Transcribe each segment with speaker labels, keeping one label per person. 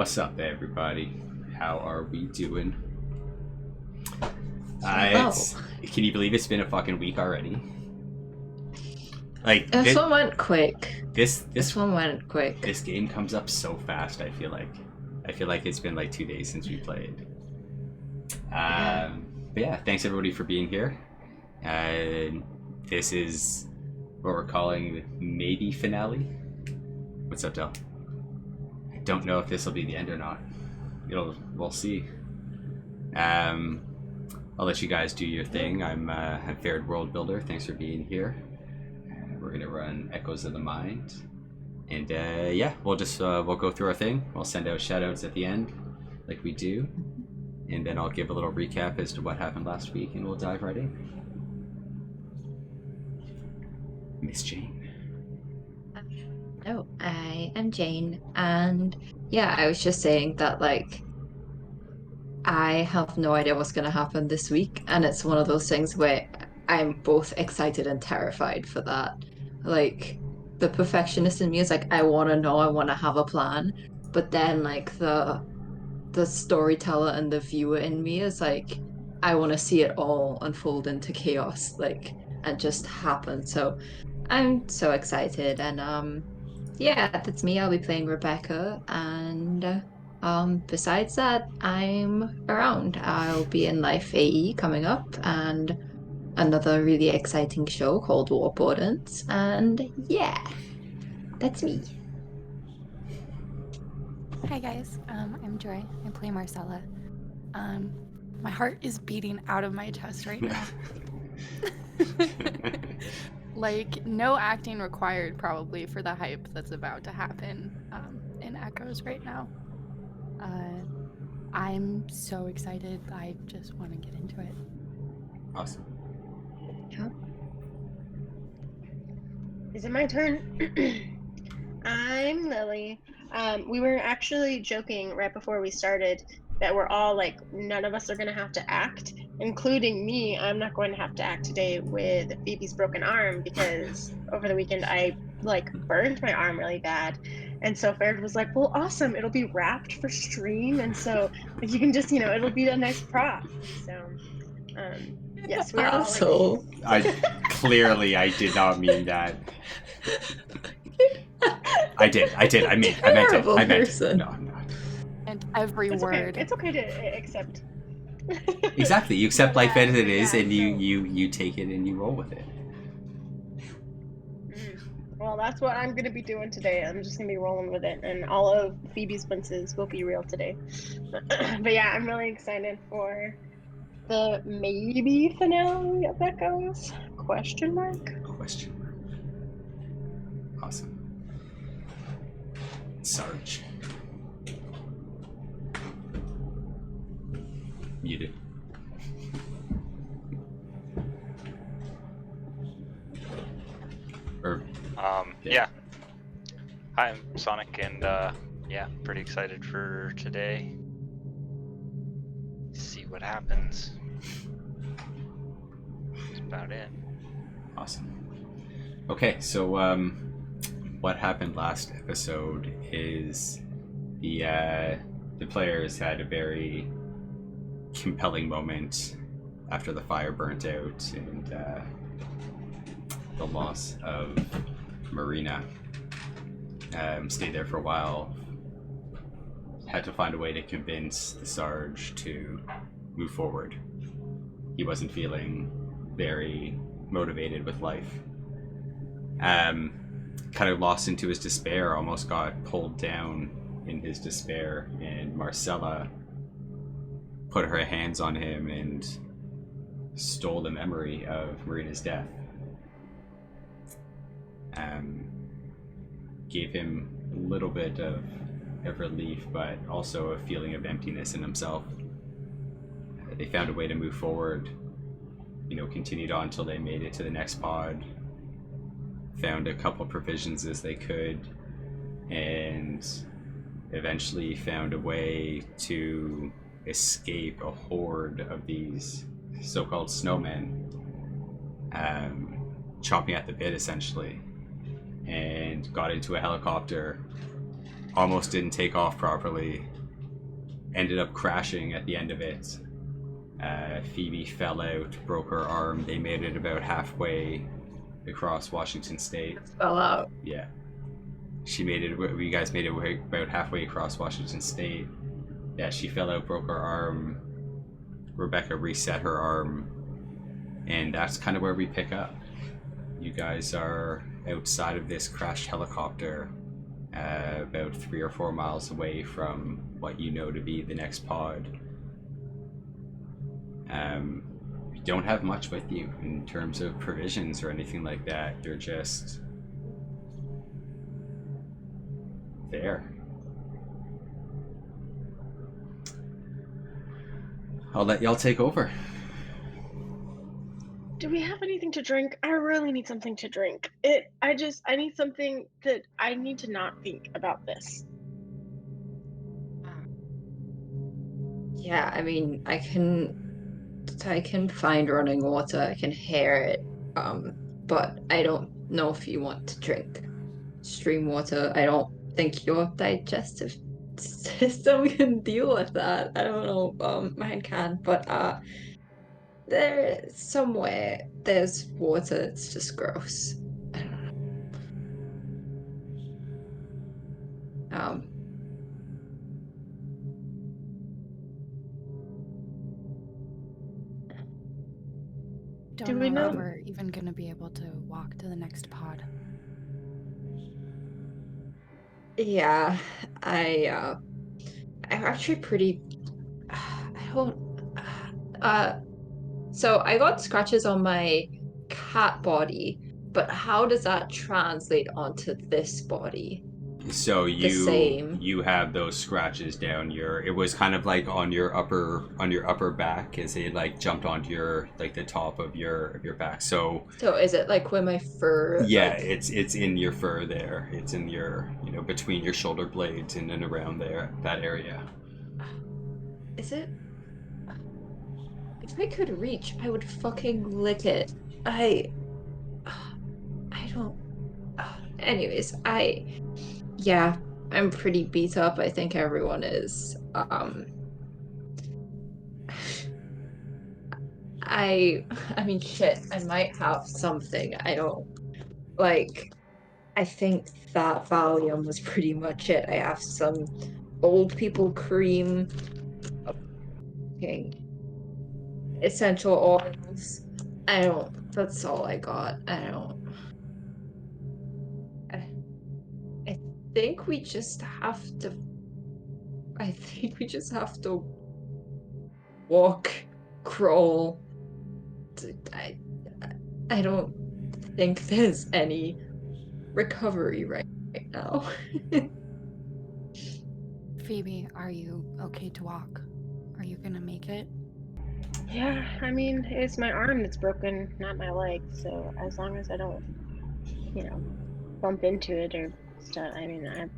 Speaker 1: What's up, everybody? How are we doing?
Speaker 2: Well,
Speaker 1: Can you believe it's been a fucking week already? Like
Speaker 2: this one went quick.
Speaker 1: This
Speaker 2: one went quick.
Speaker 1: This game comes up so fast. I feel like it's been like 2 days since we played. But yeah, thanks everybody for being here. This is what we're calling the maybe finale. What's up, Del? I don't know if this will be the end or not. We'll see. I'll let you guys do your thing. I'm Fared World Builder. Thanks for being here. We're gonna run Echoes of the Mind, and yeah, we'll go through our thing. I'll send out shoutouts at the end, like we do, and then I'll give a little recap as to what happened last week, and we'll dive right in. Miss Jane.
Speaker 2: Oh, I am Jane, and yeah, I was just saying that I have no idea what's going to happen this week, and it's one of those things where I'm both excited and terrified for that. The perfectionist in me is I want to know, I want to have a plan, but then the storyteller and the viewer in me is I want to see it all unfold into chaos, and just happen. So I'm so excited, and yeah, that's me. I'll be playing Rebecca, and besides that, I'm around. I'll be in Life AE coming up, and another really exciting show called Warp Wardens, and yeah, that's me.
Speaker 3: Hi guys, I'm Joy. I play Marcella. My heart is beating out of my chest right now. No acting required probably for the hype that's about to happen in Echoes right now. I'm so excited. I just want to get into it.
Speaker 1: Awesome.
Speaker 2: Yeah.
Speaker 4: Is it my turn? I'm Lily. We were actually joking right before we started that we're all none of us are going to have to act, including me. I'm not going to have to act today with Phoebe's broken arm because over the weekend I burned my arm really bad. And so Fared was like, well, awesome. It'll be wrapped for stream. And so you can just, it'll be a nice prop. So, yes, we're
Speaker 2: also.
Speaker 1: I did not mean that. I did. I meant it. No, I'm not.
Speaker 3: And every word.
Speaker 4: It's okay to accept.
Speaker 1: Exactly. You accept life as it is, and you take it and you roll with it.
Speaker 4: Well, that's what I'm going to be doing today. I'm just going to be rolling with it, and all of Phoebe's winces will be real today. But yeah, I'm really excited for the maybe finale of Echoes? Question mark.
Speaker 1: Awesome. Sarge. Muted.
Speaker 5: Yeah. Hi, I'm Sonic, and yeah, pretty excited for today. See what happens. That's about it.
Speaker 1: Awesome. Okay, so what happened last episode is the players had a very compelling moment after the fire burnt out and the loss of Marina. Stayed there for a while. Had to find a way to convince the Sarge to move forward. He wasn't feeling very motivated with life. Kind of lost into his despair, almost got pulled down in his despair, and Marcella put her hands on him and stole the memory of Marina's death. Gave him a little bit of relief, but also a feeling of emptiness in himself. They found a way to move forward, continued on until they made it to the next pod, found a couple provisions as they could, and eventually found a way to escape a horde of these so-called snowmen, chomping at the bit essentially, and got into a helicopter almost didn't take off properly. Ended up crashing at the end of it. Phoebe fell out, broke her arm. They made it about halfway across Washington State.
Speaker 2: Fell out.
Speaker 1: Yeah. You guys made it about halfway across Washington State. Yeah, she fell out, broke her arm. Rebecca reset her arm. And that's kind of where we pick up. You guys are outside of this crashed helicopter, about 3 or 4 miles away from what you know to be the next pod. You don't have much with you in terms of provisions or anything like that. You're just there. I'll let y'all take over.
Speaker 4: Do we have anything to drink? I really need something to drink. I need something that I need to not think about this.
Speaker 2: Yeah, I mean, I can find running water. I can hear it. But I don't know if you want to drink stream water. I don't think your digestive system can deal with that. I don't know. Mine can, but there somewhere there's water. It's just gross. I don't know.
Speaker 3: Don't
Speaker 4: we
Speaker 3: know
Speaker 4: know?
Speaker 3: if we're even gonna be able to walk to the next pod.
Speaker 2: Yeah, I'm actually pretty. I don't. So I got scratches on my cat body, but how does that translate onto this body?
Speaker 1: So
Speaker 2: same.
Speaker 1: you have those scratches down it was kind of like on your upper back as it like jumped onto your like the top of your back. So
Speaker 2: is it like where my fur?
Speaker 1: yeah,
Speaker 2: like...
Speaker 1: it's in your fur there. It's in your between your shoulder blades and around there, that area.
Speaker 2: Is it? If I could reach, I would fucking lick it. I don't. Anyways, yeah, I'm pretty beat up. I think everyone is. I mean, shit, I might have something. I don't like. I think that Valium was pretty much it. I have some old people cream, okay, essential oils. That's all I got. I think we just have to walk, crawl. I don't think there's any recovery right now.
Speaker 3: Phoebe, are you okay to walk? Are you gonna make it?
Speaker 4: Yeah, I mean, it's my arm that's broken, not my leg. So as long as I don't, bump into it or stuff, I mean,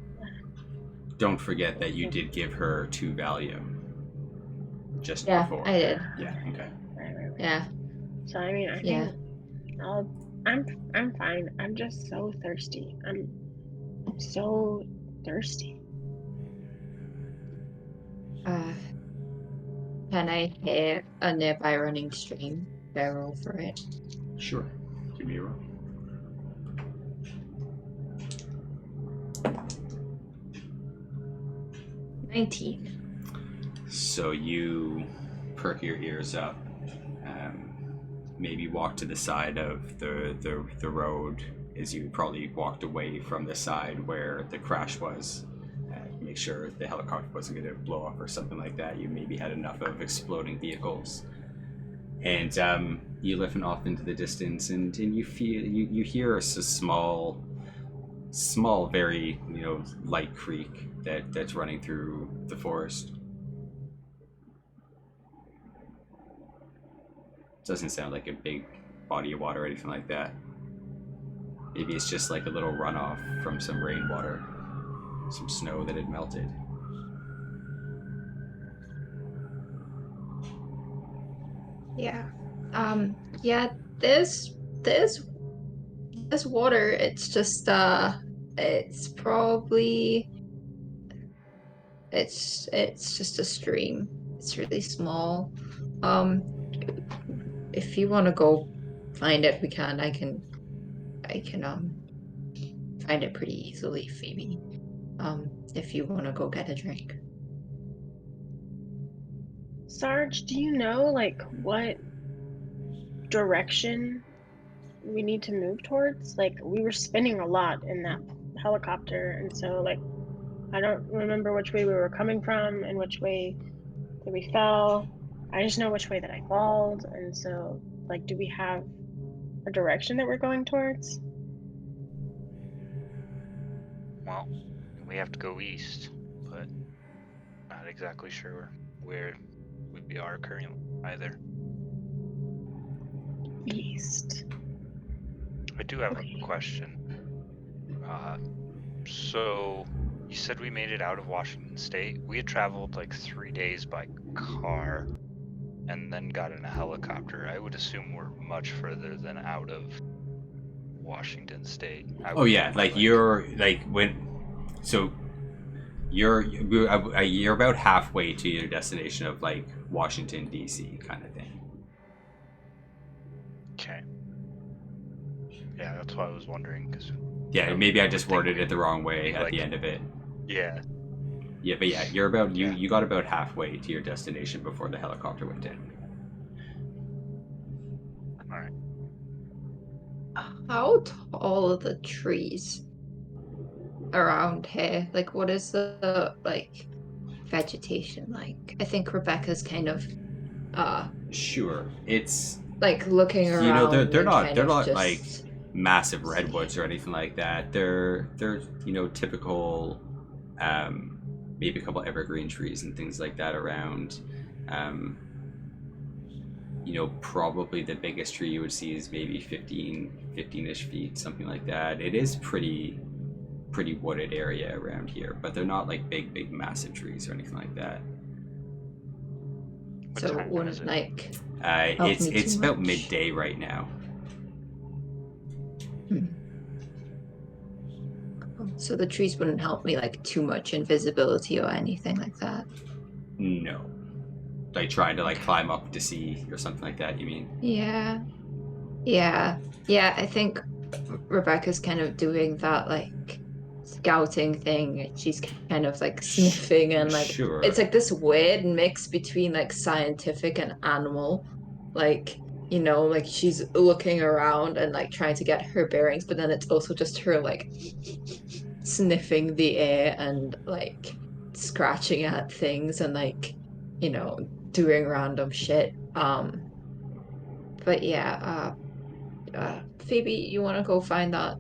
Speaker 1: Don't forget that you did give her 2 Valium just
Speaker 2: Yeah,
Speaker 1: before.
Speaker 2: I did.
Speaker 1: Yeah, okay.
Speaker 4: Right.
Speaker 2: Yeah.
Speaker 4: So I mean, I think I'm fine. I'm just so thirsty. I'm so thirsty.
Speaker 2: Can I hear a nearby running stream? Barrel for it.
Speaker 1: Sure. Give me a roll.
Speaker 2: $19.
Speaker 1: So you perk your ears up, maybe walk to the side of the road as you probably walked away from the side where the crash was. Make sure the helicopter wasn't going to blow up or something like that. You maybe had enough of exploding vehicles. And you listen off into the distance, and you hear a small, very light creek that's running through the forest. Doesn't sound like a big body of water or anything like that. Maybe it's just like a little runoff from some rainwater, some snow that had melted.
Speaker 2: Yeah. Yeah, there's water. It's just it's probably It's just a stream. It's really small. If you want to go find it, we can. I can find it pretty easily, Phoebe. If you want to go get a drink.
Speaker 4: Sarge, do you know like what direction we need to move towards? Like we were spinning a lot in that helicopter, and so like I don't remember which way we were coming from and which way that we fell. I just know which way that I falled, and so like do we have a direction that we're going towards?
Speaker 5: Well, we have to go east, but not exactly sure where we are currently either.
Speaker 4: East.
Speaker 5: I do have a question. So you said we made it out of Washington State. We had traveled like 3 days by car and then got in a helicopter. I would assume we're much further than out of Washington State.
Speaker 1: Oh yeah, like you're like when, so you're about halfway to your destination of like Washington D.C. kind of thing.
Speaker 5: Okay. Yeah, that's why I was wondering. Cause
Speaker 1: yeah, maybe I just worded it the wrong way at
Speaker 5: like,
Speaker 1: the end of it.
Speaker 5: Yeah.
Speaker 1: Yeah, but yeah, you're about you got about halfway to your destination before the helicopter went in.
Speaker 5: All right.
Speaker 2: How tall are the trees around here? Like, what is the like vegetation like? I think Rebecca's kind of
Speaker 1: Sure, it's
Speaker 2: like looking around.
Speaker 1: you know they're
Speaker 2: and
Speaker 1: not
Speaker 2: kind
Speaker 1: they're
Speaker 2: of
Speaker 1: not
Speaker 2: just...
Speaker 1: like massive redwoods or anything like that. They're typical, maybe a couple evergreen trees and things like that around. Probably the biggest tree you would see is maybe 15-ish feet, something like that. It is pretty wooded area around here, but they're not like big massive trees or anything like that.
Speaker 5: What
Speaker 2: So
Speaker 5: time
Speaker 2: it
Speaker 5: is
Speaker 2: wouldn't
Speaker 5: it?
Speaker 2: like.
Speaker 1: It's
Speaker 2: too
Speaker 1: about
Speaker 2: much.
Speaker 1: midday right now.
Speaker 2: So the trees wouldn't help me like too much in visibility or anything like that.
Speaker 1: No, like trying to like climb up to see or something like that, you mean?
Speaker 2: Yeah. I think Rebecca's kind of doing that like scouting thing. She's kind of like sniffing and like
Speaker 1: Sure.
Speaker 2: it's like this weird mix between like scientific and animal. Like, like she's looking around and like trying to get her bearings, but then it's also just her like sniffing the air and like scratching at things and like, doing random shit. But yeah, Phoebe, you want to go find that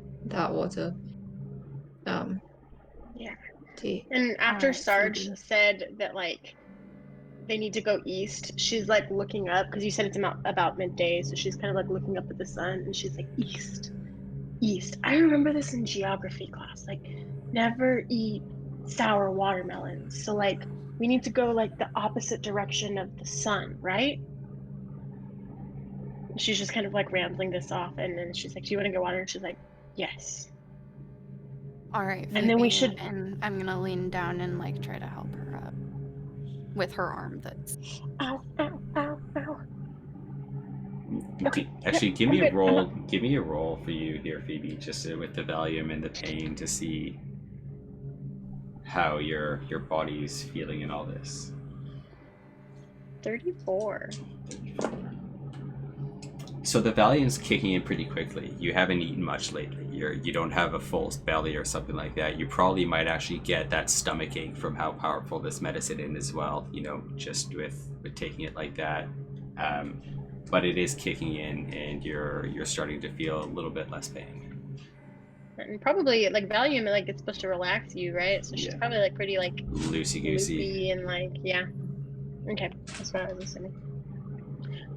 Speaker 2: water?
Speaker 4: Yeah.
Speaker 2: Tea.
Speaker 4: And after
Speaker 3: Alright,
Speaker 4: Sarge
Speaker 3: Phoebe.
Speaker 4: said that like they need to go east, she's like looking up because you said it's about midday, so she's kind of like looking up at the sun and she's like east. I remember this in geography class, like never eat sour watermelons. So like we need to go like the opposite direction of the sun, right? She's just kind of like rambling this off, and then she's like, "Do you want to get water?" And she's like, "Yes."
Speaker 3: All right,
Speaker 4: And then we
Speaker 3: Phoebe,
Speaker 4: should-
Speaker 3: And I'm gonna lean down and like try to help her up with her arm. That's
Speaker 4: Ow, ow, ow, ow. Okay,
Speaker 1: Actually,
Speaker 4: yep,
Speaker 1: give me
Speaker 4: I'm
Speaker 1: a
Speaker 4: good,
Speaker 1: roll.
Speaker 4: I'm
Speaker 1: Give me a roll for you here, Phoebe, just with the Valium and the pain to see how your body's feeling in all this.
Speaker 4: 34.
Speaker 1: So the Valium's kicking in pretty quickly. You haven't eaten much lately. You don't have a full belly or something like that. You probably might actually get that stomach ache from how powerful this medicine is as well. Just with taking it like that. But it is kicking in, and you're starting to feel a little bit less pain.
Speaker 4: And probably like Valium, like it's supposed to relax you, right? So she's
Speaker 1: Yeah.
Speaker 4: probably like pretty like
Speaker 1: Loosey goosey.
Speaker 4: loopy and like yeah. Okay, that's what I was assuming.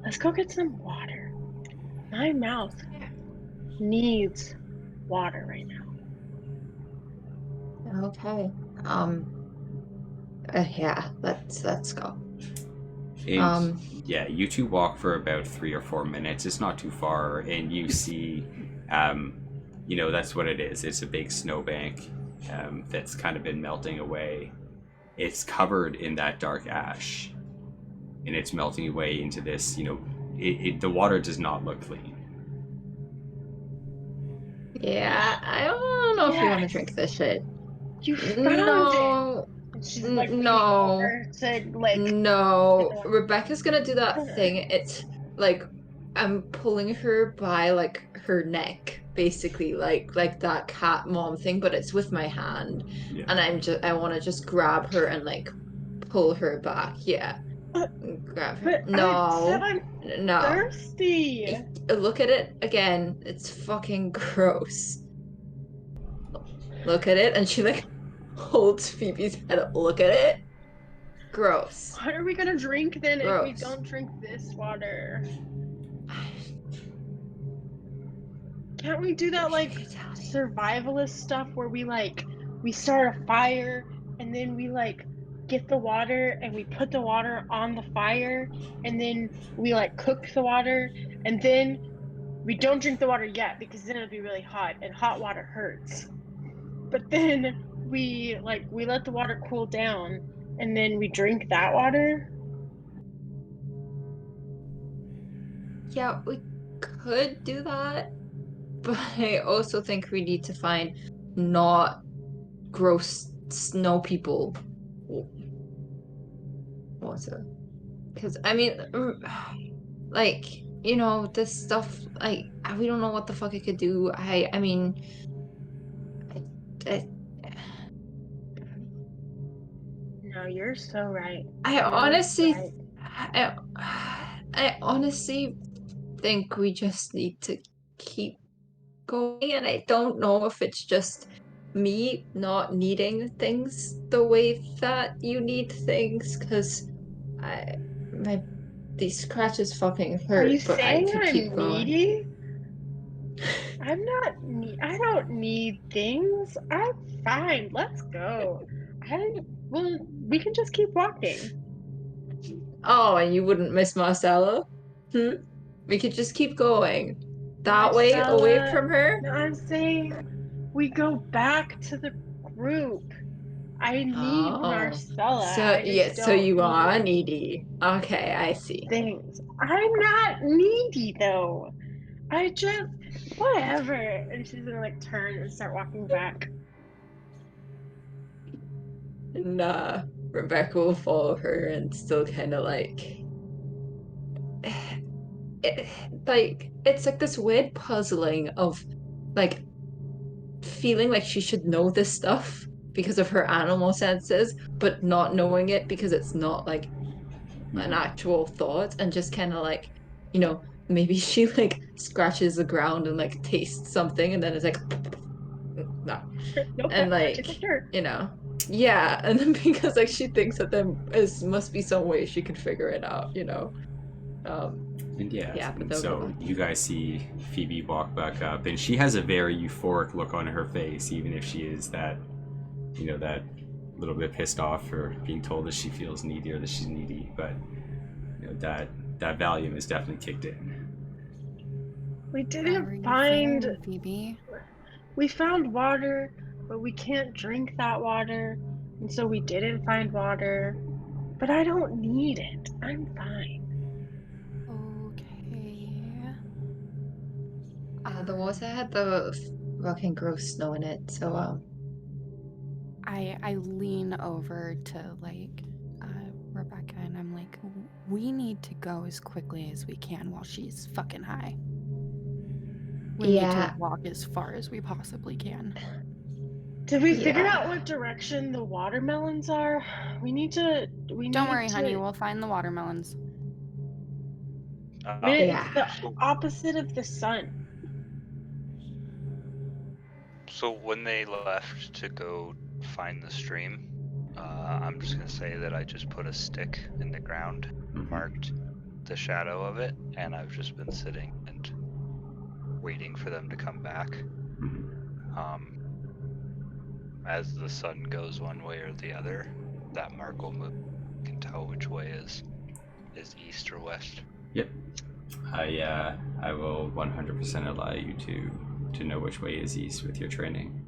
Speaker 4: Let's go get some water. My mouth needs water right now.
Speaker 2: Okay. Yeah. Let's go.
Speaker 1: And yeah, you two walk for about 3 or 4 minutes. It's not too far, and you see, that's what it is. It's a big snowbank that's kind of been melting away. it's covered in that dark ash, and it's melting away into this. The water does not look clean.
Speaker 2: Yeah, I don't know if you want to
Speaker 4: Yes.
Speaker 2: drink this shit.
Speaker 4: You found
Speaker 2: No,
Speaker 4: it. And she's like leaning
Speaker 2: no,
Speaker 4: over to like.
Speaker 2: no. Rebecca's gonna do that thing. It's like I'm pulling her by like her neck, basically, like that cat mom thing, but it's with my hand,
Speaker 1: Yeah.
Speaker 2: and I want to just grab her and like pull her back. Yeah, grab her.
Speaker 4: But I said
Speaker 2: No,
Speaker 4: I'm
Speaker 2: no.
Speaker 4: thirsty.
Speaker 2: Look at it again. It's fucking gross. Look at it, and she like holds Phoebe's head up. Look at it. Gross.
Speaker 4: What are we gonna drink then if we
Speaker 2: Gross.
Speaker 4: don't drink this water? Can't we do that like survivalist stuff where we start a fire and then we like get the water and we put the water on the fire and then we like cook the water and then we don't drink the water yet because then it'll be really hot and hot water hurts. But then we let the water cool down and then we drink that water.
Speaker 2: Yeah, we could do that, but I also think we need to find not gross snow people. What's it? Because I mean, like, this stuff. Like, we don't know what the fuck it could do. I mean,
Speaker 4: No, you're so right.
Speaker 2: I
Speaker 4: You're
Speaker 2: honestly,
Speaker 4: right.
Speaker 2: I honestly think we just need to keep going, and I don't know if it's just me not needing things the way that you need things, because these scratches fucking hurt.
Speaker 4: Are you
Speaker 2: but
Speaker 4: saying
Speaker 2: I could
Speaker 4: I'm
Speaker 2: keep going.
Speaker 4: needy? I'm not. I don't need things. I'm fine. Let's go. Well, we can just keep walking.
Speaker 2: Oh, and you wouldn't miss Marcella? We could just keep going. That way, away
Speaker 4: Marcella,
Speaker 2: from her?
Speaker 4: No, I'm saying we go back to the group. I need
Speaker 2: Oh.
Speaker 4: Marcella.
Speaker 2: So
Speaker 4: I just
Speaker 2: yeah, so
Speaker 4: don't
Speaker 2: you are
Speaker 4: need
Speaker 2: needy. Okay, I see.
Speaker 4: things. I'm not needy though. I just whatever. And she's gonna like turn and start walking back.
Speaker 2: And Rebecca will follow her and still kind of like, it's like this weird puzzling of like feeling like she should know this stuff because of her animal senses, but not knowing it because it's not like an actual thought, and just kind of like, maybe she like scratches the ground and like tastes something, and then it's like, no,
Speaker 4: Nope,
Speaker 2: and
Speaker 4: that's
Speaker 2: like,
Speaker 4: her.
Speaker 2: yeah, and then because like she thinks that there must be some way she could figure it out,
Speaker 1: And
Speaker 2: Yeah, but they'll
Speaker 1: so
Speaker 2: go back.
Speaker 1: you guys see Phoebe walk back up, and she has a very euphoric look on her face, even if she is that little bit pissed off for being told that she feels needy or that she's needy. But that Valium is definitely kicked in.
Speaker 4: We
Speaker 3: How are
Speaker 4: didn't
Speaker 3: you
Speaker 4: find.
Speaker 3: feeling, Phoebe?
Speaker 4: We found water, but we can't drink that water, and so we didn't find water. But I don't need it. I'm fine.
Speaker 3: Okay.
Speaker 2: The water had the fucking gross snow in it, so
Speaker 3: I lean over to like Rebecca and I'm like, we need to go as quickly as we can while she's fucking high. We need
Speaker 2: Yeah.
Speaker 3: to walk as far as we possibly can.
Speaker 4: Did we figure
Speaker 2: Yeah.
Speaker 4: out what direction the watermelons are? We need to.
Speaker 3: Don't worry, honey, we'll find the watermelons.
Speaker 4: It's the
Speaker 5: So,
Speaker 4: opposite of the sun.
Speaker 5: so when they left to go find the stream, I'm just gonna say that I just put a stick in the ground, marked the shadow of it, and I've just been sitting and waiting for them to come back. As the sun goes one way or the other, that mark will move. You can tell which way is east or west.
Speaker 1: Yep. I will 100% allow you to know which way is east with your training.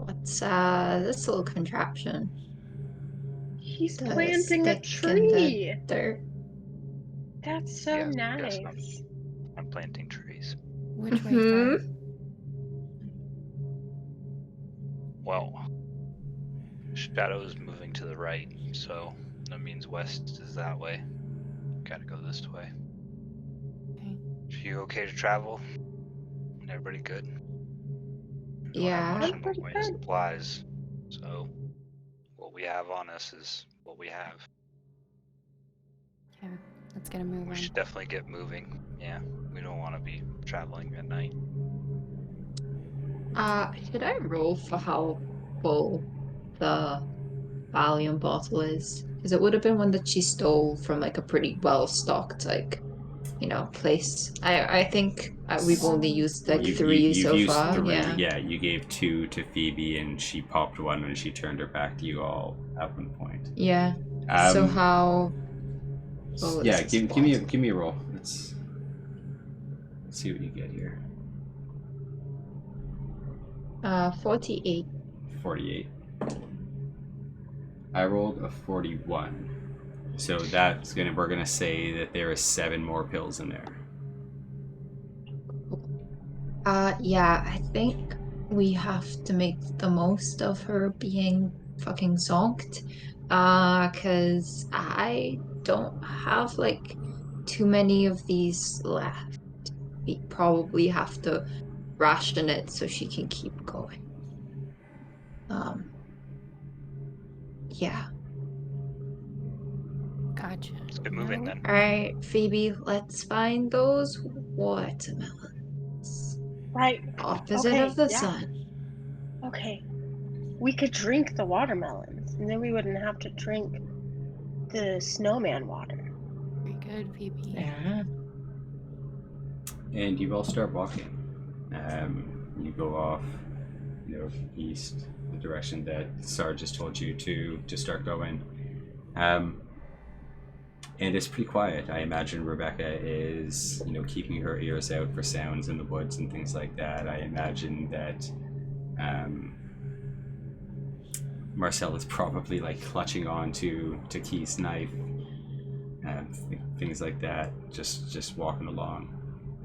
Speaker 2: What's this little contraption?
Speaker 4: He's
Speaker 2: The
Speaker 4: planting a
Speaker 2: stick in the
Speaker 4: tree.
Speaker 2: dirt.
Speaker 4: That's so
Speaker 5: Yes,
Speaker 4: nice.
Speaker 5: yes, I'm planting trees.
Speaker 3: Which way,
Speaker 2: Mhm.
Speaker 3: Sar?
Speaker 5: Well, Shadow is moving to the right, so that means west is that way. Gotta go this way.
Speaker 3: Okay.
Speaker 5: Are you okay to travel? Everybody good? Don't have
Speaker 2: Yeah.
Speaker 5: much
Speaker 4: I'm
Speaker 5: in
Speaker 4: pretty
Speaker 5: the way of
Speaker 4: good.
Speaker 5: supplies, so what we have on us is what we have.
Speaker 3: Okay, let's get a move
Speaker 5: We
Speaker 3: on.
Speaker 5: should definitely get moving. Yeah, we don't want to be traveling at night.
Speaker 2: Should I roll for how full the Valium bottle is? Because it would have been one that she stole from like a pretty well stocked place. I think we've only used like
Speaker 1: You've
Speaker 2: 3 so
Speaker 1: used
Speaker 2: far.
Speaker 1: 3.
Speaker 2: Yeah.
Speaker 1: Yeah, you gave 2 to Phoebe, and she popped 1 when she turned her back to you all at one point.
Speaker 2: Yeah. So how? Oh,
Speaker 1: yeah,
Speaker 2: this is
Speaker 1: give me a roll. Let's see what you get here.
Speaker 2: 48.
Speaker 1: 48. I rolled a 41. So we're gonna say that there is 7 more pills in there.
Speaker 2: Yeah, I think we have to make the most of her being fucking zonked. Cause I don't have like too many of these left. We probably have to ration it so she can keep going. Yeah.
Speaker 3: Gotcha.
Speaker 5: Let's get moving
Speaker 3: No,
Speaker 5: then.
Speaker 2: Alright, Phoebe, let's find those watermelons.
Speaker 4: Right.
Speaker 2: Opposite
Speaker 4: Okay,
Speaker 2: of the
Speaker 4: yeah.
Speaker 2: sun.
Speaker 4: Okay. We could drink the watermelons, and then we wouldn't have to drink the snowman water.
Speaker 3: very good, Phoebe.
Speaker 2: Yeah.
Speaker 1: And you all start walking. You go off, east, the direction that Sarge just told you to start going. And it's pretty quiet. I imagine Rebecca is, keeping her ears out for sounds in the woods and things like that. I imagine that Marcel is probably like clutching on to Keith's knife, things like that. Just walking along.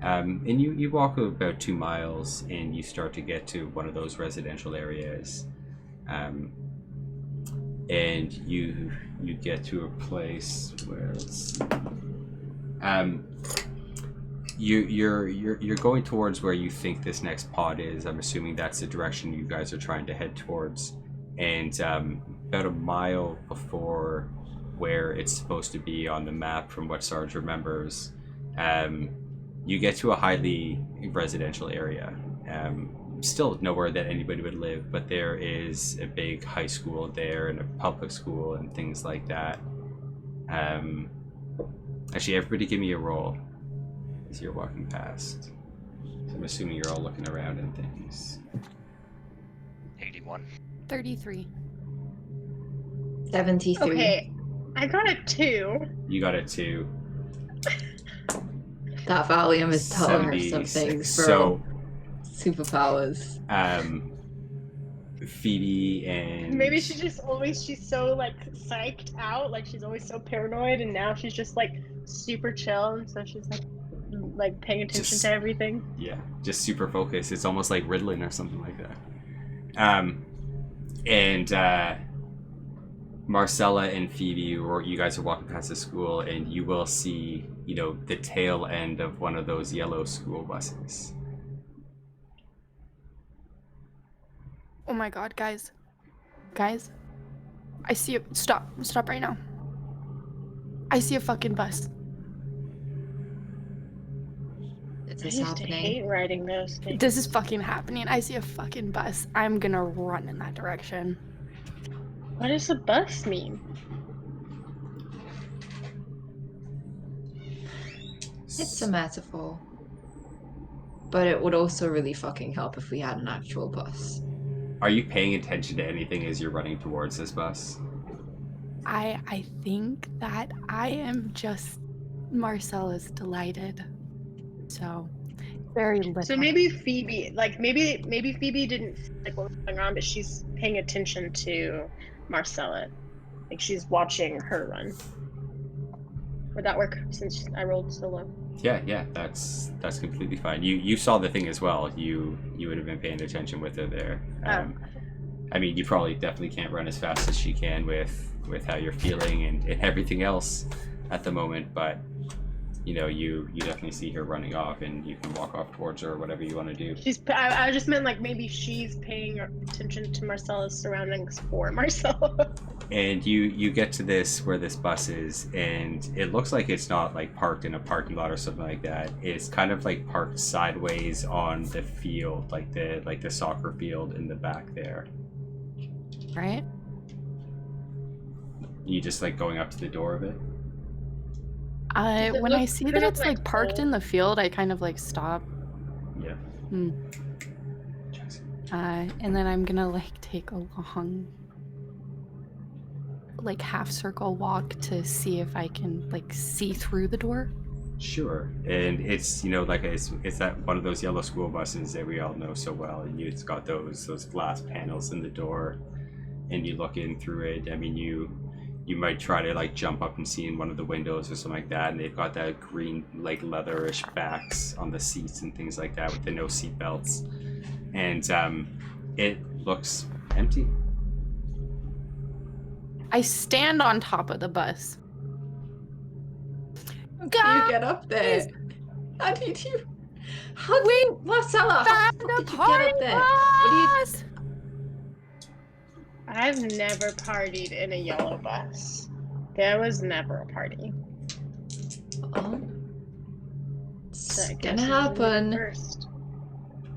Speaker 1: And you walk about 2 miles, and you start to get to one of those residential areas. And you get to a place where it's you're going towards where you think this next pod is. I'm assuming that's the direction you guys are trying to head towards. And about a mile before where it's supposed to be on the map, from what Sarge remembers, you get to a highly residential area. Still nowhere that anybody would live, but there is a big high school there and a public school and things like that. Actually, everybody give me a roll as you're walking past. So I'm assuming you're all looking around and things.
Speaker 5: 81.
Speaker 3: 33.
Speaker 2: 73.
Speaker 4: Okay. I got a 2.
Speaker 1: You got it too.
Speaker 2: That Valium is telling her
Speaker 1: 76.
Speaker 2: some things, bro.
Speaker 1: So,
Speaker 2: Superpowers.
Speaker 1: Phoebe and
Speaker 4: Maybe she's so like psyched out, like she's always so paranoid, and now she's just like super chill, and so she's like paying attention
Speaker 1: Just-
Speaker 4: to everything.
Speaker 1: Yeah, just super focused. It's almost like Ritalin or something like that. And Marcella and Phoebe, or you guys are walking past the school, and you will see, the tail end of one of those yellow school buses.
Speaker 3: Oh my god, guys. Guys. I see a stop right now. I see a fucking bus.
Speaker 2: Is
Speaker 4: I
Speaker 2: this
Speaker 4: used to hate
Speaker 2: happening?
Speaker 4: riding those things.
Speaker 3: This is fucking happening. I see a fucking bus. I'm gonna run in that direction.
Speaker 4: What does a bus mean?
Speaker 2: It's a metaphor. But it would also really fucking help if we had an actual bus.
Speaker 1: Are you paying attention to anything as you're running towards this bus?
Speaker 3: I think that I am just Marcella's delighted. So Very lit.
Speaker 4: So
Speaker 3: up.
Speaker 4: maybe Phoebe, like maybe Phoebe didn't see, like what was going on, but she's paying attention to Marcella. Like she's watching her run. Would that work since I rolled so low?
Speaker 1: Yeah, that's completely fine. You saw the thing as well. You would have been paying attention with her there. I mean, you probably definitely can't run as fast as she can with how you're feeling and everything else at the moment, but you know, you definitely see her running off, and you can walk off towards her or whatever you want to do.
Speaker 4: I just meant like maybe she's paying attention to Marcella's surroundings for Marcella.
Speaker 1: And you get to this where this bus is, and it looks like it's not like parked in a parking lot or something like that. It's kind of like parked sideways on the field, like the soccer field in the back there.
Speaker 3: Right?
Speaker 1: You just like going up to the door of it?
Speaker 4: it
Speaker 3: When I
Speaker 4: look
Speaker 3: see
Speaker 4: kind
Speaker 3: that
Speaker 4: of,
Speaker 3: it's like
Speaker 4: like,
Speaker 3: parked in the field, I kind of like stop.
Speaker 1: Yeah.
Speaker 3: And then I'm gonna like take a long, like half circle walk to see if I can like see through the door.
Speaker 1: Sure. And it's, you know, like it's that one of those yellow school buses that we all know so well, and it's got those glass panels in the door, and you look in through it. I mean, you might try to like jump up and see in one of the windows or something like that, and they've got that green like leatherish backs on the seats and things like that with the no seat belts, and it looks empty.
Speaker 3: I stand on top of the bus.
Speaker 2: How do you get up there? How did you? How do you, Marcella? How the fuck did you get up there? What do you?
Speaker 4: I've never partied in a yellow bus. There was never a party.
Speaker 2: Oh,
Speaker 4: So I
Speaker 2: it's
Speaker 4: guess
Speaker 2: gonna
Speaker 4: it's me
Speaker 2: happen.
Speaker 4: first.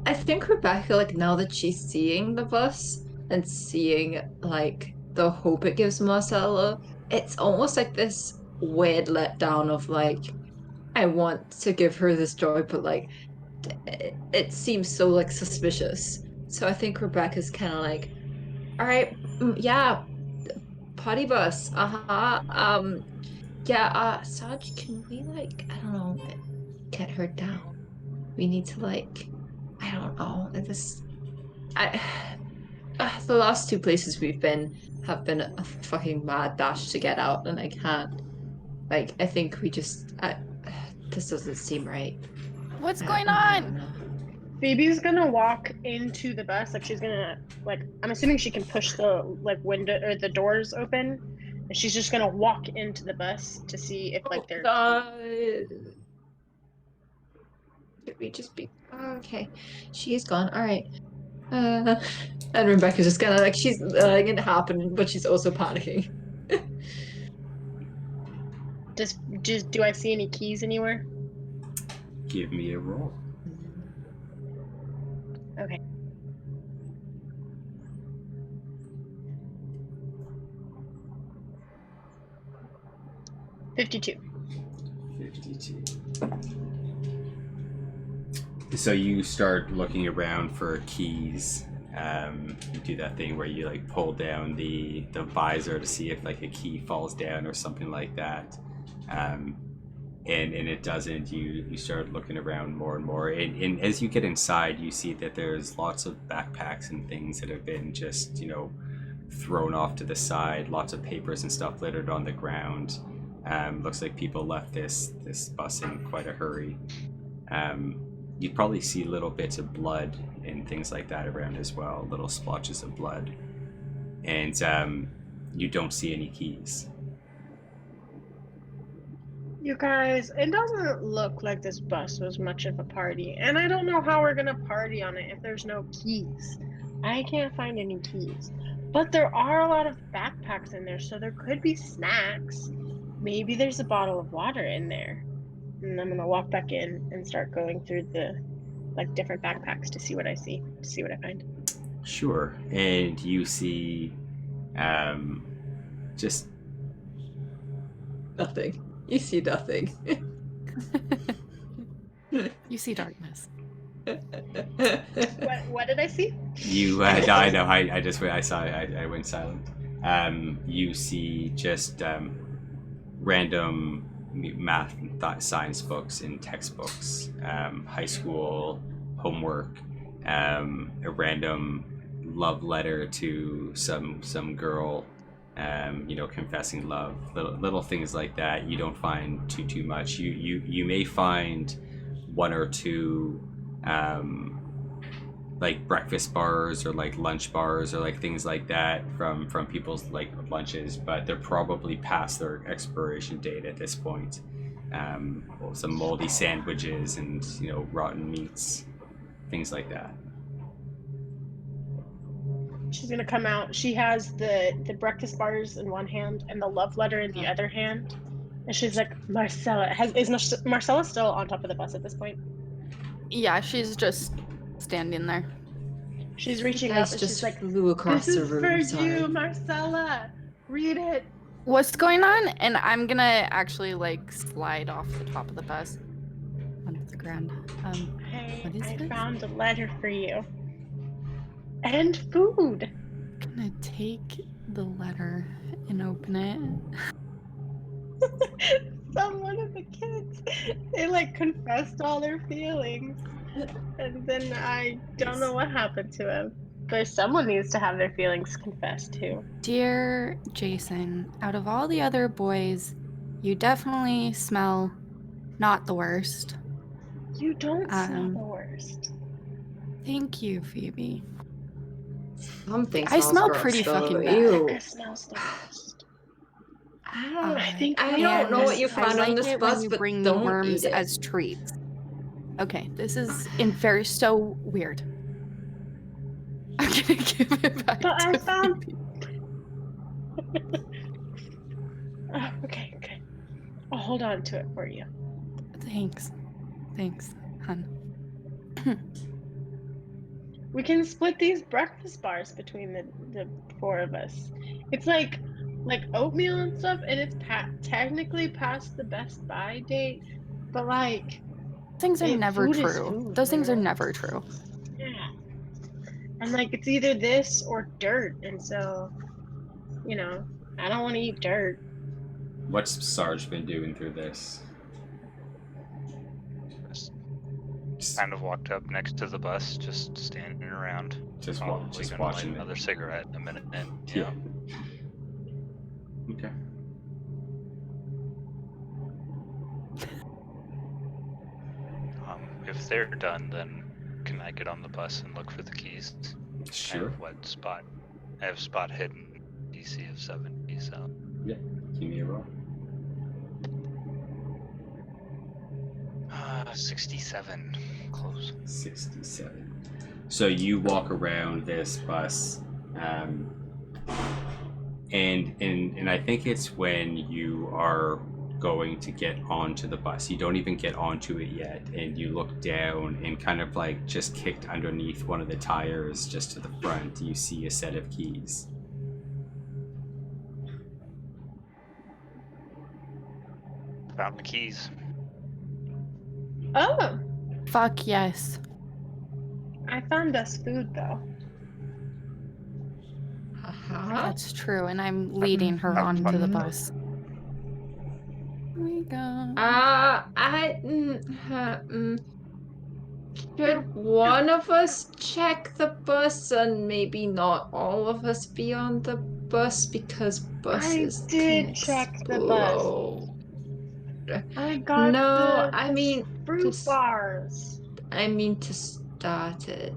Speaker 2: I think Rebecca, like now that she's seeing the bus and seeing like the hope it gives Marcella, it's almost like this weird letdown of like, I want to give her this joy, but like, it seems so like suspicious. So I think Rebecca's kind of like, all right, yeah, potty bus, yeah, Sarge, can we like, I don't know, get her down? We need to like, I don't know, the last two places we've been have been a fucking mad dash to get out, and I can't, like, I think we just, this doesn't seem right.
Speaker 3: What's
Speaker 2: I
Speaker 3: going
Speaker 2: don't
Speaker 3: on?
Speaker 2: know.
Speaker 4: Phoebe's gonna walk into the bus, like she's gonna, like, I'm assuming she can push the like window or the doors open, and she's just gonna walk into the bus to see if like they're.
Speaker 2: Could we just be okay? She's gone. All right. And Rebecca's just kind of like she's letting it happen, but she's also panicking.
Speaker 4: Just do I see any keys anywhere?
Speaker 1: Give me a roll.
Speaker 4: Okay. $52.
Speaker 1: 52. So you start looking around for keys. You do that thing where you like pull down the visor to see if like a key falls down or something like that. And it doesn't. You start looking around more and more. And as you get inside, you see that there's lots of backpacks and things that have been just, you know, thrown off to the side. Lots of papers and stuff littered on the ground. Looks like people left this bus in quite a hurry. You'd probably see little bits of blood and things like that around as well, little splotches of blood. And you don't see any keys.
Speaker 4: You guys, it doesn't look like this bus was much of a party, and I don't know how we're gonna party on it if there's no keys. I can't find any keys. But there are a lot of backpacks in there, so there could be snacks. Maybe there's a bottle of water in there. And I'm gonna walk back in and start going through the like different backpacks to see what I see, to see what I find.
Speaker 1: Sure. And you see just
Speaker 2: Nothing. You see nothing.
Speaker 3: You see darkness.
Speaker 4: What did I see?
Speaker 1: you I know I went silent. You see just random math and science books and textbooks, high school homework, a random love letter to some girl, confessing love, little things like that. You don't find too much. You may find one or two like breakfast bars or like lunch bars or like things like that from people's like lunches, but they're probably past their expiration date at this point. Some moldy sandwiches and rotten meats, things like that.
Speaker 4: She's gonna come out. She has the breakfast bars in one hand and the love letter in the other hand, and she's like, Marcella. Is Marcella still on top of the bus at this point?
Speaker 3: Yeah, she's just standing there.
Speaker 4: She's reaching
Speaker 2: You
Speaker 4: up
Speaker 2: guys
Speaker 4: and
Speaker 2: just
Speaker 4: she's like,
Speaker 2: flew across
Speaker 4: "This
Speaker 2: the
Speaker 4: is
Speaker 2: room.
Speaker 4: for
Speaker 2: Sorry.
Speaker 4: you, Marcella. Read it."
Speaker 3: What's going on? And I'm gonna actually like slide off the top of the bus onto the ground.
Speaker 4: Hey,
Speaker 3: What is
Speaker 4: I
Speaker 3: this?
Speaker 4: found a letter for you. And food.
Speaker 3: I'm gonna take the letter and open it.
Speaker 4: One of the kids, they like confessed all their feelings, and then I don't know what happened to him. But someone needs to have their feelings confessed too.
Speaker 3: Dear Jason, out of all the other boys, you definitely smell not the worst.
Speaker 4: You don't smell
Speaker 3: Um,
Speaker 4: the worst.
Speaker 3: Thank you, Phoebe.
Speaker 2: Something
Speaker 3: I
Speaker 2: smells
Speaker 3: smell
Speaker 2: gross,
Speaker 3: pretty
Speaker 2: though.
Speaker 3: fucking bad.
Speaker 2: Ew.
Speaker 4: It smells the worst.
Speaker 2: I
Speaker 4: think
Speaker 2: I don't know what you
Speaker 3: I
Speaker 2: found
Speaker 3: like
Speaker 2: on this
Speaker 3: it
Speaker 2: bus,
Speaker 3: when you
Speaker 2: but
Speaker 3: bring
Speaker 2: don't
Speaker 3: worms
Speaker 2: eat it.
Speaker 3: as treats. Okay, this is very so weird. I'm gonna give it back
Speaker 4: But I
Speaker 3: to
Speaker 4: found-
Speaker 3: Phoebe.
Speaker 4: Oh, okay, good. I'll hold on to it for you.
Speaker 3: Thanks, hun.
Speaker 4: We can split these breakfast bars between the four of us. It's like oatmeal and stuff, and it's technically past the best by date, but like
Speaker 3: Things are never
Speaker 4: food is
Speaker 3: true.
Speaker 4: food,
Speaker 3: Those things are
Speaker 4: man.
Speaker 3: never true.
Speaker 4: Yeah. And like it's either this or dirt, and so I don't want to eat dirt.
Speaker 1: What's Sarge been doing through this?
Speaker 5: Just kind of walked up next to the bus, just standing around.
Speaker 1: Just
Speaker 5: Probably gonna
Speaker 1: watching
Speaker 5: light
Speaker 1: it.
Speaker 5: another cigarette in a minute.
Speaker 1: Yeah. Okay.
Speaker 5: If they're done, then can I get on the bus and look for the keys? I
Speaker 1: Sure.
Speaker 5: have what spot? I have spot hidden DC of 70, so.
Speaker 1: Yeah. Give me a roll.
Speaker 5: 67. Close.
Speaker 1: 67. So you walk around this bus, and I think it's when you are going to get onto the bus. You don't even get onto it yet, and you look down and kind of like just kicked underneath one of the tires just to the front, you see a set of keys.
Speaker 5: Found the keys.
Speaker 4: Oh,
Speaker 3: Fuck yes.
Speaker 4: I found us food though.
Speaker 3: That's true, and I'm leading her onto the bus. Here we go.
Speaker 2: Should one of us check the bus and maybe not all of us be on the bus because buses
Speaker 4: did
Speaker 2: can
Speaker 4: check the bus.
Speaker 2: explode.
Speaker 4: I got
Speaker 2: No, I mean
Speaker 4: fruit
Speaker 2: just-
Speaker 4: bars.
Speaker 2: I mean to start it,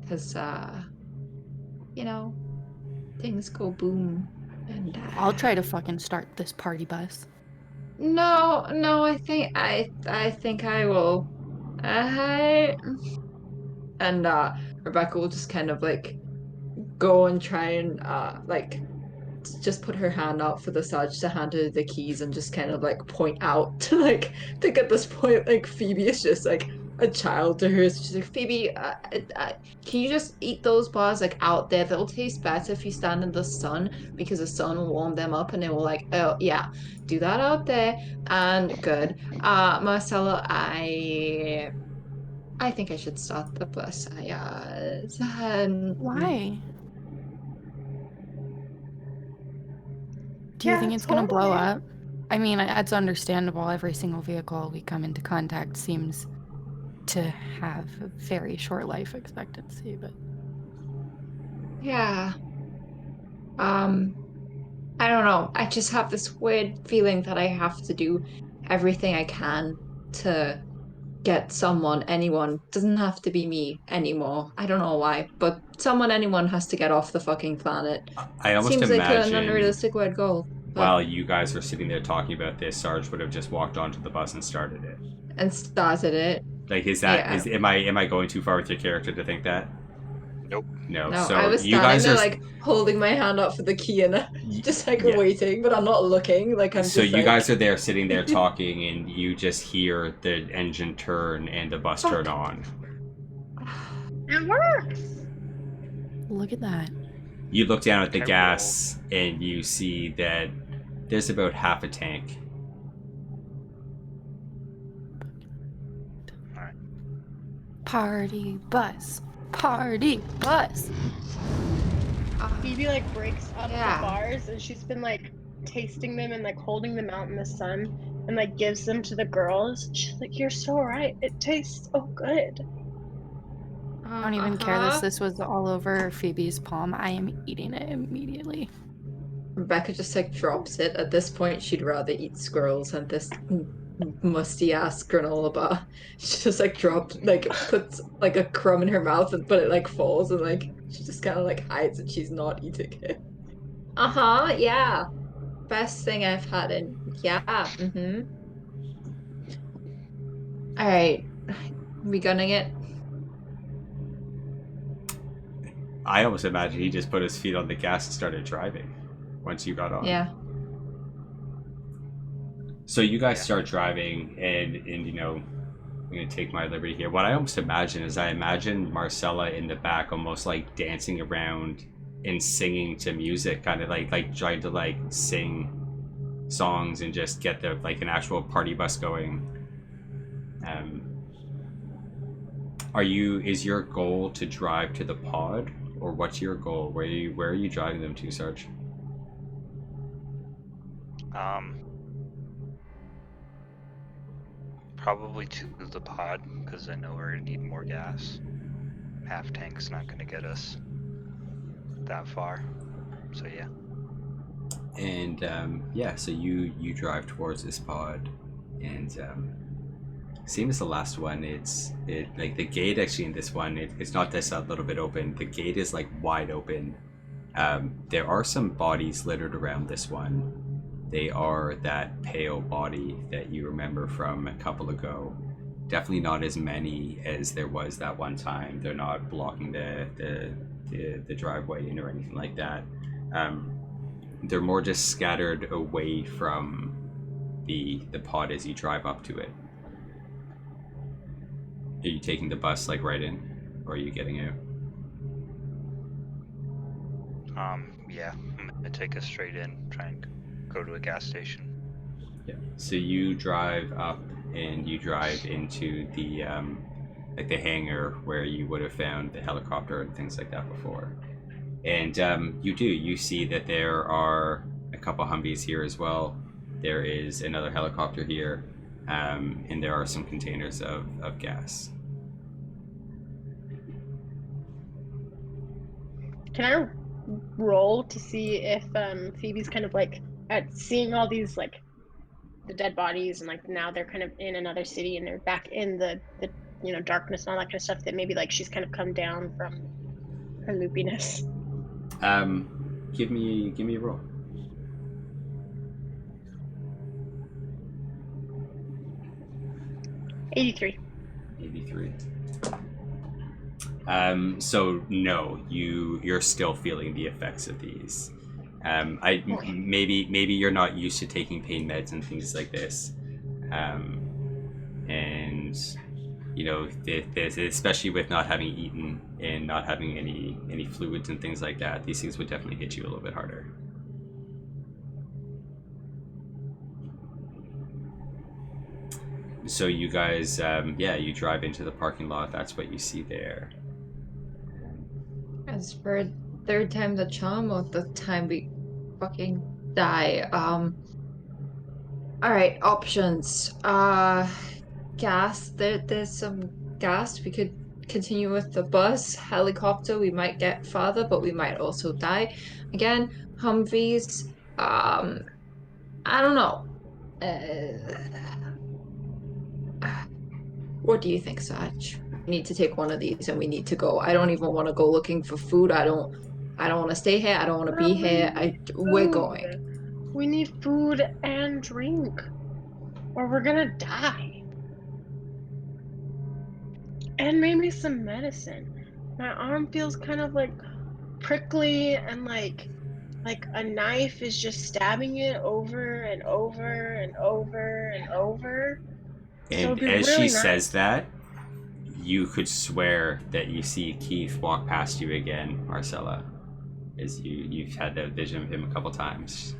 Speaker 2: cause things go boom and
Speaker 3: I'll try to fucking start this party bus.
Speaker 2: No, I think I will. And Rebecca will just kind of like go and try and just put her hand out for the Sarge to hand her the keys and just kind of like point out to I think at this point like Phoebe is just like a child to her. So she's like, Phoebe, can you just eat those bars like out there? They'll taste better if you stand in the sun because the sun will warm them up and it will oh yeah, do that out there. And good. Marcella, I think I should start the bus.
Speaker 3: Why? Do you
Speaker 4: Yeah,
Speaker 3: think it's gonna blow
Speaker 4: totally.
Speaker 3: up? I mean, it's understandable. Every single vehicle we come into contact seems to have a very short life expectancy, but
Speaker 2: Yeah. I don't know. I just have this weird feeling that I have to do everything I can to get someone, anyone, doesn't have to be me anymore. I don't know why, but someone, anyone has to get off the fucking planet.
Speaker 1: I almost
Speaker 2: Seems like an
Speaker 1: imagine
Speaker 2: unrealistic weird goal, but
Speaker 1: while you guys were sitting there talking about this, Sarge would have just walked onto the bus and started it.
Speaker 2: and started it.
Speaker 1: Like,
Speaker 2: Yeah.
Speaker 1: am I going too far with your character to think that?
Speaker 5: Nope.
Speaker 1: No.
Speaker 2: No,
Speaker 1: So
Speaker 2: I was
Speaker 1: you
Speaker 2: standing
Speaker 1: guys
Speaker 2: there
Speaker 1: are
Speaker 2: like holding my hand up for the key and just like
Speaker 1: yeah.
Speaker 2: waiting, but I'm not looking. Like I'm
Speaker 1: So
Speaker 2: just
Speaker 1: you
Speaker 2: like,
Speaker 1: guys are there sitting there talking, and you just hear the engine turn and the bus turn on.
Speaker 4: It works.
Speaker 3: look at that.
Speaker 1: You look down at the
Speaker 5: I
Speaker 1: gas, and you see that there's about half a tank.
Speaker 3: Party bus. Party bus.
Speaker 4: Phoebe like breaks up
Speaker 2: Yeah.
Speaker 4: the bars and she's been like tasting them and like holding them out in the sun and like gives them to the girls. She's like, "You're so right. It tastes so good."
Speaker 3: I don't even care this was all over Phoebe's palm. I am eating it immediately.
Speaker 2: Rebecca just like drops it. At this point, she'd rather eat squirrels than this musty ass granola bar. She just like puts like a crumb in her mouth, but it like falls and like she just kind of like hides and she's not eating it. Yeah. Best thing I've had in All right, we gunning it.
Speaker 1: I almost imagine he just put his feet on the gas and started driving once you got on.
Speaker 2: Yeah.
Speaker 1: So you guys start driving, and you know, I'm gonna take my liberty here. What I almost imagine is I imagine Marcella in the back, almost like dancing around and singing to music, kind of like trying to like sing songs and just get the like an actual party bus going. Is your goal to drive to the pod, or what's your goal? Where are you driving them to, Sarge?
Speaker 5: Probably to the pod, because I know we're gonna need more gas. Half tank's not gonna get us that far. So yeah.
Speaker 1: And so you drive towards this pod, and same as the last one, it like the gate actually in this one, it's not this a little bit open. The gate is like wide open. There are some bodies littered around this one. They are that pale body that you remember from a couple ago. Definitely not as many as there was that one time. They're not blocking the driveway in or anything like that. They're more just scattered away from the pod as you drive up to it. Are you taking the bus like right in, or are you getting out?
Speaker 5: Yeah, I'm gonna take us straight in, try and go to a gas station.
Speaker 1: Yeah. So you drive up and you drive into the like the hangar where you would have found the helicopter and things like that before. And you see that there are a couple Humvees here as well. There is another helicopter here, and there are some containers of gas.
Speaker 4: Can I roll to see if Phoebe's kind of like at seeing all these like the dead bodies and like now they're kind of in another city and they're back in the darkness and all that kind of stuff, that maybe like she's kind of come down from her loopiness.
Speaker 1: Give me a roll.
Speaker 4: '83.
Speaker 1: So no, you're still feeling the effects of these. Maybe you're not used to taking pain meds and things like this, and you know, this, especially with not having eaten and not having any fluids and things like that, these things would definitely hit you a little bit harder. So you guys, you drive into the parking lot. That's what you see there.
Speaker 2: As for third time the charm, or the time we fucking die, All right, options. Gas. There's some gas. We could continue with the bus. Helicopter. We might get farther, but we might also die. Again, Humvees. I don't know. What do you think, Saj? We need to take one of these, and we need to go. I don't even want to go looking for food. I don't want to stay here. I don't want to be here. We're going.
Speaker 4: We need food and drink, or we're gonna die. And maybe some medicine. My arm feels kind of like prickly, and like a knife is just stabbing it over and over and over and over. So it'd
Speaker 1: And
Speaker 4: be
Speaker 1: as
Speaker 4: really
Speaker 1: she
Speaker 4: nice.
Speaker 1: says that, you could swear that you see Keith walk past you again, Marcella. As you've had that vision of him a couple times.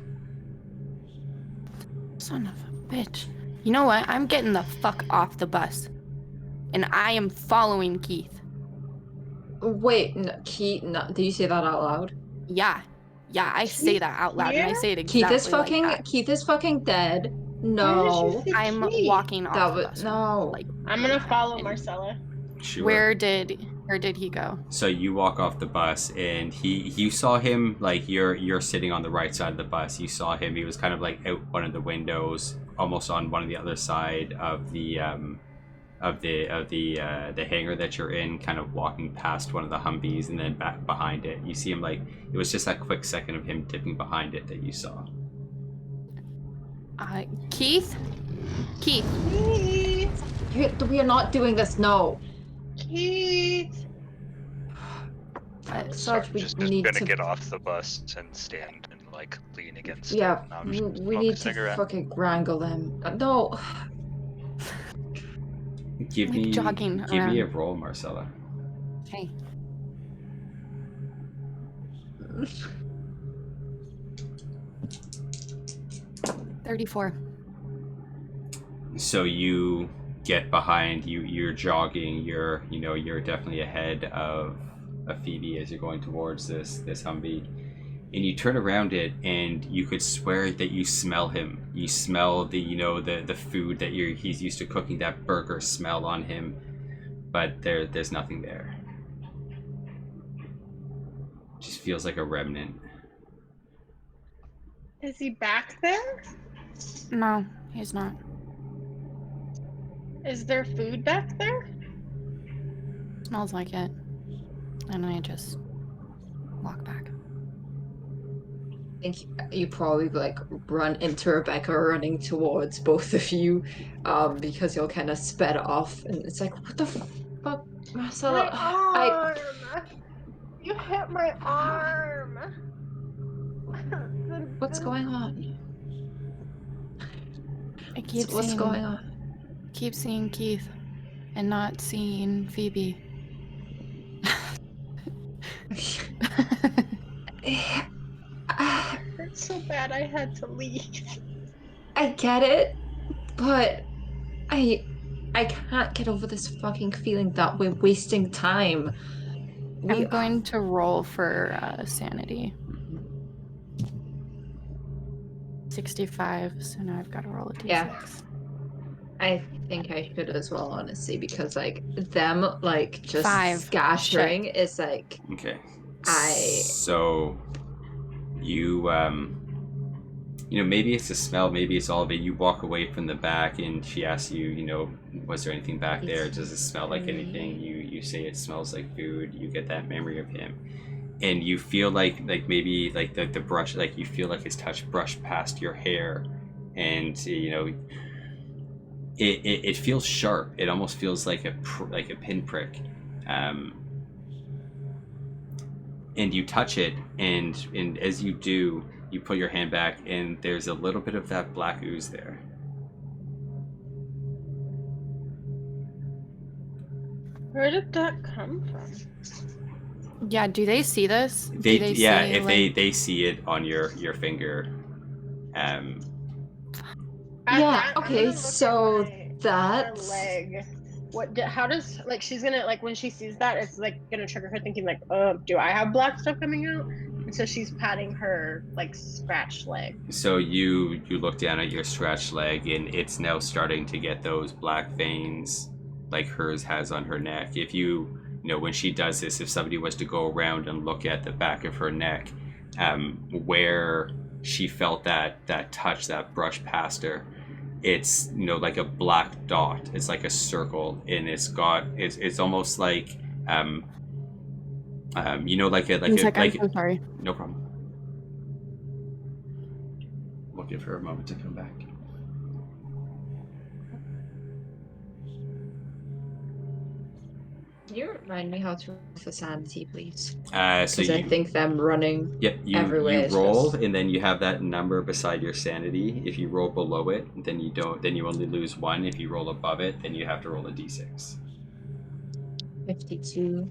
Speaker 3: Son of a bitch. You know what? I'm getting the fuck off the bus. And I am following Keith.
Speaker 2: Wait, no, Keith. No, did you say that out loud?
Speaker 3: Yeah. Yeah, I say that out loud, and I say it exactly
Speaker 2: Keith is fucking.
Speaker 3: like that.
Speaker 2: Keith is fucking dead.
Speaker 4: Where
Speaker 2: No.
Speaker 4: did you see
Speaker 3: I'm
Speaker 4: Keith?
Speaker 3: walking off
Speaker 2: That
Speaker 3: the
Speaker 2: was
Speaker 3: bus.
Speaker 2: no.
Speaker 3: Like,
Speaker 4: I'm gonna follow
Speaker 3: and
Speaker 4: Marcella.
Speaker 1: Sure.
Speaker 3: Where did he go?
Speaker 1: So you walk off the bus, and you saw him, like, you're sitting on the right side of the bus. You saw him. He was kind of like out one of the windows, almost on one of the other side of the hangar that you're in, kind of walking past one of the Humvees, and then back behind it. You see him, like, it was just that quick second of him dipping behind it that you saw.
Speaker 3: Keith? Keith.
Speaker 4: Keith.
Speaker 2: We are not doing this. No.
Speaker 4: Keith.
Speaker 2: Sarge, we
Speaker 5: just
Speaker 2: need
Speaker 5: gonna
Speaker 2: to.
Speaker 5: get off the bus and stand and like lean against
Speaker 2: Yeah,
Speaker 5: it. And I'm
Speaker 2: we,
Speaker 5: just
Speaker 2: we
Speaker 5: smoke
Speaker 2: need
Speaker 5: a
Speaker 2: to
Speaker 5: cigarette.
Speaker 2: fucking wrangle them. No.
Speaker 1: Give
Speaker 3: Like
Speaker 1: me
Speaker 3: jogging
Speaker 1: give me a
Speaker 3: around.
Speaker 1: roll, Marcella.
Speaker 3: Okay. $34.
Speaker 1: So you get behind, you're jogging, you're definitely ahead of Phoebe as you're going towards this Humvee, and you turn around it, and you could swear that you smell him. You smell the food that he's used to cooking, that burger smell on him, but there's nothing there. Just feels like a remnant.
Speaker 4: Is he back there?
Speaker 3: No, he's not.
Speaker 4: Is there food back there?
Speaker 3: Smells like it. And I just walk back.
Speaker 2: I think you probably like run into Rebecca running towards both of you, because you're kind of sped off, and it's like, what the fuck, Marcella?
Speaker 4: My arm. You hit my arm.
Speaker 2: What's going on?
Speaker 3: I keep
Speaker 2: What's
Speaker 3: seeing,
Speaker 2: going on?
Speaker 3: keep seeing Keith and not seeing Phoebe.
Speaker 4: It's so bad I had to leave.
Speaker 2: I get it, but I can't get over this fucking feeling that we're wasting time.
Speaker 3: I'm going to roll for sanity. 65, so now I've got to roll a d6.
Speaker 2: Yeah. I think I should as well, honestly, because like them like just
Speaker 3: 5.
Speaker 2: scattering is like
Speaker 1: Okay.
Speaker 2: I-
Speaker 1: So you maybe it's the smell, maybe it's all of it. You walk away from the back, and she asks you, was there anything back there? Does it smell like anything? You say it smells like food. You get that memory of him, and you feel like maybe like the brush, like you feel like his touch brushed past your hair, and it feels sharp. It almost feels like a pinprick. And you touch it, and as you do, you pull your hand back, and there's a little bit of that black ooze there.
Speaker 4: Where did that come from?
Speaker 3: Yeah, do they see this? Do
Speaker 1: They
Speaker 3: see,
Speaker 1: if
Speaker 3: like-
Speaker 1: they see it on your finger.
Speaker 2: Yeah,
Speaker 4: I'm
Speaker 2: okay,
Speaker 4: gonna look
Speaker 2: so
Speaker 4: at her
Speaker 2: that's
Speaker 4: leg. How does, like, she's gonna, like, when she sees that, it's like gonna trigger her thinking like, do I have black stuff coming out? And so she's patting her like scratched leg.
Speaker 1: So you look down at your stretched leg, and it's now starting to get those black veins like hers has on her neck. If you know, when she does this, if somebody was to go around and look at the back of her neck, where she felt that touch, that brush past her, it's, you know, like a black dot. It's like a circle, and it's almost like you know, like
Speaker 3: I'm so sorry.
Speaker 1: no problem. We'll give her a moment to come back.
Speaker 2: Can you remind me how to roll for sanity, please?
Speaker 1: So
Speaker 2: Because I think them running.
Speaker 1: yeah, you
Speaker 2: everywhere is
Speaker 1: roll,
Speaker 2: just-
Speaker 1: and then you have that number beside your sanity. If you roll below it, then you don't. Then you only lose 1. If you roll above it, then you have to roll a d6.
Speaker 2: 52.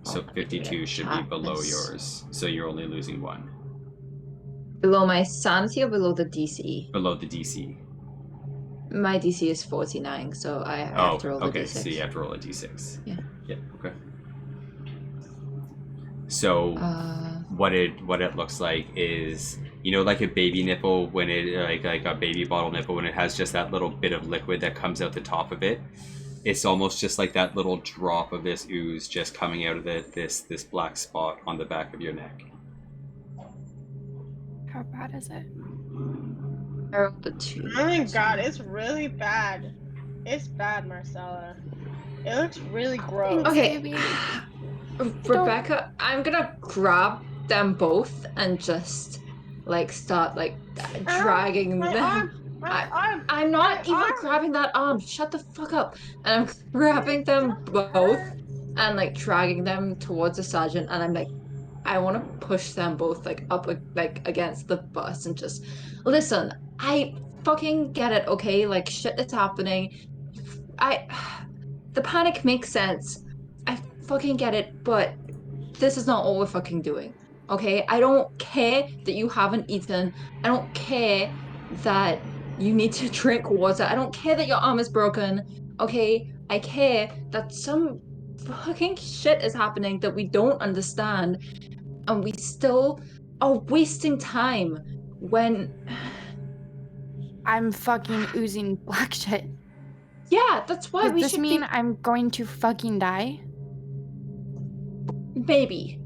Speaker 1: So
Speaker 2: Oh,
Speaker 1: 52 should be below
Speaker 2: sharpness.
Speaker 1: yours. So you're only losing 1
Speaker 2: Below my sanity or below the DC?
Speaker 1: below the DC.
Speaker 2: My DC is 49, so I have to roll the
Speaker 1: okay.
Speaker 2: D6.
Speaker 1: So you have to roll a d6.
Speaker 2: Yeah.
Speaker 1: Yeah. Okay. So what it looks like is, you know, like a baby nipple when it like a baby bottle nipple when it has just that little bit of liquid that comes out the top of it. It's almost just like that little drop of this ooze just coming out of this black spot on the back of your neck.
Speaker 3: How bad is it?
Speaker 2: I rolled the 2.
Speaker 4: Oh my god, it's really bad. It's bad, Marcella. It looks really gross.
Speaker 2: Okay.
Speaker 3: Baby.
Speaker 2: Rebecca, I'm gonna grab them both and just like start like dragging
Speaker 4: My
Speaker 2: them.
Speaker 4: arm! My arm!
Speaker 2: I'm not
Speaker 4: My
Speaker 2: even
Speaker 4: arm!
Speaker 2: grabbing that arm. Shut the fuck up. And I'm grabbing them both and like dragging them towards the sergeant, and I'm like, I want to push them both like up like against the bus and just listen. I fucking get it, okay? Like shit is happening. The panic makes sense. I fucking get it, but this is not all we're fucking doing. Okay? I don't care that you haven't eaten. I don't care that you need to drink water. I don't care that your arm is broken. Okay? I care that some fucking shit is happening that we don't understand, and we still are wasting time when...
Speaker 3: I'm fucking oozing black shit.
Speaker 2: Yeah, that's why
Speaker 3: Does
Speaker 2: we
Speaker 3: this
Speaker 2: should
Speaker 3: mean
Speaker 2: be...
Speaker 3: I'm going to fucking die?
Speaker 2: Maybe.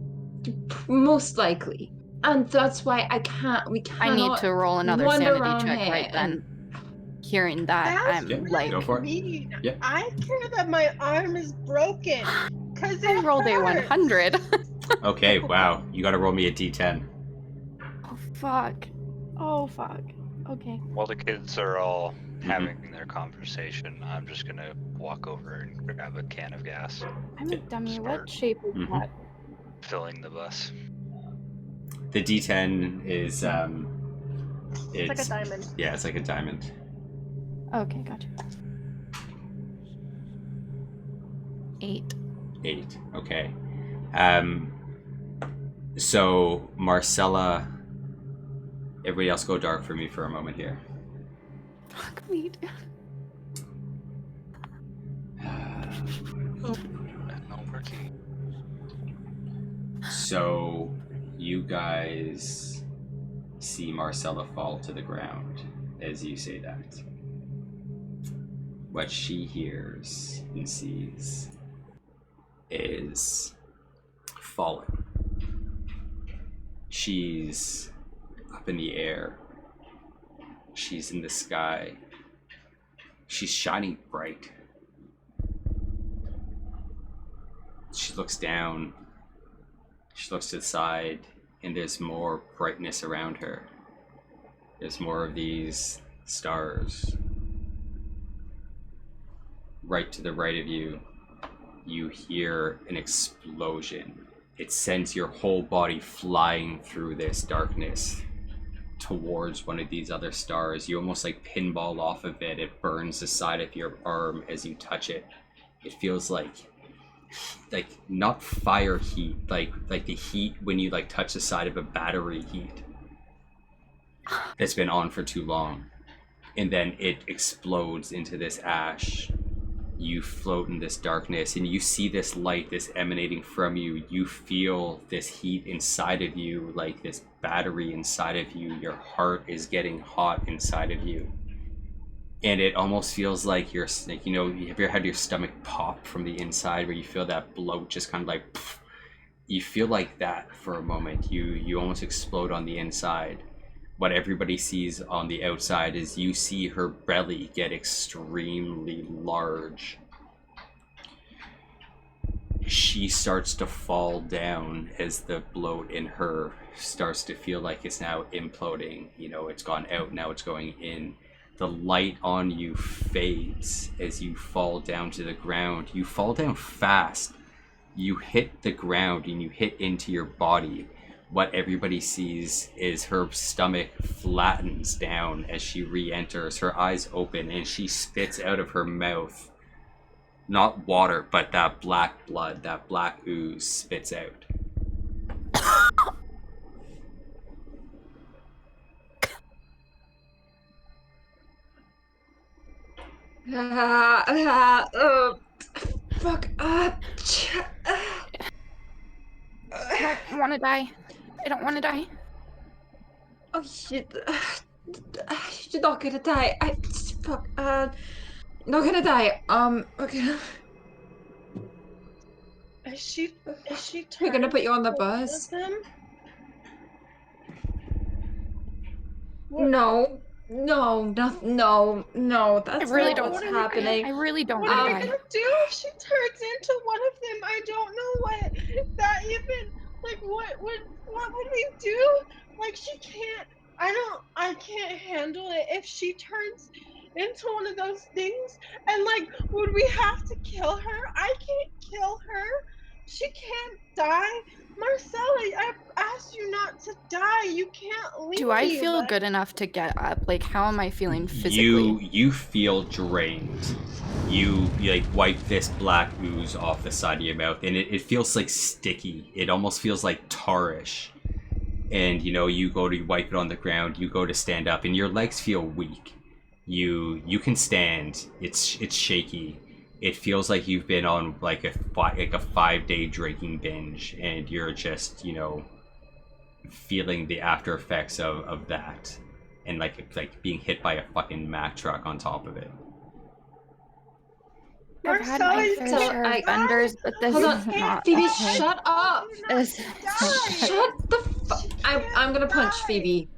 Speaker 2: Most likely. And that's why we cannot
Speaker 3: I need to roll another
Speaker 2: wander
Speaker 3: sanity
Speaker 2: around
Speaker 3: check
Speaker 2: here
Speaker 3: right then.
Speaker 2: and-
Speaker 3: Hearing that,
Speaker 4: That's
Speaker 3: I'm
Speaker 1: Yeah,
Speaker 3: like,
Speaker 1: go for it.
Speaker 4: mean.
Speaker 1: Yeah.
Speaker 4: I care that my arm is broken. Cause
Speaker 3: I
Speaker 4: it
Speaker 3: rolled a
Speaker 4: hurts.
Speaker 3: 100.
Speaker 1: Okay, wow. You gotta roll me a d10.
Speaker 3: Oh fuck. Oh fuck. Okay.
Speaker 5: While the kids are all having their conversation, I'm just gonna walk over and grab a can of gas,
Speaker 3: I'm a dummy.
Speaker 5: Smart.
Speaker 3: What shape is
Speaker 1: Mhm.
Speaker 3: that?
Speaker 5: filling the bus.
Speaker 1: The d10 is
Speaker 4: It's like a diamond.
Speaker 1: yeah, it's like a diamond.
Speaker 3: Okay, gotcha. 8.
Speaker 1: 8. Okay. So Marcella, everybody else go dark for me for a moment here.
Speaker 3: Fuck me, dude.
Speaker 5: Not working.
Speaker 1: So you guys see Marcella fall to the ground as you say that. What she hears and sees is falling. She's up in the air. She's in the sky. She's shining bright. She looks down. She looks to the side, and there's more brightness around her. There's more of these stars. Right to the right of you, you hear an explosion. It sends your whole body flying through this darkness towards one of these other stars. You almost like pinball off of it. It burns the side of your arm as you touch it. It feels like not fire heat, like the heat when you like touch the side of a battery heat that's been on for too long, and then it explodes into this ash. you float in this darkness, and you see this light, this emanating from you. You feel this heat inside of you, like this battery inside of you. Your heart is getting hot inside of you. And it almost feels like you're, like, you know, have you ever had your stomach pop from the inside, where you feel that bloat just kind of like, pff, you feel like that for a moment. You almost explode on the inside. What everybody sees on the outside is you see her belly get extremely large. She starts to fall down as the bloat in her starts to feel like it's now imploding. You know, it's gone out, now it's going in. The light on you fades as you fall down to the ground. You fall down fast. You hit the ground and you hit into your body. What everybody sees is her stomach flattens down as she re-enters. Her eyes open and she spits out of her mouth, not water, but that black blood, that black ooze spits out.
Speaker 2: Fuck.
Speaker 3: I don't want to die. I don't want to die.
Speaker 2: Oh shit. You're not gonna die. Fuck. Not gonna die. Okay.
Speaker 4: Is she
Speaker 2: We're gonna put you on the
Speaker 4: turned
Speaker 2: bus.
Speaker 4: with them?
Speaker 2: No. No. That's
Speaker 3: really
Speaker 2: not
Speaker 3: don't
Speaker 2: what's
Speaker 4: wanna-
Speaker 2: happening.
Speaker 3: I really don't
Speaker 4: What
Speaker 3: want
Speaker 4: are
Speaker 3: to
Speaker 4: we
Speaker 3: die.
Speaker 4: gonna do if she turns into one of them? I don't know what that even, like, what would we do? Like, she can't, I can't handle it if she turns into one of those things. And, like, would we have to kill her? I can't kill her. She can't die. Marcella, I asked you not to die. You can't leave.
Speaker 3: Do I feel good enough to get up? Like, how am I feeling physically?
Speaker 1: You feel drained. You like wipe this black ooze off the side of your mouth, and it feels like sticky. It almost feels like tarish. And you know, you go to wipe it on the ground, you go to stand up, and your legs feel weak. You can stand. It's shaky. It feels like you've been on like a 5-day drinking binge, and you're just, you know, feeling the after effects of that, and like being hit by a fucking Mack truck on top of it.
Speaker 3: I've had
Speaker 4: Marcella,
Speaker 3: my
Speaker 4: you
Speaker 3: fair
Speaker 2: can't
Speaker 3: share of
Speaker 4: die.
Speaker 3: benders, but this
Speaker 2: Hold
Speaker 3: is
Speaker 2: on,
Speaker 3: not
Speaker 2: Phoebe,
Speaker 3: okay.
Speaker 2: shut up.
Speaker 3: This-
Speaker 2: Shut the fuck. I'm gonna punch Phoebe.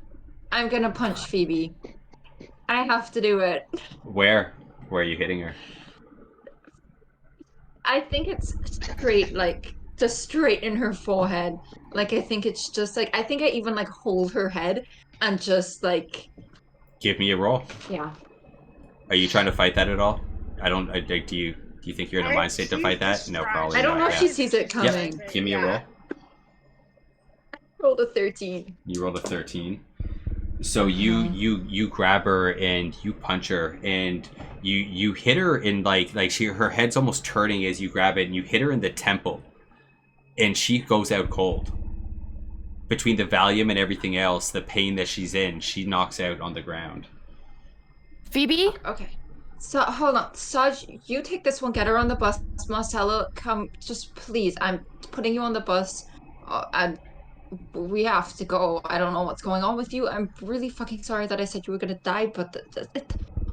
Speaker 2: I'm gonna punch Phoebe. I have to do it.
Speaker 1: Where are you hitting her?
Speaker 2: I think it's straight, like, just straight in her forehead. Like, I think it's just like, I think I even like hold her head and just like,
Speaker 1: Give me a roll.
Speaker 2: yeah.
Speaker 1: Are you trying to fight that at all? Do you think you're in a
Speaker 4: I
Speaker 1: mind state to
Speaker 4: see
Speaker 1: fight that?
Speaker 4: the
Speaker 1: No, probably
Speaker 2: I don't
Speaker 1: not.
Speaker 2: know if she sees it
Speaker 1: Yep.
Speaker 2: coming.
Speaker 1: Give me a roll.
Speaker 2: Rolled a 13.
Speaker 1: You rolled a 13. So you grab her and you punch her, and you hit her in like her head's almost turning as you grab it, and you hit her in the temple, and she goes out cold. Between the Valium and everything else, the pain that she's in, she knocks out on the ground.
Speaker 3: Phoebe?
Speaker 2: Okay. So, hold on. Saj, you take this one, get her on the bus. Marcelo, come, just please. I'm putting you on the bus. And we have to go. I don't know what's going on with you. I'm really fucking sorry that I said you were gonna die, but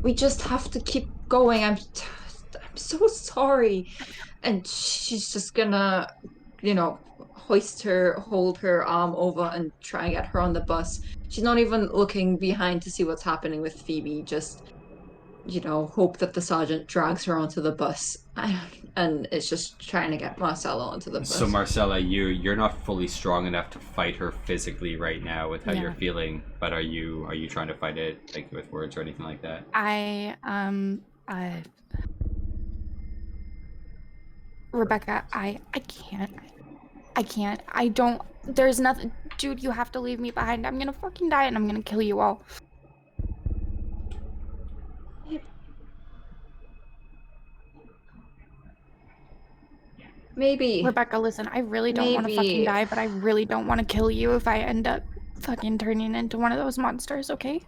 Speaker 2: we just have to keep going. I'm so sorry. And she's just gonna, you know, hold her arm over and try and get her on the bus. She's not even looking behind to see what's happening with Phoebe, just, you know, hope that the sergeant drags her onto the bus. And it's just trying to get Marcella onto the bus.
Speaker 1: So Marcella, you're not fully strong enough to fight her physically right now with how
Speaker 3: Yeah.
Speaker 1: you're feeling, but are you trying to fight it like with words or anything like that?
Speaker 3: Rebecca, I can't. I don't. There's nothing. Dude, you have to leave me behind. I'm gonna fucking die and I'm gonna kill you all.
Speaker 2: Maybe.
Speaker 3: Rebecca, listen, I really don't want to fucking
Speaker 2: Maybe.
Speaker 3: die, but I really don't want to kill you if I end up fucking turning into one of those monsters, okay?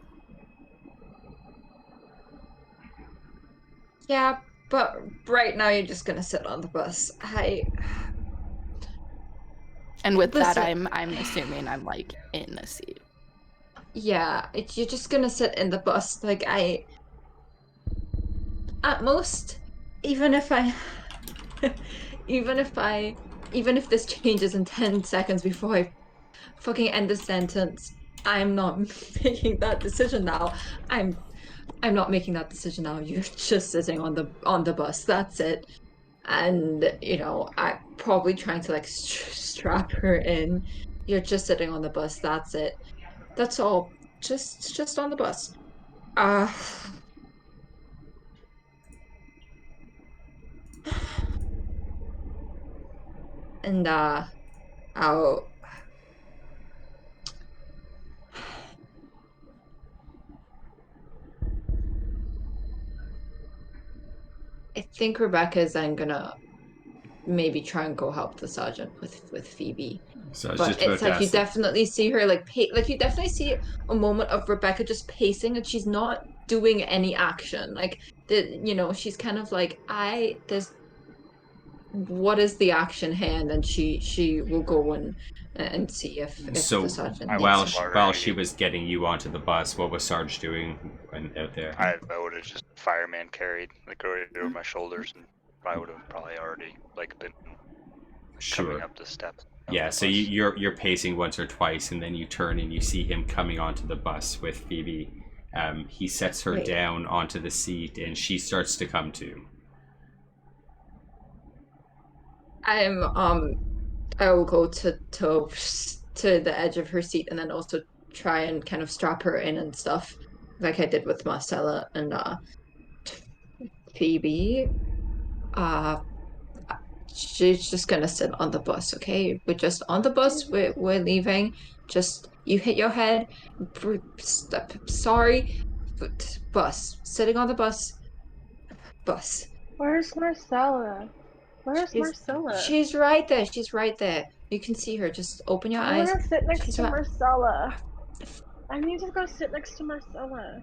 Speaker 2: Yeah, But right now you're just gonna sit on the bus.
Speaker 3: And with that,
Speaker 2: Listen.
Speaker 3: I'm assuming I'm like in the seat.
Speaker 2: Yeah, you're just gonna sit in the bus. Like at most, even if I, even if I, even if this changes in 10 seconds before I fucking end the sentence, I'm not making that decision now. I'm I'm not making that decision now. You're just sitting on the bus. That's it. And I probably trying to like strap her in. You're just sitting on the bus. That's it. That's all. Just on the bus. Uh and I'll I think Rebecca is then gonna maybe try and go help the sergeant with Phoebe.
Speaker 1: So I was
Speaker 2: But
Speaker 1: just about
Speaker 2: it's
Speaker 1: to
Speaker 2: like you
Speaker 1: ask.
Speaker 2: definitely see her like you definitely see a moment of Rebecca just pacing and she's not doing any action. Like she's kind of like there's what is the action hand, and she will go and see if the
Speaker 1: So
Speaker 2: sergeant
Speaker 5: I
Speaker 2: needs
Speaker 5: would
Speaker 2: her.
Speaker 5: have
Speaker 1: while
Speaker 5: already.
Speaker 1: she was getting you onto the bus, what was Sarge doing when out there?
Speaker 5: I would have just fireman carried like right over my shoulders, and I would have probably already like been coming
Speaker 1: Sure.
Speaker 5: up the steps. Of
Speaker 1: Yeah.
Speaker 5: the
Speaker 1: So
Speaker 5: bus.
Speaker 1: you're pacing once or twice, and then you turn and you see him coming onto the bus with Phoebe. He sets her
Speaker 2: Wait.
Speaker 1: down onto the seat, and she starts to come to.
Speaker 2: I'm I will go to the edge of her seat and then also try and kind of strap her in and stuff, like I did with Marcella and Phoebe. Uh, she's just gonna sit on the bus, okay? We're just on the bus. We're leaving. Just you hit your head. Sorry. Bus. Sitting on the bus. Bus.
Speaker 4: Where's Marcella? Where's
Speaker 2: She's
Speaker 4: Marcella?
Speaker 2: she's right there. She's right there. You can see her. Just open your
Speaker 4: I
Speaker 2: eyes.
Speaker 4: want to sit next
Speaker 2: She's
Speaker 4: to
Speaker 2: right.
Speaker 4: Marcella. I need to go sit next to Marcella.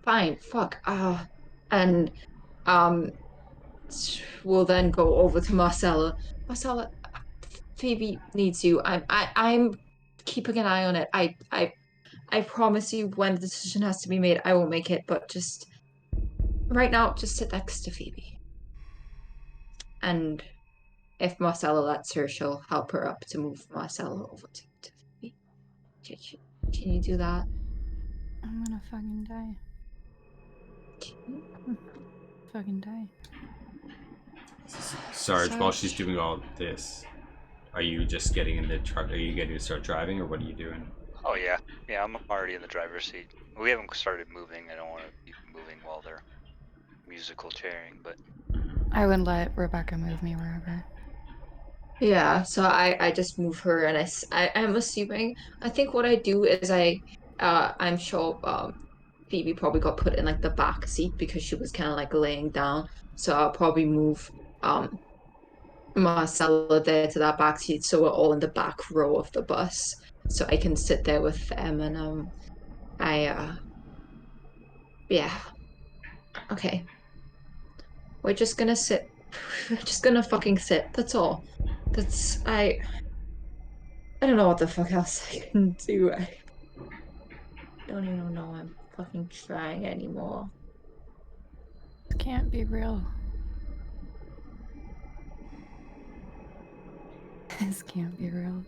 Speaker 2: Fine. Fuck. And um, we'll then go over to Marcella. Marcella, Phoebe needs you. I'm keeping an eye on it. I promise you, when the decision has to be made, I will make it. But just right now, just sit next to Phoebe. And if Marcella lets her, she'll help her up to move Marcella over to Phoebe. Can you do that?
Speaker 3: I'm gonna fucking die. Fucking die.
Speaker 1: Sarge, while she's
Speaker 3: Sarge.
Speaker 1: doing all this, are you just getting in the truck? Are you getting to start driving, or what are you doing?
Speaker 5: Oh yeah, yeah. I'm already in the driver's seat. We haven't started moving. I don't want to be moving while they're musical chairing, but
Speaker 3: I would let Rebecca move me wherever.
Speaker 2: Yeah, so I just move her and I'm assuming I think what I do is I'm sure Phoebe probably got put in like the back seat because she was kind of like laying down. So I'll probably move um Marcella there to that back seat so we're all in the back row of the bus. So I can sit there with them and I yeah. Okay. We're just gonna sit. We're just gonna fucking sit. That's all. That's I don't know what the fuck else I can do. I don't even know I'm fucking trying anymore.
Speaker 3: This can't be real. This can't be real.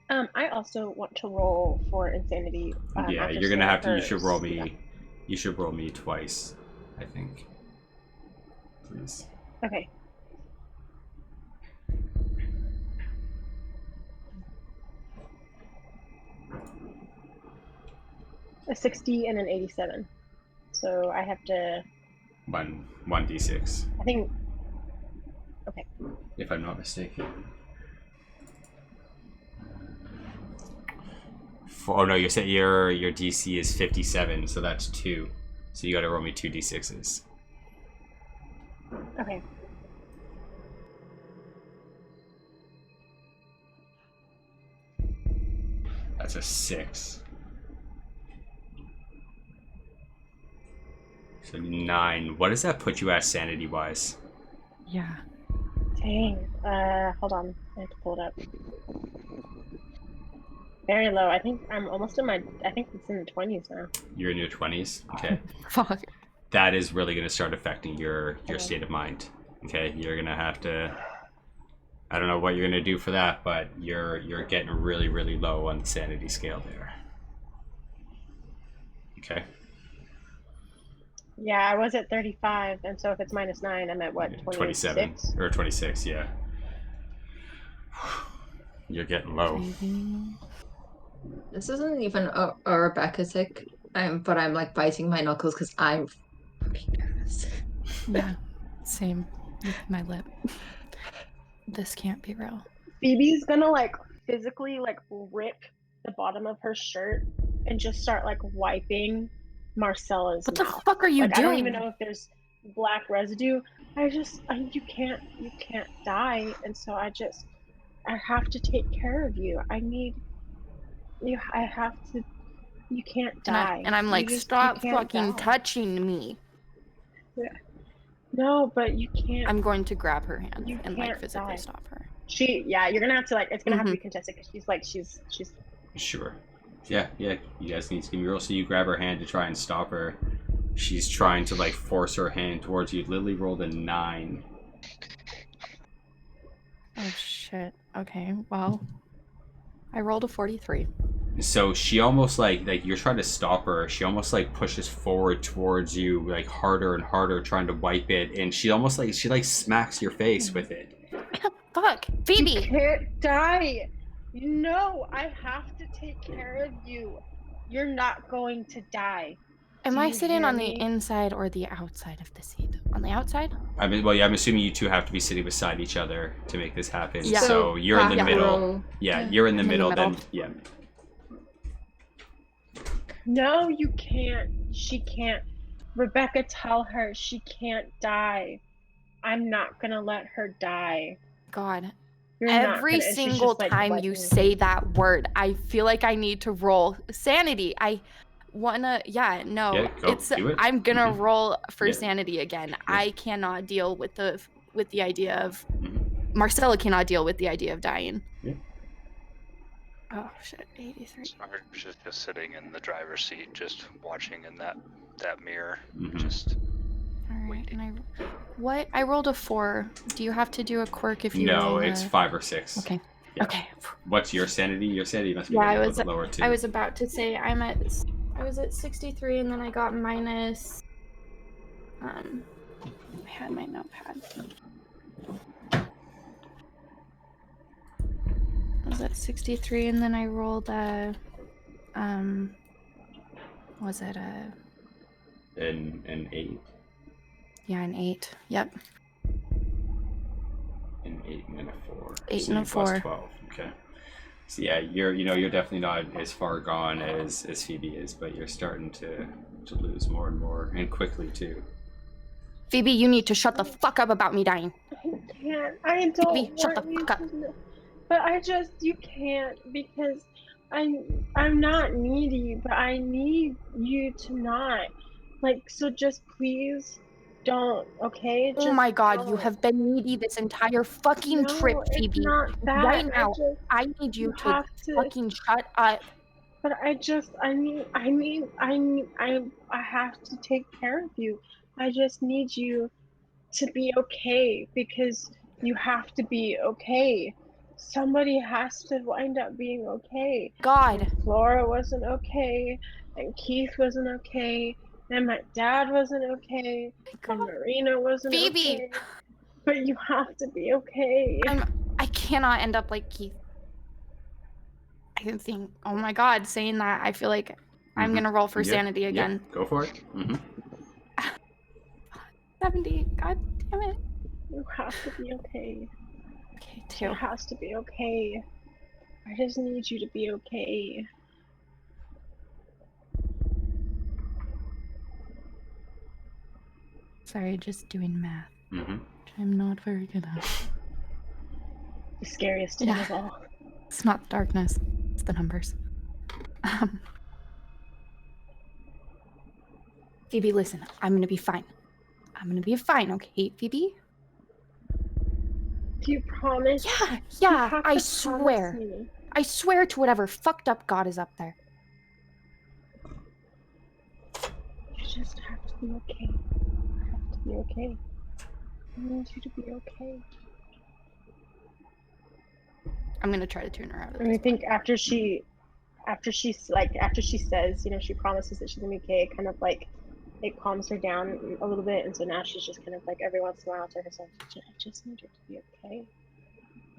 Speaker 4: I also want to roll for insanity.
Speaker 1: Yeah,
Speaker 4: after
Speaker 1: you're gonna
Speaker 4: seeing
Speaker 1: have to. You
Speaker 4: her
Speaker 1: should roll
Speaker 4: speed up.
Speaker 1: me. You should roll me twice, I think. Please.
Speaker 4: Okay. A 60 and an 87. So I have to.
Speaker 1: One d6,
Speaker 4: I think. Okay.
Speaker 1: if I'm not mistaken. Oh no, you said your DC is 57, so that's 2. So you got to roll me 2 d6s.
Speaker 4: Okay.
Speaker 1: That's a 6. So 9. What does that put you at sanity-wise?
Speaker 3: Yeah.
Speaker 4: Dang. Hold on. I have to pull it up. Very low. I think I'm almost in my. I think it's in the 20s now.
Speaker 1: You're in your 20s. Okay.
Speaker 3: Fuck.
Speaker 1: That is really going to start affecting your state of mind. Okay, you're going to have to. I don't know what you're going to do for that, but you're getting really, really low on the sanity scale there. Okay.
Speaker 4: Yeah, I was at 35, and so if it's -9, I'm at what?
Speaker 1: 27 or 26. Yeah. You're getting low.
Speaker 2: This isn't even a Rebecca tick, but I'm like biting my knuckles because I'm fucking nervous.
Speaker 3: Yeah. Same with my lip. This can't be real.
Speaker 4: Phoebe's gonna like physically like rip the bottom of her shirt and just start like wiping Marcella's
Speaker 3: What the
Speaker 4: mouth.
Speaker 3: fuck are you
Speaker 4: Like,
Speaker 3: doing?
Speaker 4: I don't even know if there's black residue. You can't die, and so I have to take care of you. I need you. I have to. You can't die.
Speaker 3: And I'm like,
Speaker 4: You
Speaker 3: stop
Speaker 4: can't
Speaker 3: fucking
Speaker 4: die.
Speaker 3: touching me.
Speaker 4: No, but you can't.
Speaker 3: I'm going to grab her hand
Speaker 4: You
Speaker 3: and like
Speaker 4: can't
Speaker 3: physically
Speaker 4: die.
Speaker 3: stop her.
Speaker 4: You're gonna have to like. It's gonna have to be contested because she's.
Speaker 1: Sure. Yeah. You guys need to give me a roll. So you grab her hand to try and stop her. She's trying to like force her hand towards you. Lily rolled a 9.
Speaker 3: Oh shit. Okay, well, I rolled a 43.
Speaker 1: So she almost like you're trying to stop her. She almost like pushes forward towards you like harder and harder, trying to wipe it, and she almost like smacks your face with it.
Speaker 3: Fuck,
Speaker 4: You
Speaker 3: Phoebe.
Speaker 4: can't die. No, I have to take care of you. You're not going to die.
Speaker 3: Am
Speaker 4: Do
Speaker 3: I
Speaker 4: you
Speaker 3: sitting
Speaker 4: hear
Speaker 3: on
Speaker 4: me?
Speaker 3: the inside or the outside of the seat? On the outside?
Speaker 1: I mean, well, yeah, I'm assuming you two have to be sitting beside each other to make this happen.
Speaker 3: Yeah.
Speaker 1: So you're in the
Speaker 2: back
Speaker 1: middle.
Speaker 2: row.
Speaker 1: Yeah, you're in the
Speaker 3: I'm in the
Speaker 1: middle.
Speaker 3: middle.
Speaker 1: Then yeah.
Speaker 4: No, you can't. She can't. Rebecca, tell her she can't die. I'm not gonna let her die.
Speaker 3: God.
Speaker 4: You're not
Speaker 3: Every
Speaker 4: gonna- and she's
Speaker 3: single
Speaker 4: just, like,
Speaker 3: time you
Speaker 4: wiping-
Speaker 3: say that word, I feel like I need to roll sanity. I wanna,
Speaker 1: Yeah, go, do it.
Speaker 3: I'm gonna
Speaker 1: Mhm.
Speaker 3: roll for
Speaker 1: Yeah.
Speaker 3: sanity again. I cannot deal with the idea of
Speaker 1: Mhm.
Speaker 3: Marcella cannot deal with the idea of dying.
Speaker 1: Yeah.
Speaker 3: Oh shit, 83.
Speaker 5: Sarge is just sitting in the driver's seat, just watching in that mirror.
Speaker 1: Mhm.
Speaker 5: Just
Speaker 3: All right,
Speaker 5: waiting.
Speaker 3: and I rolled a 4. Do you have to do a quirk if you
Speaker 1: No,
Speaker 3: roll
Speaker 1: it's
Speaker 3: a...
Speaker 1: 5 or 6.
Speaker 3: Okay.
Speaker 1: Yeah.
Speaker 3: Okay.
Speaker 1: What's your sanity? Your sanity must be
Speaker 3: Yeah,
Speaker 1: getting
Speaker 3: I
Speaker 1: a
Speaker 3: was-
Speaker 1: little bit lower too.
Speaker 3: I was about to say I was at 63 and then I got minus. I had my notepad. I was at 63 and then I rolled a. Was it a?
Speaker 1: an 8,
Speaker 3: Yeah, an 8. Yep.
Speaker 1: an 8, and then a 4.
Speaker 3: 8
Speaker 1: So
Speaker 3: and a
Speaker 1: you plus
Speaker 3: 4.
Speaker 1: 12. Okay. So yeah, you're definitely not as far gone as Phoebe is, but you're starting to lose more and more, and quickly too.
Speaker 3: Phoebe, you need to shut the fuck up about me dying.
Speaker 4: I can't. I don't
Speaker 3: Phoebe, shut the
Speaker 4: want you
Speaker 3: fuck up.
Speaker 4: to know. But you can't because I'm not needy, but I need you to not. Like, so just please don't, okay?
Speaker 3: Oh
Speaker 4: Just
Speaker 3: my god, you
Speaker 4: don't.
Speaker 3: have been needy this entire fucking
Speaker 4: No,
Speaker 3: trip,
Speaker 4: it's
Speaker 3: Phoebe.
Speaker 4: not that.
Speaker 3: Right now, I need you
Speaker 4: you
Speaker 3: to
Speaker 4: have to.
Speaker 3: fucking shut up.
Speaker 4: But I have to take care of you. I just need you to be okay because you have to be okay. Somebody has to wind up being okay.
Speaker 3: God.
Speaker 4: And Flora wasn't okay, and Keith wasn't okay, and my dad wasn't okay, and Marina wasn't
Speaker 3: Phoebe.
Speaker 4: okay. But you have to be okay.
Speaker 3: I cannot end up like Keith. I can think, oh my god, saying that, I feel like I'm
Speaker 1: Mhm.
Speaker 3: gonna roll for
Speaker 1: Yeah,
Speaker 3: sanity
Speaker 1: yeah,
Speaker 3: again.
Speaker 1: go for it.
Speaker 3: 70, god damn it.
Speaker 4: You have to be okay.
Speaker 3: Okay,
Speaker 4: It
Speaker 3: 2.
Speaker 4: has to be okay. I just need you to be okay.
Speaker 3: Sorry, just doing math.
Speaker 1: Mm-hmm.
Speaker 3: Which I'm not very good at.
Speaker 4: The scariest thing
Speaker 3: Yeah.
Speaker 4: of all.
Speaker 3: It's not darkness, it's the numbers. Phoebe, listen. I'm gonna be fine. I'm gonna be fine, okay, Phoebe?
Speaker 4: Do you promise?
Speaker 3: Yeah,
Speaker 4: You
Speaker 3: yeah,
Speaker 4: have
Speaker 3: I
Speaker 4: to
Speaker 3: swear.
Speaker 4: promise me.
Speaker 3: I swear to whatever fucked up God is up there.
Speaker 4: You just have to be okay. You have to be okay. I need you to be okay.
Speaker 3: I'm gonna try to tune her out at
Speaker 4: And I
Speaker 3: this
Speaker 4: think
Speaker 3: point.
Speaker 4: after she says, you know, she promises that she's gonna be okay, it kind of like it calms her down a little bit, and so now she's just kind of like every once in a while to herself, I just need her to be okay.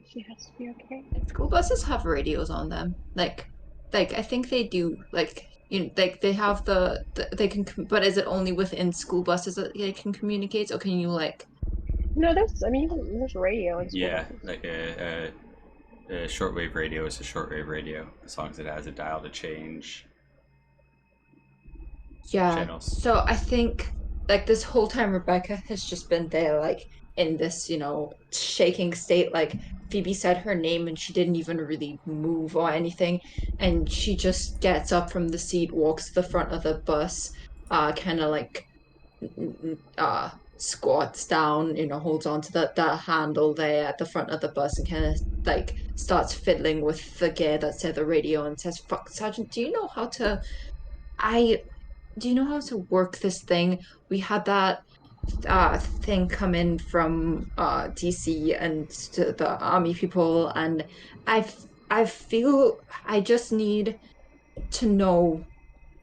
Speaker 4: She has to be okay.
Speaker 2: School buses have radios on them. Like I think they do. Like like they have they can. But is it only within school buses that they can communicate, or can you like?
Speaker 4: No, there's radio in school
Speaker 1: Yeah,
Speaker 4: buses.
Speaker 1: like a shortwave radio is a shortwave radio as long as it has a dial to change
Speaker 2: Yeah.
Speaker 1: channels.
Speaker 2: So I think like this whole time Rebecca has just been there, like in this, shaking state. Like Phoebe said her name and she didn't even really move or anything. And she just gets up from the seat, walks to the front of the bus, kind of like squats down, holds onto the handle there at the front of the bus and kind of like starts fiddling with the gear that's at the radio and says, "Fuck, Sergeant, do you know how to work this thing? We had that thing come in from DC and to the army people, and I feel I just need to know.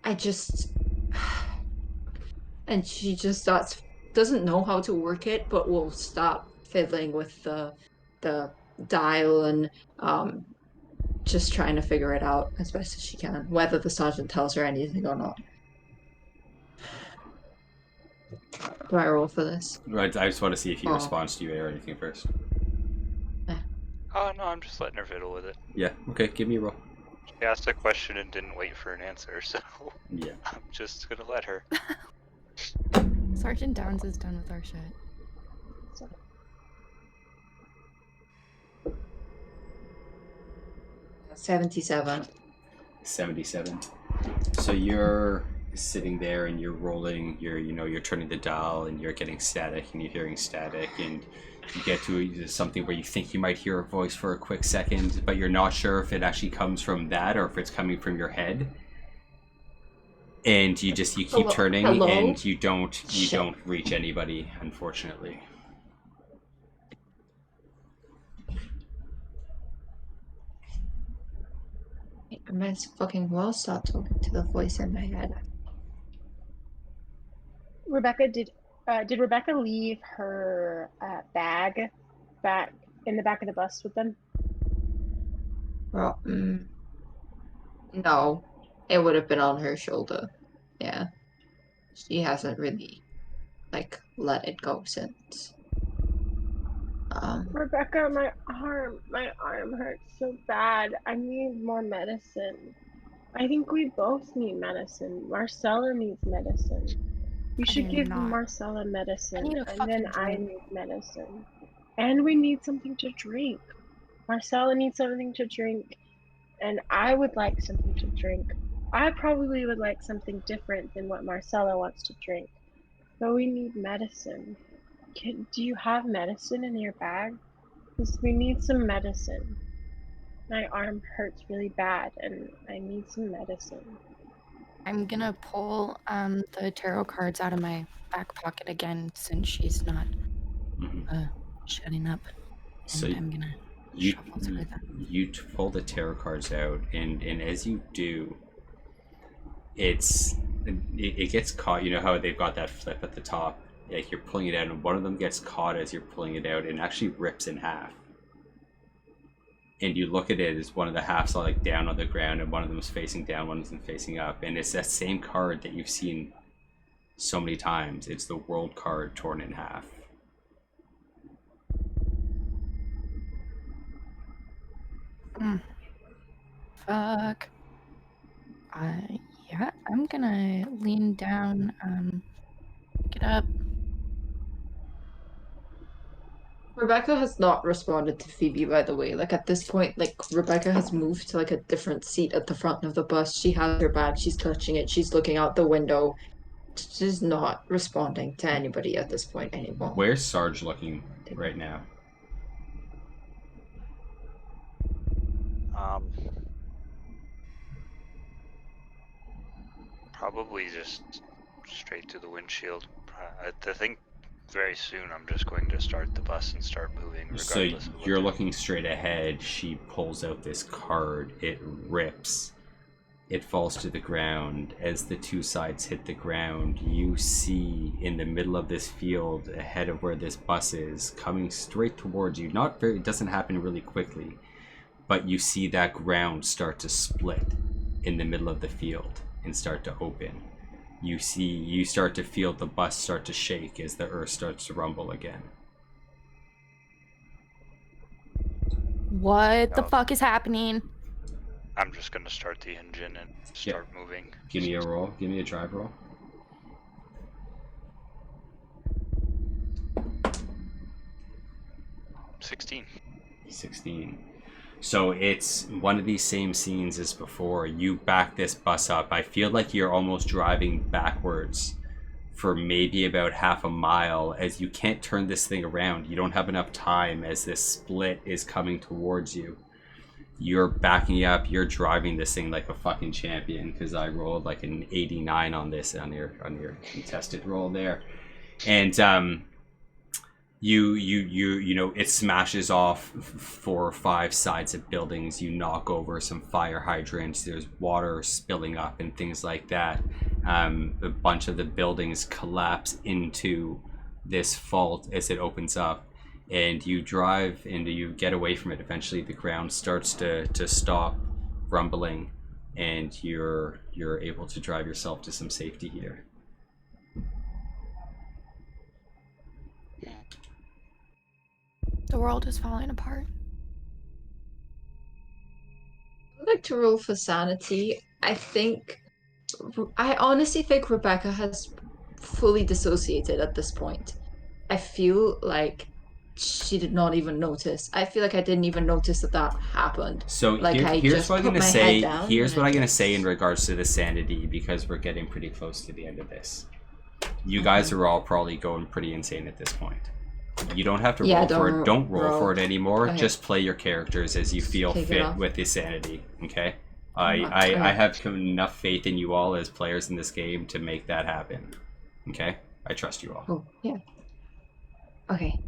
Speaker 2: I just and she just doesn't know how to work it, but will stop fiddling with the dial and just trying to figure it out as best as she can, whether the sergeant tells her anything or not. Do I roll for this?
Speaker 1: Right, I just want to see if he
Speaker 2: Oh.
Speaker 1: responds to you or anything first.
Speaker 5: Oh no, I'm just letting her fiddle with it.
Speaker 1: Yeah, okay, give me a roll.
Speaker 5: She asked a question and didn't wait for an answer, so
Speaker 1: Yeah.
Speaker 5: I'm just gonna let her.
Speaker 3: Sergeant Downs is done with our shit.
Speaker 2: 77.
Speaker 1: 77. So you're sitting there and you're rolling, you're turning the dial and you're getting static and you're hearing static, and you get to something where you think you might hear a voice for a quick second, but you're not sure if it actually comes from that or if it's coming from your head. And you keep
Speaker 2: Hello?
Speaker 1: turning
Speaker 2: Hello?
Speaker 1: and you don't
Speaker 2: Shit.
Speaker 1: don't reach anybody, unfortunately.
Speaker 2: I might as fucking well start talking to the voice in my head.
Speaker 4: Rebecca, did Rebecca leave her bag back in the back of the bus with them?
Speaker 2: Well, no. It would have been on her shoulder. Yeah. She hasn't really, let it go since.
Speaker 4: Rebecca, my arm hurts so bad. I need more medicine. I think we both need medicine. Marcella needs medicine. You should
Speaker 3: do
Speaker 4: give
Speaker 3: not.
Speaker 4: Marcella medicine,
Speaker 3: need a
Speaker 4: and then
Speaker 3: fucking
Speaker 4: I
Speaker 3: drink.
Speaker 4: need medicine. And we need something to drink. Marcella needs something to drink, and I would like something to drink. I probably would like something different than what Marcella wants to drink. But we need medicine. Do you have medicine in your bag? Because we need some medicine. My arm hurts really bad, and I need some medicine.
Speaker 3: I'm gonna pull the tarot cards out of my back pocket again since she's not
Speaker 1: Mhm.
Speaker 3: shutting up.
Speaker 1: So
Speaker 3: And I'm gonna shuffle through them.
Speaker 1: you pull the tarot cards out, and as you do, it gets caught. You know how they've got that flip at the top, like you're pulling it out and one of them gets caught as you're pulling it out and actually rips in half, and you look at it as one of the halves are like down on the ground and one of them is facing down, one of them facing up, and it's that same card that you've seen so many times. It's the world card torn in half.
Speaker 3: Fuck. Yeah, I'm gonna lean down, get up.
Speaker 2: Rebecca has not responded to Phoebe, by the way. Like, at this point, Rebecca has moved to, a different seat at the front of the bus. She has her bag, she's touching it, she's looking out the window. She's not responding to anybody at this point anymore.
Speaker 1: Where's Sarge looking right now?
Speaker 5: Probably just straight to the windshield. I think very soon I'm just going to start the bus and start moving regardless
Speaker 1: So
Speaker 5: of what
Speaker 1: you're
Speaker 5: they're-
Speaker 1: looking straight ahead. She pulls out this card. It rips. It falls to the ground. As the two sides hit the ground, you see in the middle of this field, ahead of where this bus is, coming straight towards you. It doesn't happen really quickly, but you see that ground start to split in the middle of the field and start to open. You start to feel the bus start to shake as the earth starts to rumble again.
Speaker 3: What the
Speaker 5: No.
Speaker 3: fuck is happening?
Speaker 5: I'm just going to start the engine and start moving.
Speaker 1: Give me a roll. Give me a drive roll.
Speaker 5: 16.
Speaker 1: 16. So it's one of these same scenes as before. You back this bus up. I feel like you're almost driving backwards for maybe about half a mile as you can't turn this thing around. You don't have enough time as this split is coming towards you. You're backing up. You're driving this thing like a fucking champion because I rolled like an 89 on this on your contested roll there. And you know, it smashes off 4 or 5 sides of buildings. You knock over some fire hydrants. There's water spilling up and things like that. A bunch of the buildings collapse into this fault as it opens up, and you drive and you get away from it. Eventually the ground starts to stop rumbling, and you're able to drive yourself to some safety here.
Speaker 3: The world is falling apart.
Speaker 2: I'd like to roll for sanity. I honestly think Rebecca has fully dissociated at this point. I feel like she did not even notice. I feel like I didn't even notice that happened.
Speaker 1: So
Speaker 2: Like, I
Speaker 1: here's
Speaker 2: just
Speaker 1: what I'm
Speaker 2: put
Speaker 1: gonna
Speaker 2: my
Speaker 1: say.
Speaker 2: head down
Speaker 1: Here's
Speaker 2: and
Speaker 1: what
Speaker 2: I
Speaker 1: I'm gonna
Speaker 2: just-
Speaker 1: say in regards to the sanity, because we're getting pretty close to the end of this. You guys are all probably going pretty insane at this point. You don't have to
Speaker 2: Yeah,
Speaker 1: roll for it. Don't roll
Speaker 2: roll.
Speaker 1: for it anymore.
Speaker 2: Okay.
Speaker 1: Just play your characters as you feel
Speaker 2: Take it
Speaker 1: fit
Speaker 2: off.
Speaker 1: with the sanity. Okay.
Speaker 2: Okay.
Speaker 1: I have enough faith in you all as players in this game to make that happen. Okay. I trust you all.
Speaker 2: Oh, yeah. Okay.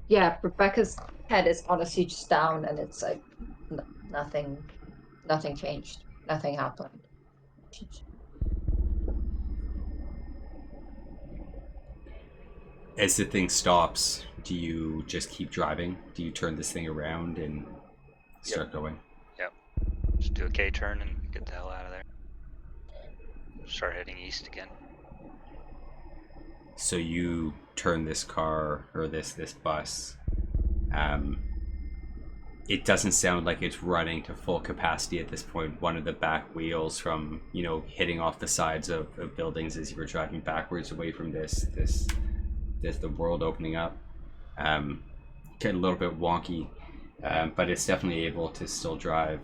Speaker 2: Yeah, Rebecca's head is honestly just down, and it's like nothing changed. Nothing happened.
Speaker 1: As the thing stops, do you just keep driving? Do you turn this thing around and start going?
Speaker 5: Just do a K-turn and get the hell out of there. Start heading east again.
Speaker 1: So you turn this car or this bus. It doesn't sound like it's running to full capacity at this point. One of the back wheels from, you know, hitting off the sides of buildings as you were driving backwards away from the world opening up. Get a little bit wonky, but it's definitely able to still drive.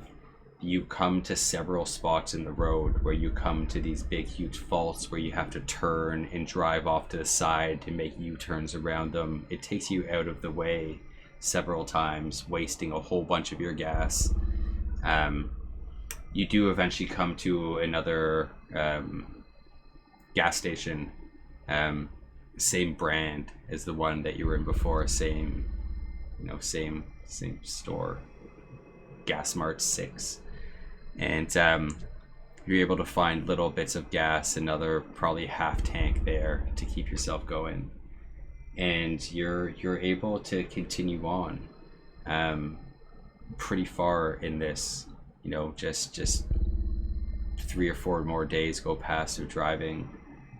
Speaker 1: You come to several spots in the road where you come to these big huge faults where you have to turn and drive off to the side to make U-turns around them. It takes you out of the way several times, wasting a whole bunch of your gas. You do eventually come to another gas station, same brand as the one that you were in before, same store, GasMart 6. And you're able to find little bits of gas, another probably half tank there to keep yourself going, and you're able to continue on pretty far in this. You know, just 3 or 4 more days go past of driving,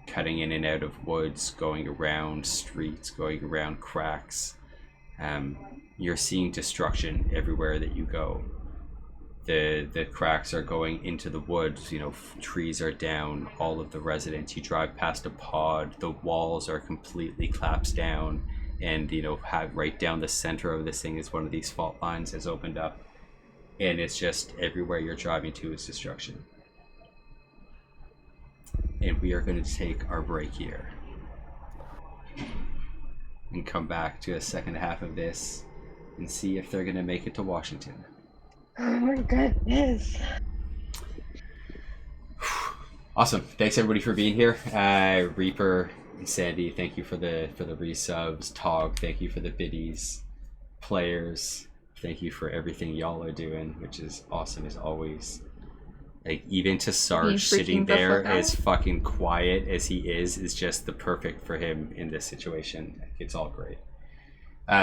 Speaker 1: cutting in and out of woods, going around streets, going around cracks. You're seeing destruction everywhere that you go. The cracks are going into the woods, you know, trees are down, all of the residents. You drive past a pod, the walls are completely collapsed down, and, you know, right down the center of this thing is one of these fault lines has opened up, and it's just everywhere you're driving to is destruction. and we are going to take our break here and come back to the second half of this and see if they're going to make it to Washington.
Speaker 4: Oh my goodness.
Speaker 1: Awesome. Thanks everybody for being here. Reaper and Sandy, thank you for the resubs. Tog, thank you for the biddies. Players, thank you for everything y'all are doing, which is awesome as always. Like, even to Sarge sitting there as fucking quiet as he is just the perfect for him in this situation. It's all great.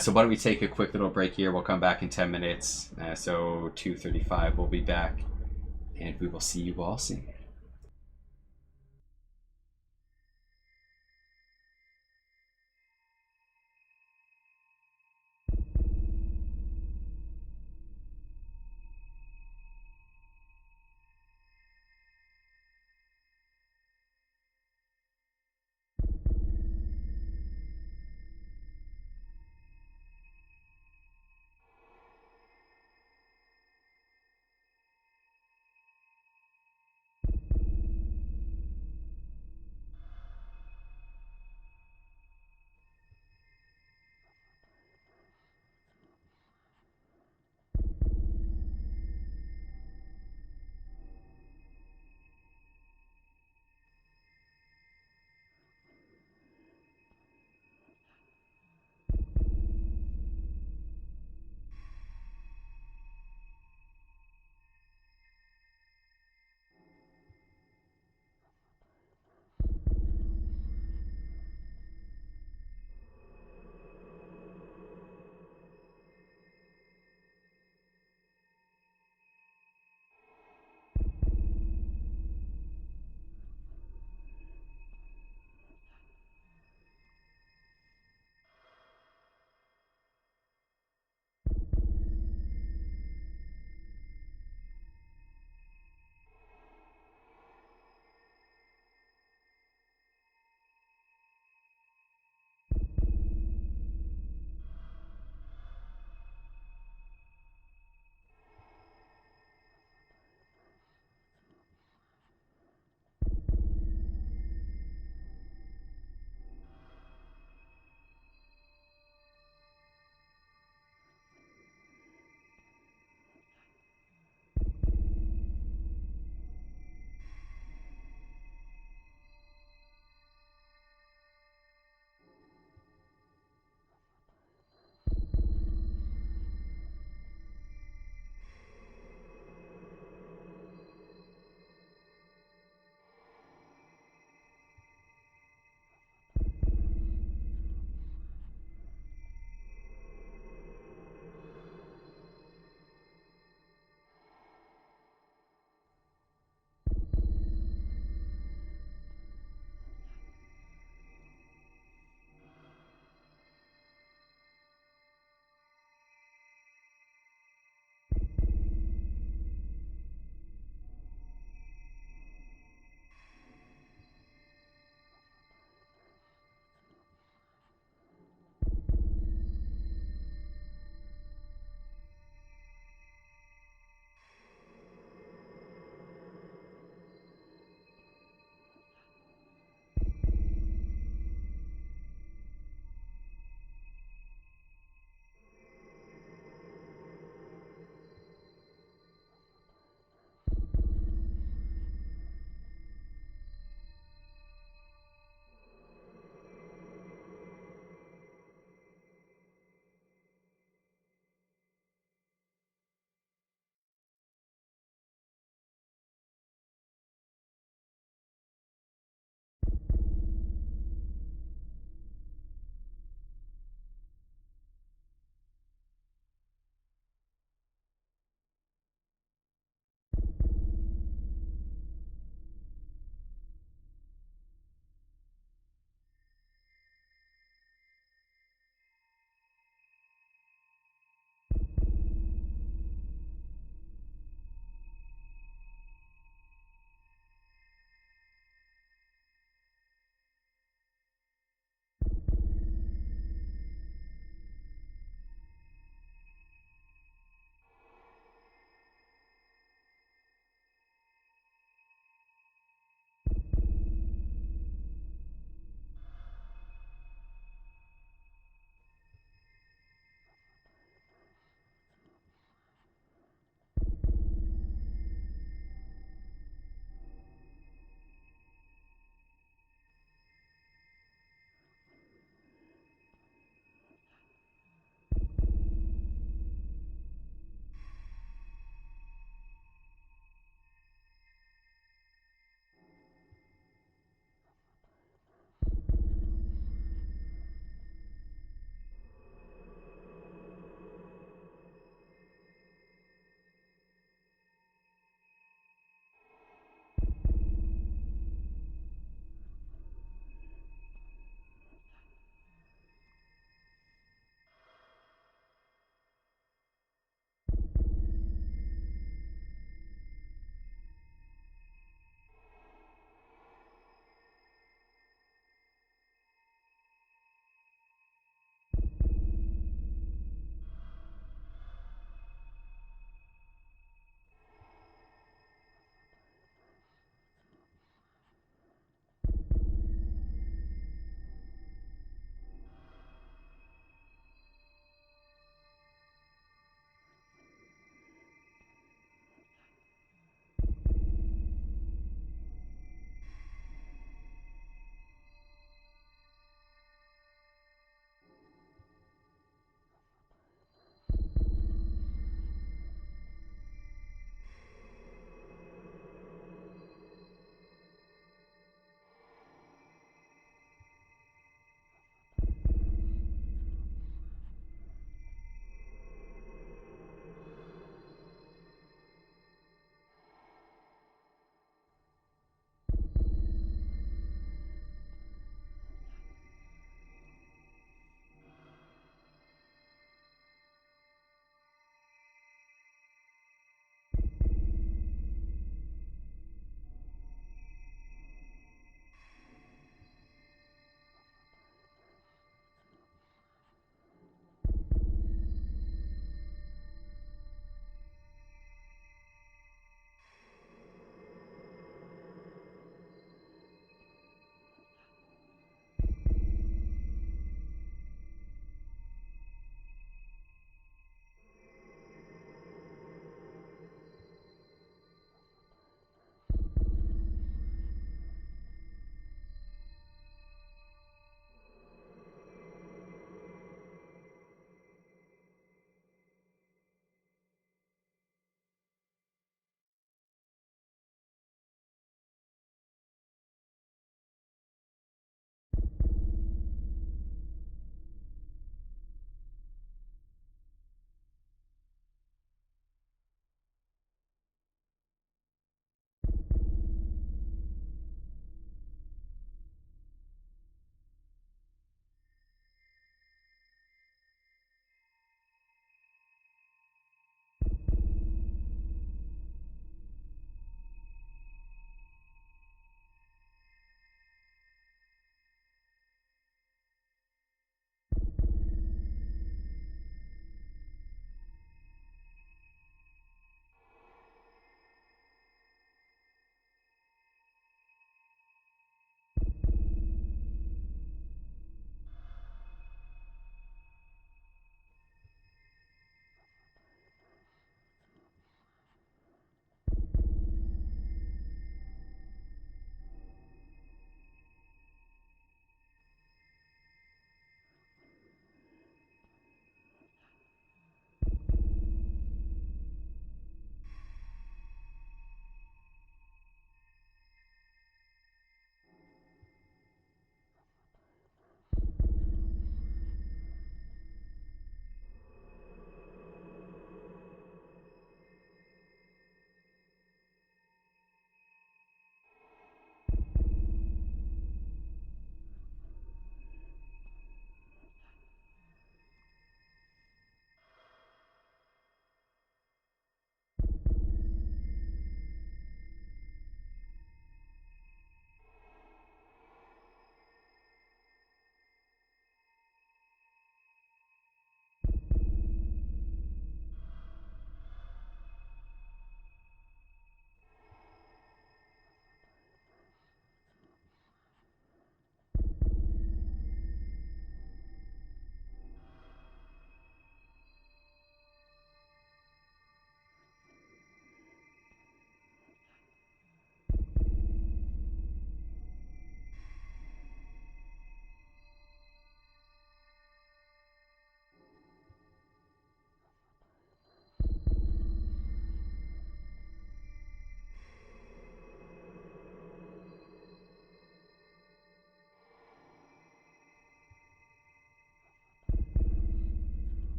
Speaker 1: So why don't we take a quick little break here? We'll come back in 10 minutes. So 2:35 we'll be back, and we will see you all soon.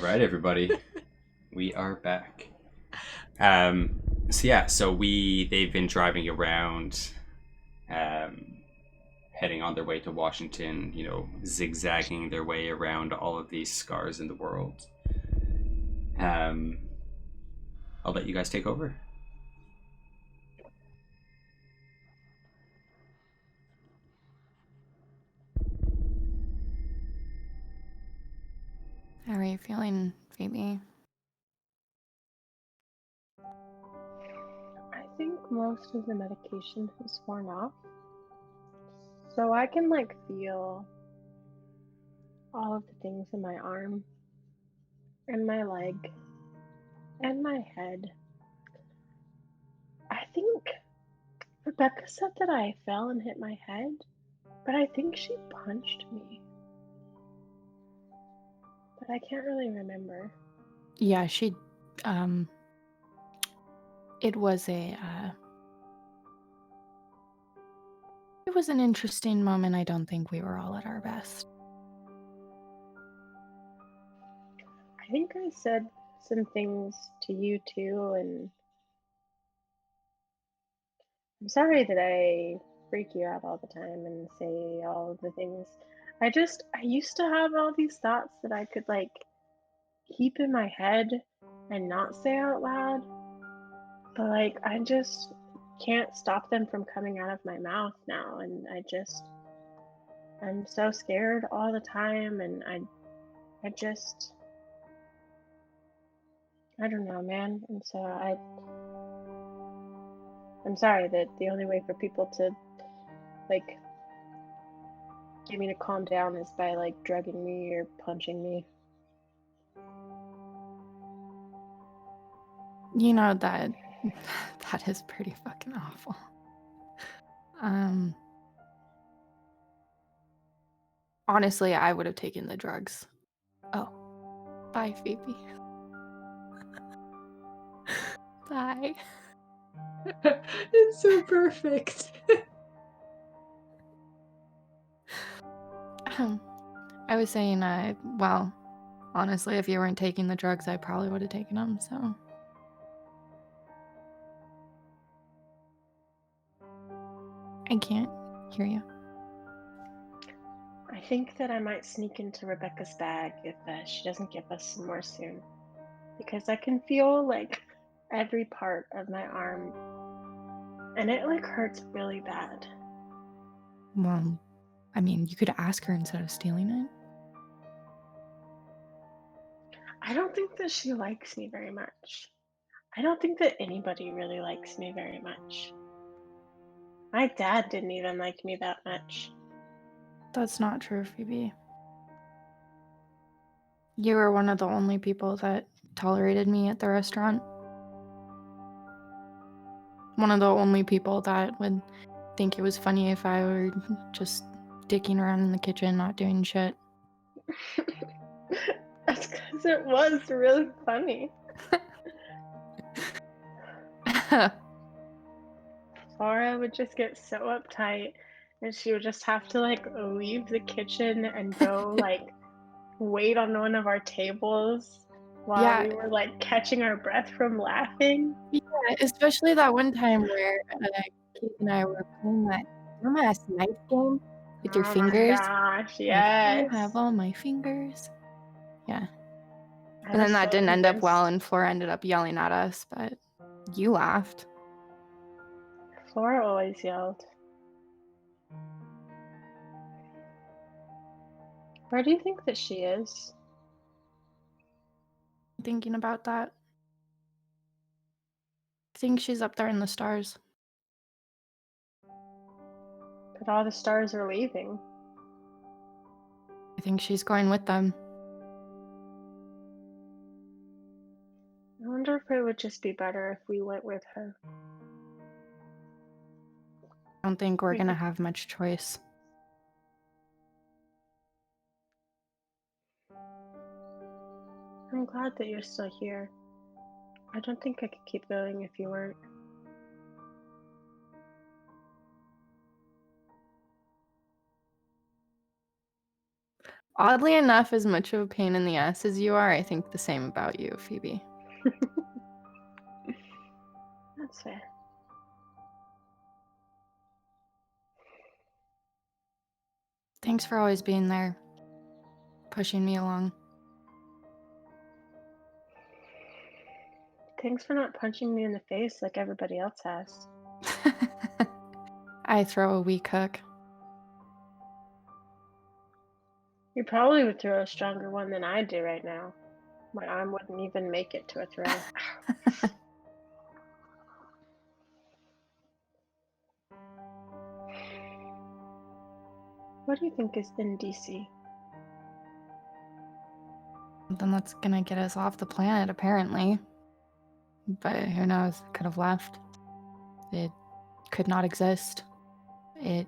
Speaker 1: right, everybody, we are back. So they've been driving around, heading on their way to Washington. Zigzagging their way around all of these scars in the world. I'll let you guys take over.
Speaker 3: How are you feeling, Phoebe?
Speaker 4: I think most of the medication has worn off. So I can feel all of the things in my arm and my leg and my head. I think Rebecca said that I fell and hit my head, but I think she punched me. But I can't really remember.
Speaker 3: Yeah, she, it was it was an interesting moment. I don't think we were all at our best.
Speaker 4: I think I said some things to you too, and I'm sorry that I freak you out all the time and say all of the things. I used to have all these thoughts that I could keep in my head and not say out loud, but I just can't stop them from coming out of my mouth now, and I'm so scared all the time, and I don't know, man. And so I'm sorry that the only way for people to get me to calm down is by drugging me or punching me.
Speaker 3: You know that that is pretty fucking awful. Honestly, I would have taken the drugs. Oh, bye, Phoebe. Bye.
Speaker 2: It's so perfect.
Speaker 3: I was saying, well, honestly, if you weren't taking the drugs, I probably would have taken them, so. I can't hear you.
Speaker 4: I think that I might sneak into Rebecca's bag if she doesn't give us some more soon. Because I can feel every part of my arm, and it hurts really bad.
Speaker 3: Well, I mean, you could ask her instead of stealing it.
Speaker 4: I don't think that she likes me very much. I don't think that anybody really likes me very much. My dad didn't even like me that much.
Speaker 3: That's not true, Phoebe. You were one of the only people that tolerated me at the restaurant. One of the only people that would think it was funny if I were just dicking around in the kitchen, not doing shit.
Speaker 4: That's because it was really funny. Laura would just get so uptight, and she would just have to leave the kitchen and go wait on one of our tables while
Speaker 3: Yeah.
Speaker 4: we were catching our breath from laughing.
Speaker 3: Yeah, especially that one time where Keith and I were playing that dumbass knife game with your fingers.
Speaker 4: Oh my gosh,
Speaker 3: Like,
Speaker 4: yes.
Speaker 3: I have all my fingers. Yeah.
Speaker 4: I
Speaker 3: And then
Speaker 4: was
Speaker 3: that
Speaker 4: so
Speaker 3: didn't end up well,
Speaker 4: convinced.
Speaker 3: and Flora ended up yelling at us, but you laughed.
Speaker 4: Flora always yelled. Where do you think that she is?
Speaker 3: Thinking about that. I think she's up there in the stars.
Speaker 4: But all the stars are leaving.
Speaker 3: I think she's going with them.
Speaker 4: I wonder if it would just be better if we went with her.
Speaker 3: I don't think we're going to have much choice.
Speaker 4: I'm glad that you're still here. I don't think I could keep going if you weren't.
Speaker 3: Oddly enough, as much of a pain in the ass as you are, I think the same about you, Phoebe.
Speaker 4: That's fair.
Speaker 3: Thanks for always being there, pushing me along.
Speaker 4: Thanks for not punching me in the face like everybody else has.
Speaker 3: I throw a weak hook.
Speaker 4: You probably would throw a stronger one than I do right now. My arm wouldn't even make it to a throw. What do you think is in DC?
Speaker 3: Then that's gonna get us off the planet, apparently. But who knows? It could have left. It could not exist. It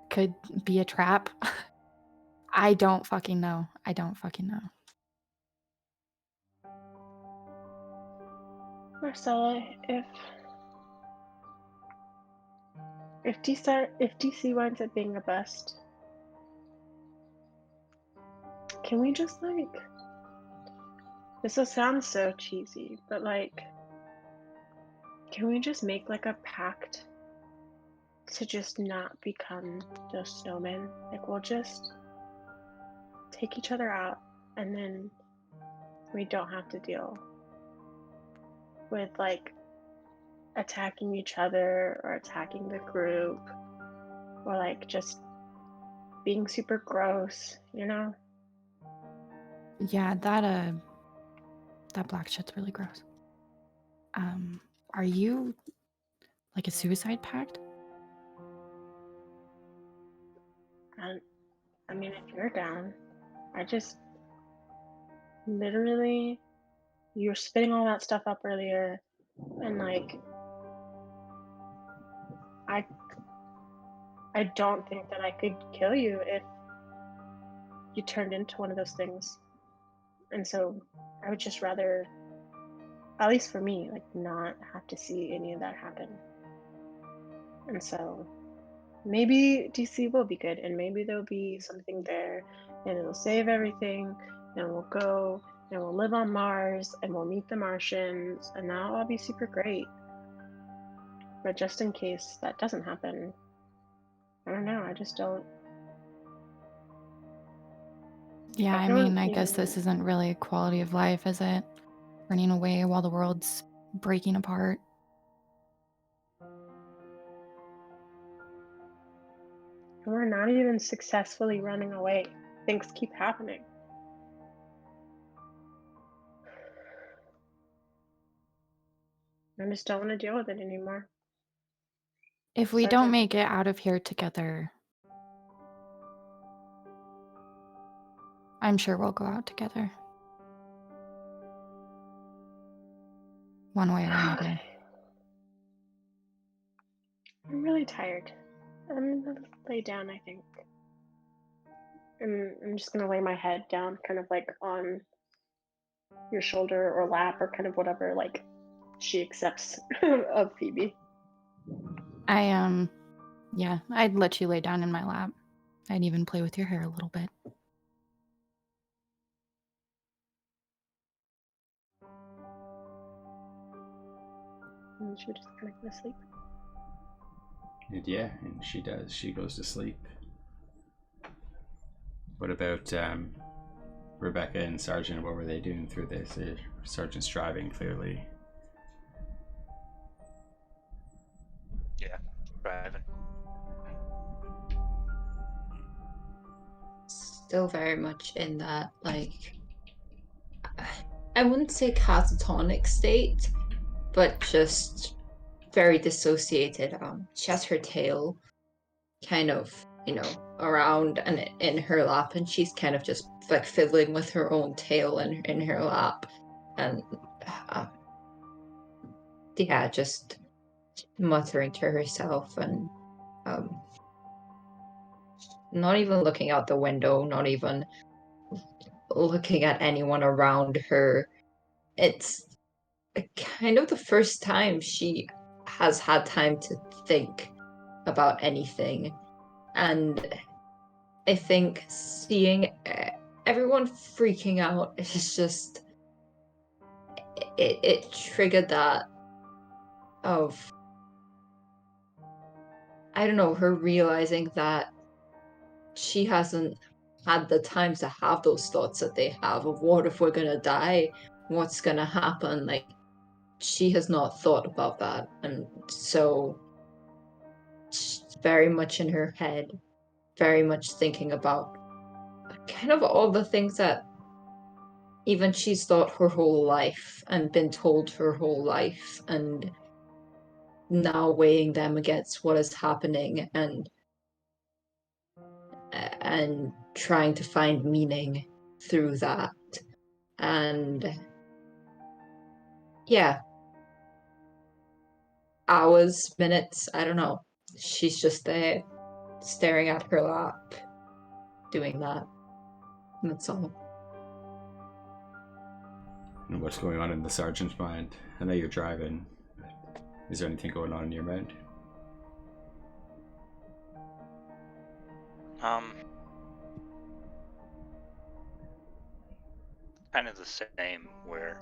Speaker 3: could be a trap. I don't fucking know. I don't fucking know.
Speaker 4: Marcella, if DC winds up being a bust, can we just like, this will sound so cheesy, but like, can we just make like a pact to just not become those snowmen? Like, we'll just take each other out and then we don't have to deal with like attacking each other or attacking the group or like just being super gross, you know?
Speaker 3: Yeah, that black shit's really gross. Are you like a suicide pact?
Speaker 4: I mean, if you're down, I just literally, you were spitting all that stuff up earlier, and like, I don't think that I could kill you if you turned into one of those things. And so I would just rather, at least for me, like not have to see any of that happen. And so maybe DC will be good, and maybe there'll be something there, and it'll save everything, and we'll go, and we'll live on Mars, and we'll meet the Martians, and that'll all be super great. But just in case that doesn't happen, I don't know, I just don't.
Speaker 3: Yeah,
Speaker 4: I
Speaker 3: I
Speaker 4: don't
Speaker 3: mean, I guess
Speaker 4: even-
Speaker 3: this isn't really a quality of life, is it? Running away while the world's breaking apart.
Speaker 4: And we're not even successfully running away. Things keep happening. I just don't want to deal with it anymore.
Speaker 3: If we
Speaker 4: So I
Speaker 3: don't
Speaker 4: think-
Speaker 3: make it out of here together, I'm sure we'll go out together. One way or another.
Speaker 4: I'm really tired. I'm gonna lay down, I think. And I'm just gonna lay my head down, kind of like on your shoulder or lap or kind of whatever like she accepts of Phoebe.
Speaker 3: Yeah, I'd let you lay down in my lap. I'd even play with your hair a little bit.
Speaker 4: And she would just kind of go to sleep.
Speaker 1: And yeah, and she does. She goes to sleep. What about Rebecca and Sergeant? What were they doing through this? Sergeant's driving, clearly.
Speaker 5: Yeah, driving.
Speaker 2: Still very much in that, like, I wouldn't say catatonic state, but just very dissociated. She has her tail kind of, around and in her lap, and she's kind of just like fiddling with her own tail in her lap, and yeah, just muttering to herself and not even looking out the window, not even looking at anyone around her. It's kind of the first time she has had time to think about anything. And I think seeing everyone freaking out is just it triggered that of, I don't know, her realizing that she hasn't had the time to have those thoughts that they have of what if we're gonna die, what's gonna happen. Like, she has not thought about that, and so she's very much in her head, very much thinking about kind of all the things that even she's thought her whole life and been told her whole life, and now weighing them against what is happening, and trying to find meaning through that. And yeah, hours, minutes, I don't know. She's just there staring at her lap, doing that. And that's all.
Speaker 1: And what's going on in the sergeant's mind? I know you're driving, but is there anything going on in your mind?
Speaker 5: Kind of the same, where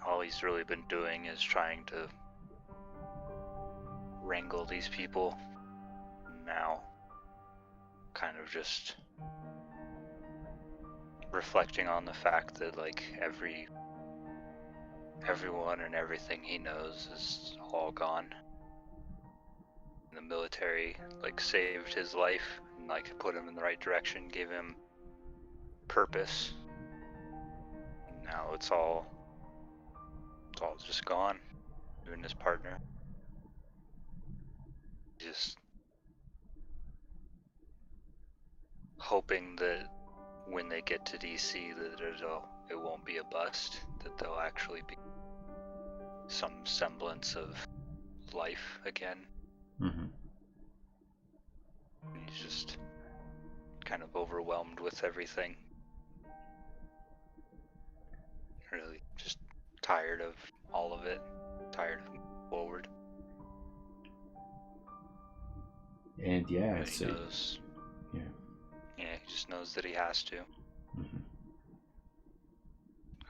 Speaker 5: all he's really been doing is trying to wrangle these people. Now, kind of just reflecting on the fact that, like, everyone and everything he knows is all gone. The military, like, saved his life and, like, put him in the right direction, gave him purpose. Now it's all just gone. Him and his partner. Just hoping that when they get to DC that it won't be a bust, that there'll actually be some semblance of life again.
Speaker 1: Mm-hmm.
Speaker 5: He's just kind of overwhelmed with everything. Really just tired of all of it. Tired of moving forward.
Speaker 1: And yeah,
Speaker 5: But he
Speaker 1: so
Speaker 5: knows.
Speaker 1: yeah.
Speaker 5: Yeah, he just knows that he has to.
Speaker 1: Mm-hmm.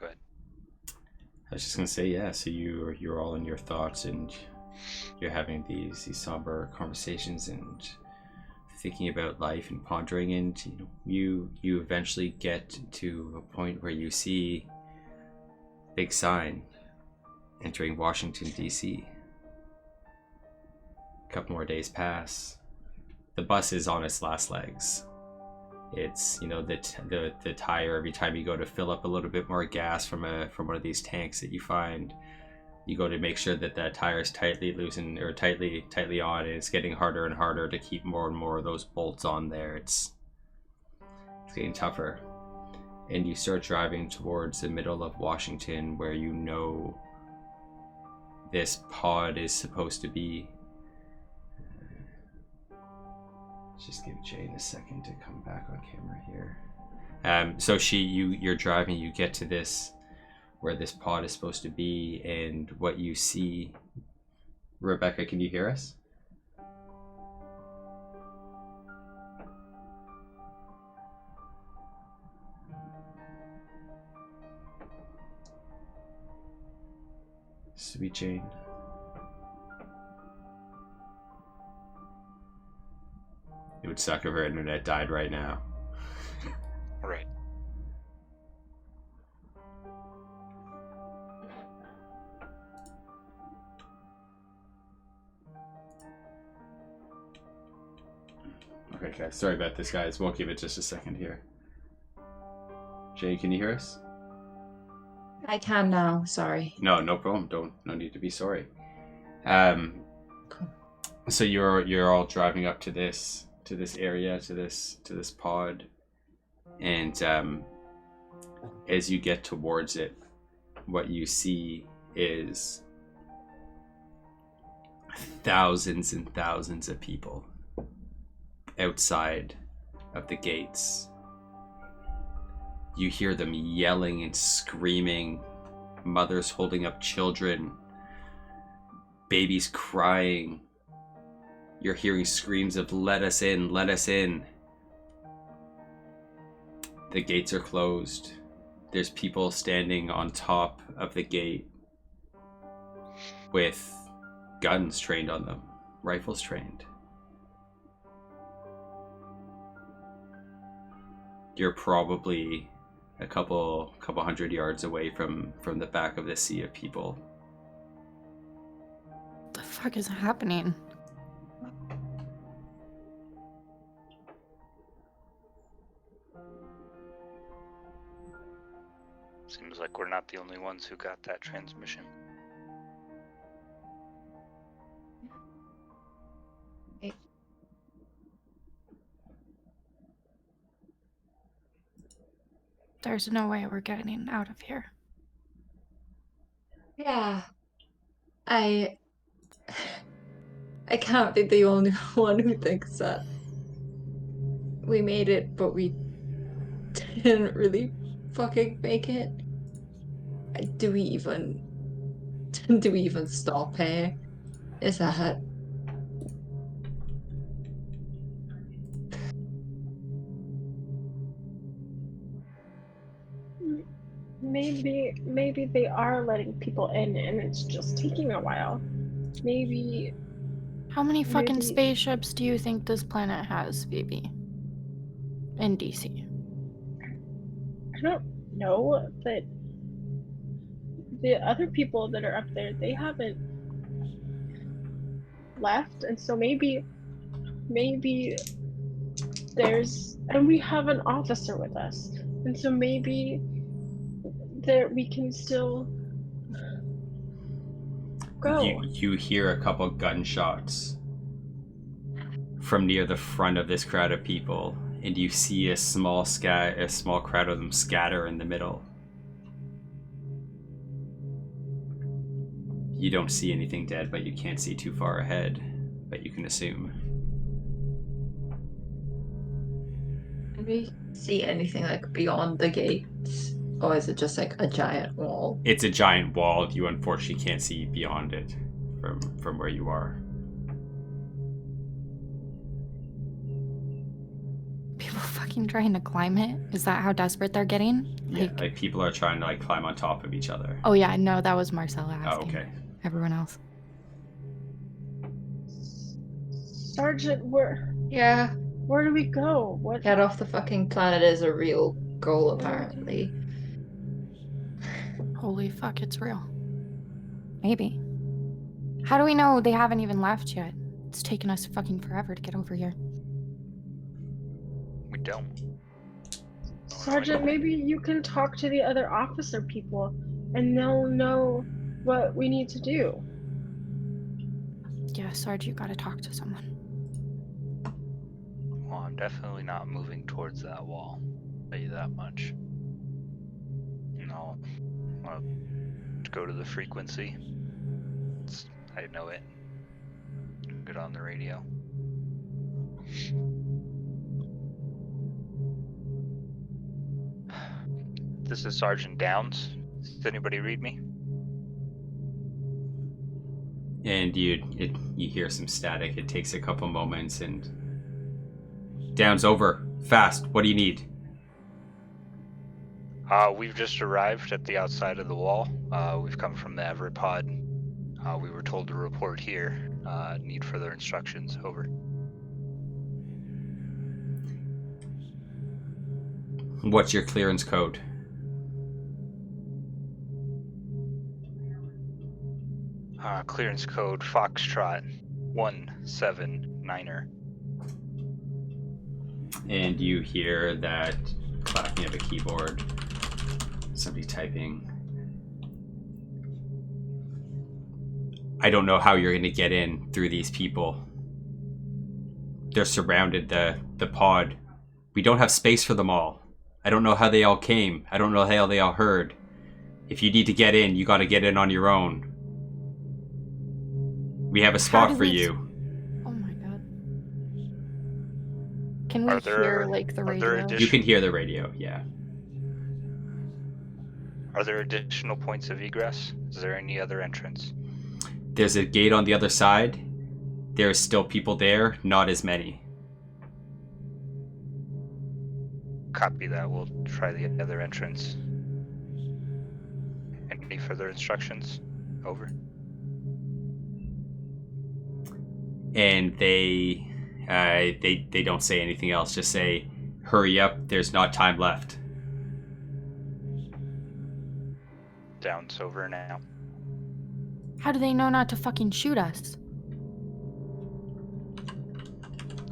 Speaker 5: Go ahead.
Speaker 1: I was just gonna say, yeah. So you're all in your thoughts, and you're having these somber conversations and thinking about life and pondering, and you eventually get to a point where you see a big sign entering Washington D.C. A couple more days pass. The bus is on its last legs. It's the tire, every time you go to fill up a little bit more gas from one of these tanks that you find, you go to make sure that that tire is tightly loosened or tightly on, and it's getting harder and harder to keep more and more of those bolts on there. It's getting tougher. And you start driving towards the middle of Washington, where you know this pod is supposed to be. Just give Jane a second to come back on camera here. So you're driving, you get to this, where this pod is supposed to be, and what you see. Rebecca, can you hear us? Sweet Jane. It would suck if her internet died right now.
Speaker 5: Right.
Speaker 1: Okay, guys. Sorry about this, guys. We'll give it just a second here. Jay, can you hear us?
Speaker 2: I can now, sorry.
Speaker 1: No problem. No need to be sorry. So you're all driving up to this area, to this pod, and as you get towards it, what you see is thousands and thousands of people outside of the gates. You hear them yelling and screaming, mothers holding up children, babies crying, You're hearing screams of "Let us in! Let us in!" The gates are closed. There's people standing on top of the gate with guns trained on them, rifles trained. You're probably a couple hundred yards away from the back of this sea of people.
Speaker 3: What the fuck is happening?
Speaker 5: Seems like we're not the only ones who got that transmission.
Speaker 3: There's no way we're getting out of here.
Speaker 2: Yeah. I can't be the only one who thinks that we made it, but we didn't really fucking make it. Do we even stop here? Is that
Speaker 4: Maybe they are letting people in and it's just taking a while. Maybe
Speaker 3: How many fucking
Speaker 4: Maybe-
Speaker 3: spaceships do you think this planet has, baby? In DC.
Speaker 4: I don't know, but the other people that are up there, they haven't left, and so maybe there's, and we have an officer with us, and so maybe there we can still go.
Speaker 1: You hear a couple gunshots from near the front of this crowd of people, and you see a small crowd of them scatter in the middle. You don't see anything dead, but you can't see too far ahead, but you can assume.
Speaker 2: Can we see anything like beyond the gates? Or is it just like a giant wall?
Speaker 1: It's a giant wall. You unfortunately can't see beyond it from where you are.
Speaker 3: People fucking trying to climb it? Is that how desperate they're getting?
Speaker 1: Yeah, like people are trying to climb on top of each other.
Speaker 3: Oh yeah, no, that was Marcella
Speaker 1: Oh,
Speaker 3: asking.
Speaker 1: okay.
Speaker 3: Everyone else.
Speaker 4: Sergeant, where do we go? What?
Speaker 2: Get off the fucking planet is a real goal, apparently.
Speaker 3: Holy fuck, it's real. Maybe. How do we know they haven't even left yet? It's taken us fucking forever to get over here.
Speaker 5: We don't.
Speaker 4: Sergeant, maybe you can talk to the other officer people, and they'll know what we need to do.
Speaker 3: Yeah, Sarge, you gotta talk to someone.
Speaker 5: Well, I'm definitely not moving towards that wall. I'll tell you that much. No. I'll go to the frequency. I know it. Get on the radio. This is Sergeant Downs. Does anybody read me?
Speaker 1: And you hear some static. It takes a couple moments, and Downs, over. Fast. What do you need?
Speaker 5: We've just arrived at the outside of the wall. We've come from the Everett pod. We were told to report here. Need further instructions. Over.
Speaker 1: What's your clearance code?
Speaker 5: Clearance code Foxtrot 179er.
Speaker 1: And you hear that clacking of a keyboard. Somebody typing. I don't know how you're going to get in through these people. They're surrounded the pod. We don't have space for them all. I don't know how they all came. I don't know how they all heard. If you need to get in, you got to get in on your own. We have a spot for you.
Speaker 3: Oh my god. Can we
Speaker 5: Are there-
Speaker 3: hear like the
Speaker 5: are there
Speaker 3: radio?
Speaker 1: You can hear the radio, yeah.
Speaker 5: Are there additional points of egress? Is there any other entrance?
Speaker 1: There's a gate on the other side, there's still people there, not as many.
Speaker 5: Copy that. We'll try the other entrance. Any further instructions? Over.
Speaker 1: And they don't say anything else. Just say, "Hurry up! There's not time left."
Speaker 5: Down's over now.
Speaker 3: How do they know not to fucking shoot us?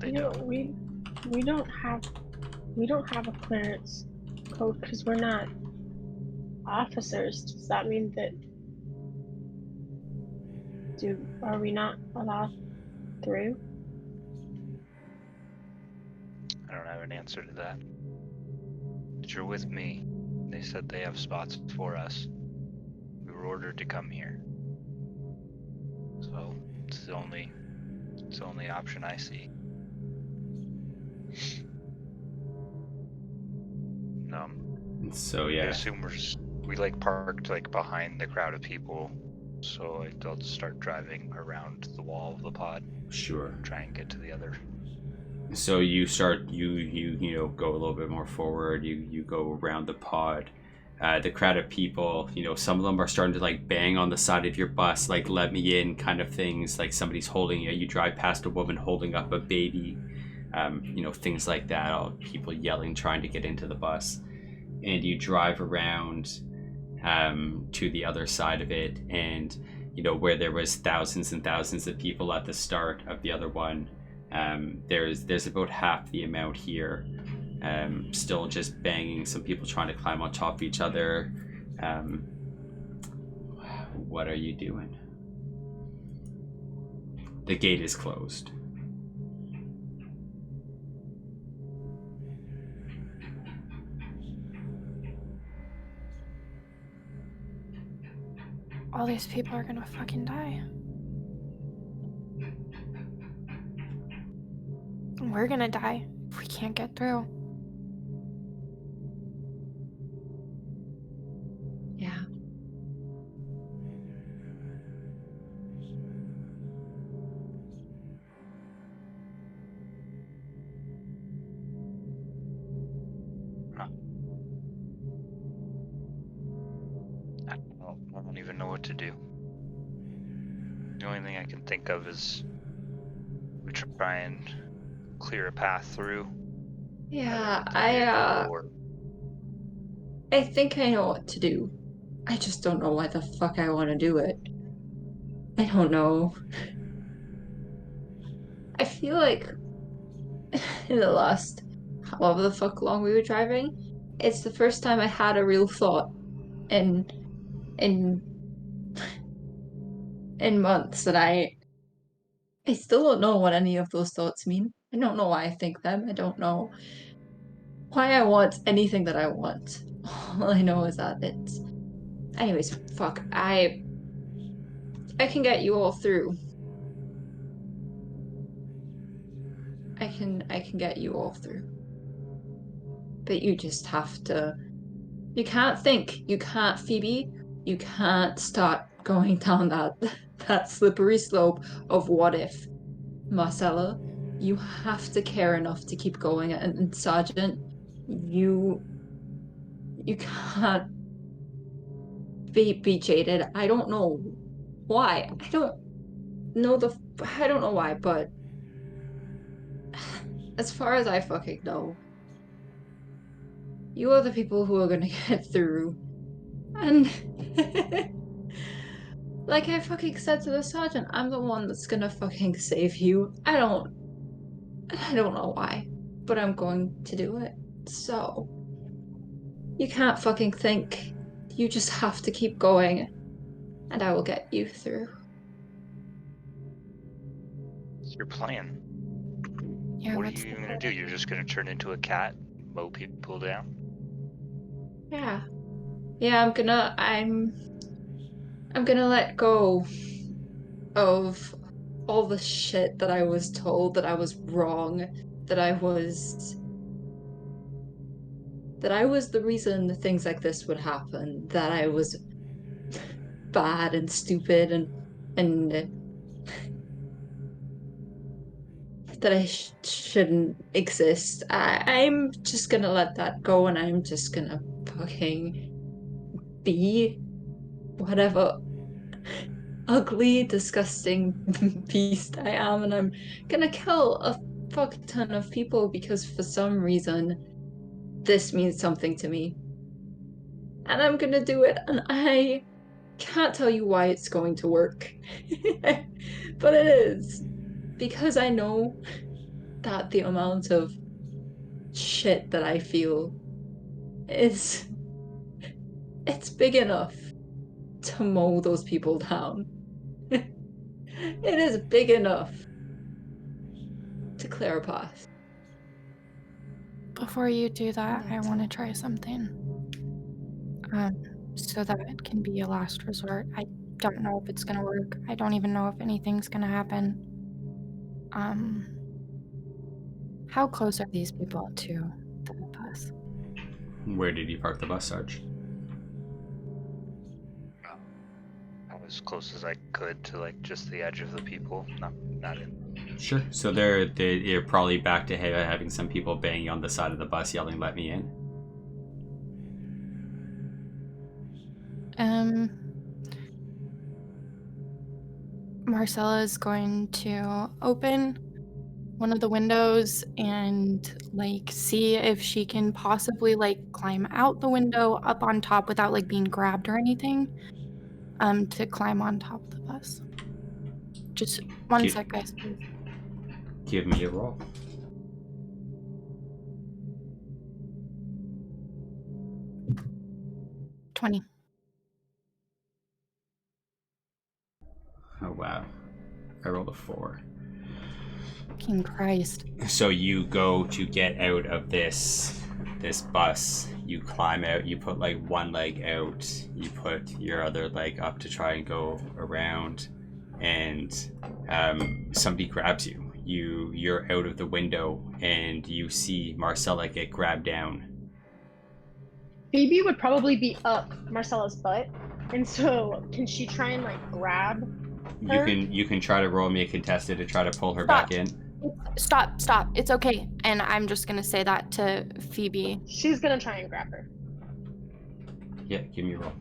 Speaker 5: They
Speaker 4: You know,
Speaker 5: don't.
Speaker 4: we don't have a clearance code because we're not officers. Does that mean that are we not allowed through?
Speaker 5: I don't have an answer to that. But you're with me. They said they have spots for us. We were ordered to come here. So it's the only option I see.
Speaker 1: So
Speaker 5: I
Speaker 1: yeah,
Speaker 5: assume we like parked like behind the crowd of people. So I'll just start driving around the wall of the pod,
Speaker 1: sure.
Speaker 5: try and get to the other.
Speaker 1: So you start, you know, go a little bit more forward. You go around the pod. The crowd of people, you know, some of them are starting to like bang on the side of your bus, like "let me in" kind of things. Like somebody's holding you. You drive past a woman holding up a baby. You know, things like that. All people yelling, trying to get into the bus. And you drive around to the other side of it, and you know, where there was thousands and thousands of people at the start of the other one, there's about half the amount here, still just banging. Some people trying to climb on top of each other. What are you doing? The gate is closed.
Speaker 3: All these people are gonna fucking die. We're gonna die if we can't get through.
Speaker 2: Yeah.
Speaker 5: I don't even know what to do. The only thing I can think of is we try and clear a path through.
Speaker 2: Yeah,
Speaker 5: Or
Speaker 2: I think I know what to do. I just don't know why the fuck I want to do it. I don't know. I feel like in the last however the fuck long we were driving, it's the first time I had a real thought in months that I still don't know what any of those thoughts mean. I don't know why I think them. I don't know why I want anything that I want. All I know is that it's anyways, fuck. I can get you all through. I can get you all through. But you just have to. You can't think. You can't, Phoebe. You can't start going down that slippery slope of what if. Marcella, you have to care enough to keep going. And Sergeant, you can't be jaded. I don't know why. I don't know why, but as far as I fucking know, you are the people who are gonna get through. And like I fucking said to the sergeant, I'm the one that's gonna fucking save you. I don't know why, but I'm going to do it. So you can't fucking think. You just have to keep going, and I will get you through.
Speaker 5: what's your plan?
Speaker 3: Yeah,
Speaker 5: What are
Speaker 3: what's
Speaker 5: you
Speaker 3: the
Speaker 5: gonna do? You're just gonna turn into a cat, mow people down?
Speaker 2: Yeah. I'm gonna let go of all the shit that I was told, that I was wrong, that I was the reason that things like this would happen, that I was bad and stupid and that I shouldn't exist. I'm just gonna let that go, and I'm just gonna fucking be whatever ugly, disgusting beast I am, and I'm gonna kill a fuck ton of people because for some reason this means something to me. And I'm gonna do it, and I can't tell you why it's going to work. But it is. Because I know that the amount of shit that I feel is it's big enough to mow those people down. It is big enough to clear a path.
Speaker 3: Before you do that, I want to try something. So that it can be a last resort. I don't know if it's gonna work. I don't even know if anything's gonna happen. How close are these people to the bus?
Speaker 1: Where did you park the bus, Sarge?
Speaker 5: As close as I could to like just the edge of the people, not in.
Speaker 1: Sure. So they're probably back to having some people banging on the side of the bus yelling, "Let me in."
Speaker 3: Marcella is going to open one of the windows and like see if she can possibly like climb out the window up on top without like being grabbed or anything. To climb on top of the bus. Just one sec, guys, please.
Speaker 1: Give me a roll.
Speaker 3: $20.
Speaker 1: Oh wow. I rolled a 4.
Speaker 3: Fucking Christ.
Speaker 1: So you go to get out of this bus, you climb out, you put like one leg out, you put your other leg up to try and go around, and somebody grabs you. You're out of the window and you see Marcella get grabbed down.
Speaker 4: Phoebe would probably be up Marcella's butt, and so can she try and like grab her?
Speaker 1: You can try to roll me a contested to try to pull her back in.
Speaker 3: Stop. It's okay. And I'm just gonna say that to Phoebe.
Speaker 4: She's gonna try and grab her.
Speaker 1: Yeah, give me a roll.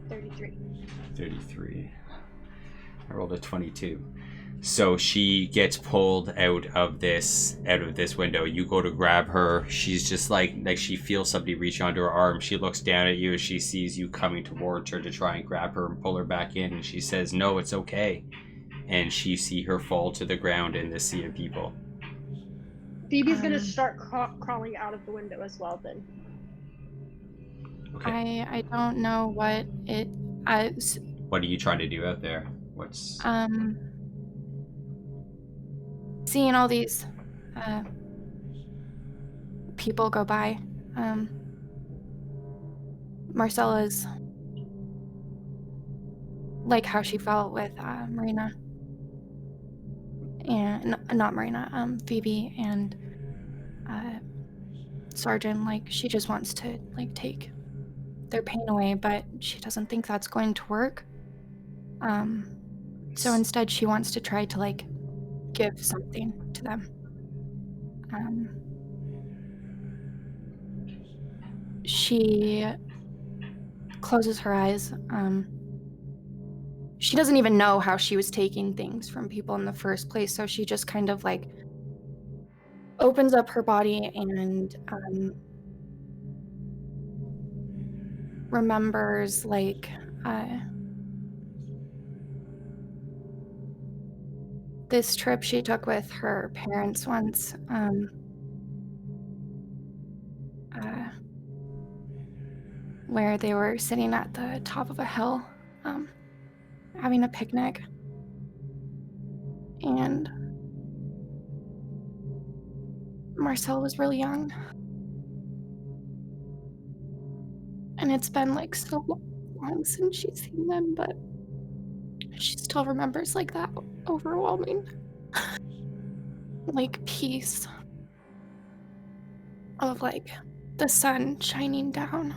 Speaker 1: 33. I rolled a 22. So she gets pulled out of this window. You go to grab her. She's just like she feels somebody reach onto her arm. She looks down at you as she sees you coming towards her to try and grab her and pull her back in. And she says, "No, it's okay." And she see her fall to the ground in this sea of people.
Speaker 4: Phoebe's gonna start crawling out of the window as well then.
Speaker 1: Okay.
Speaker 3: I don't know what it is.
Speaker 1: What are you trying to do out there? What's
Speaker 3: seeing all these people go by. Marcella's like how she felt with Marina. And not Marina, Phoebe and Sergeant. Like she just wants to like take their pain away, but she doesn't think that's going to work. So instead she wants to try to like give something to them. She closes her eyes. She doesn't even know how she was taking things from people in the first place, so she just kind of like opens up her body and remembers like this trip she took with her parents once, where they were sitting at the top of a hill, having a picnic, and Marcel was really young, and it's been like so long since she's seen them, but she still remembers like that overwhelming like peace of like the sun shining down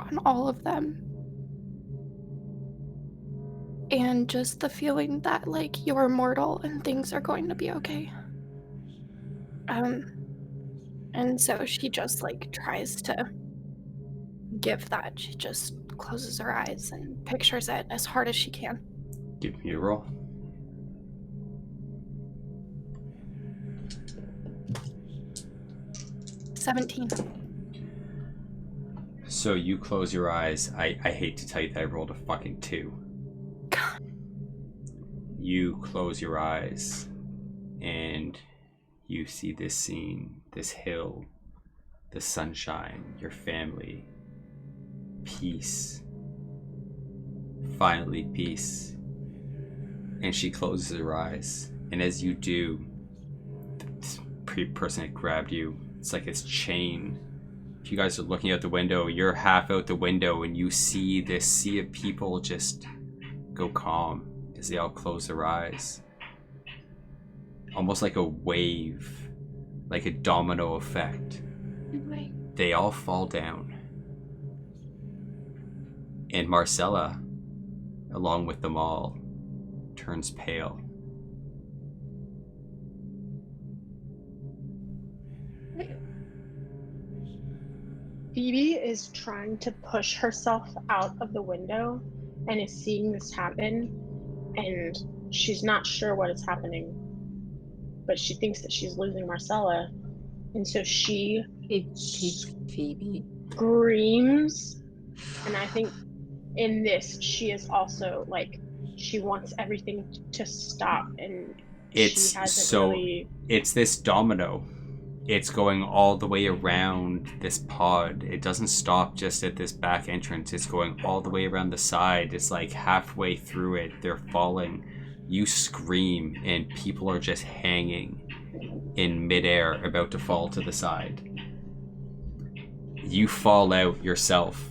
Speaker 3: on all of them. and just the feeling that like you're immortal and things are going to be okay. And so she just like tries to give that. She just closes her eyes and pictures it as hard as she can.
Speaker 1: Give me a roll.
Speaker 3: $17.
Speaker 1: So you close your eyes. I hate to tell you that I rolled a fucking 2. You close your eyes and you see this scene, this hill, the sunshine, your family, peace. Finally, peace. And she closes her eyes. And as you do, the person that grabbed you, it's like this chain. If you guys are looking out the window, you're half out the window and you see this sea of people just go calm as they all close their eyes. Almost like a wave, like a domino effect. They all fall down. And Marcella, along with them all, turns pale.
Speaker 4: Phoebe is trying to push herself out of the window and is seeing this happen, and she's not sure what is happening, but she thinks that she's losing Marcella, and so she
Speaker 2: Phoebe.
Speaker 4: screams. And I think in this she is also like, she wants everything to stop, and
Speaker 1: It's
Speaker 4: she hasn't
Speaker 1: so
Speaker 4: really...
Speaker 1: it's this domino. It's going all the way around this pod. It doesn't stop just at this back entrance. It's going all the way around the side. It's like halfway through it, they're falling. You scream and people are just hanging in midair, about to fall to the side. You fall out yourself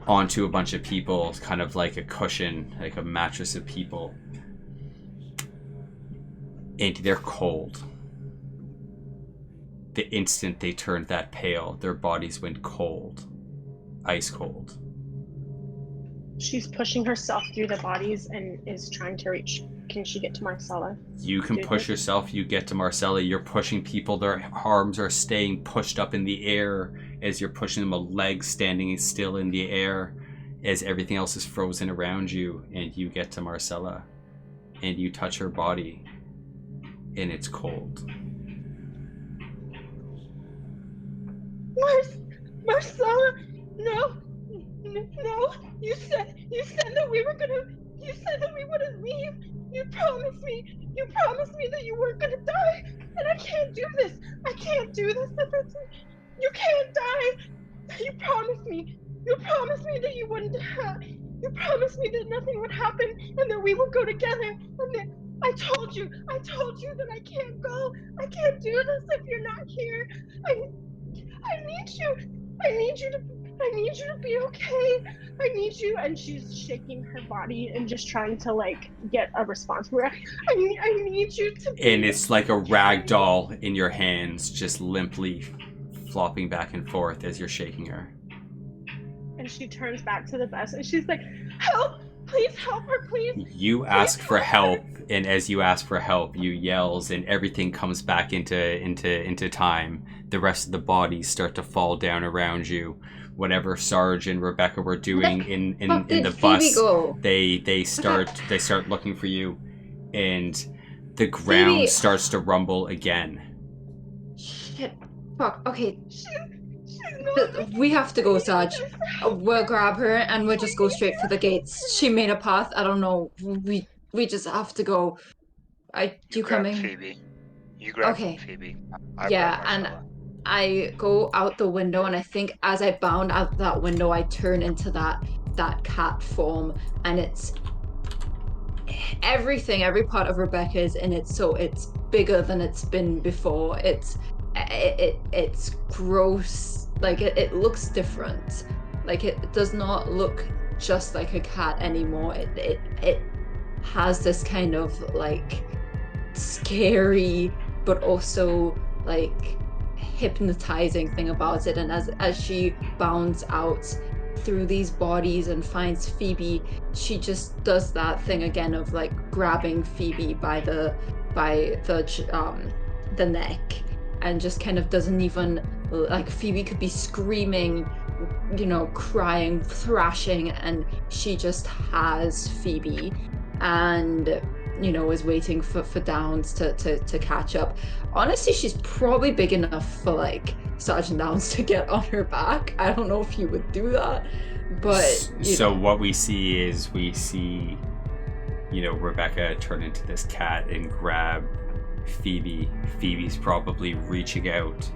Speaker 1: onto a bunch of people, kind of like a cushion, like a mattress of people. And they're cold. The instant they turned that pale, their bodies went cold. Ice cold.
Speaker 4: She's pushing herself through the bodies and is trying to reach. Can she get to Marcella?
Speaker 1: You can push yourself, you get to Marcella, you're pushing people, their arms are staying pushed up in the air as you're pushing them, a leg standing still in the air as everything else is frozen around you, and you get to Marcella and you touch her body and it's cold.
Speaker 4: Marcella, no, you said that we wouldn't leave. You promised me that you weren't gonna die, and I can't do this. You can't die. You promised me that you wouldn't die. You promised me that nothing would happen and that we would go together. And then I told you that I can't go. I can't do this if you're not here. I need you to be okay. I need you. And she's shaking her body and just trying to like get a response. I need you to be
Speaker 1: And it's like a rag doll in your hands, just limply flopping back and forth as you're shaking her.
Speaker 4: And she turns back to the bus and she's like, help, please help her, please.
Speaker 1: You ask for help, and as you ask for help, you yells, and everything comes back into time. The rest of the bodies start to fall down around you. Whatever Sarge and Rebecca were doing in the bus, they start looking for you, and the ground
Speaker 2: Phoebe.
Speaker 1: starts to rumble again.
Speaker 2: Shit. Fuck. Okay. We have to go, Sarge. We'll grab her and we'll just go straight for the gates. She made a path. I don't know. We just have to go. You coming?
Speaker 5: Phoebe. You grab
Speaker 2: Okay.
Speaker 5: Phoebe.
Speaker 2: Yeah, and I go out the window, and I think as I bound out that window, I turn into that cat form, and it's everything. Every part of Rebecca is in it, so it's bigger than it's been before. It's gross. Like it looks different. Like it does not look just like a cat anymore. It has this kind of like scary but also like hypnotizing thing about it. And as she bounds out, through these bodies and finds Phoebe, she just does that thing again of like grabbing Phoebe by the neck, and just kind of doesn't even, like, Phoebe could be screaming, you know, crying, thrashing, and she just has Phoebe, and you know, is waiting for Downs to catch up. Honestly, she's probably big enough for like Sergeant Downs to get on her back. I don't know if he would do that, but
Speaker 1: so what we see is you know, Rebecca turn into this cat and grab Phoebe. Phoebe's probably reaching out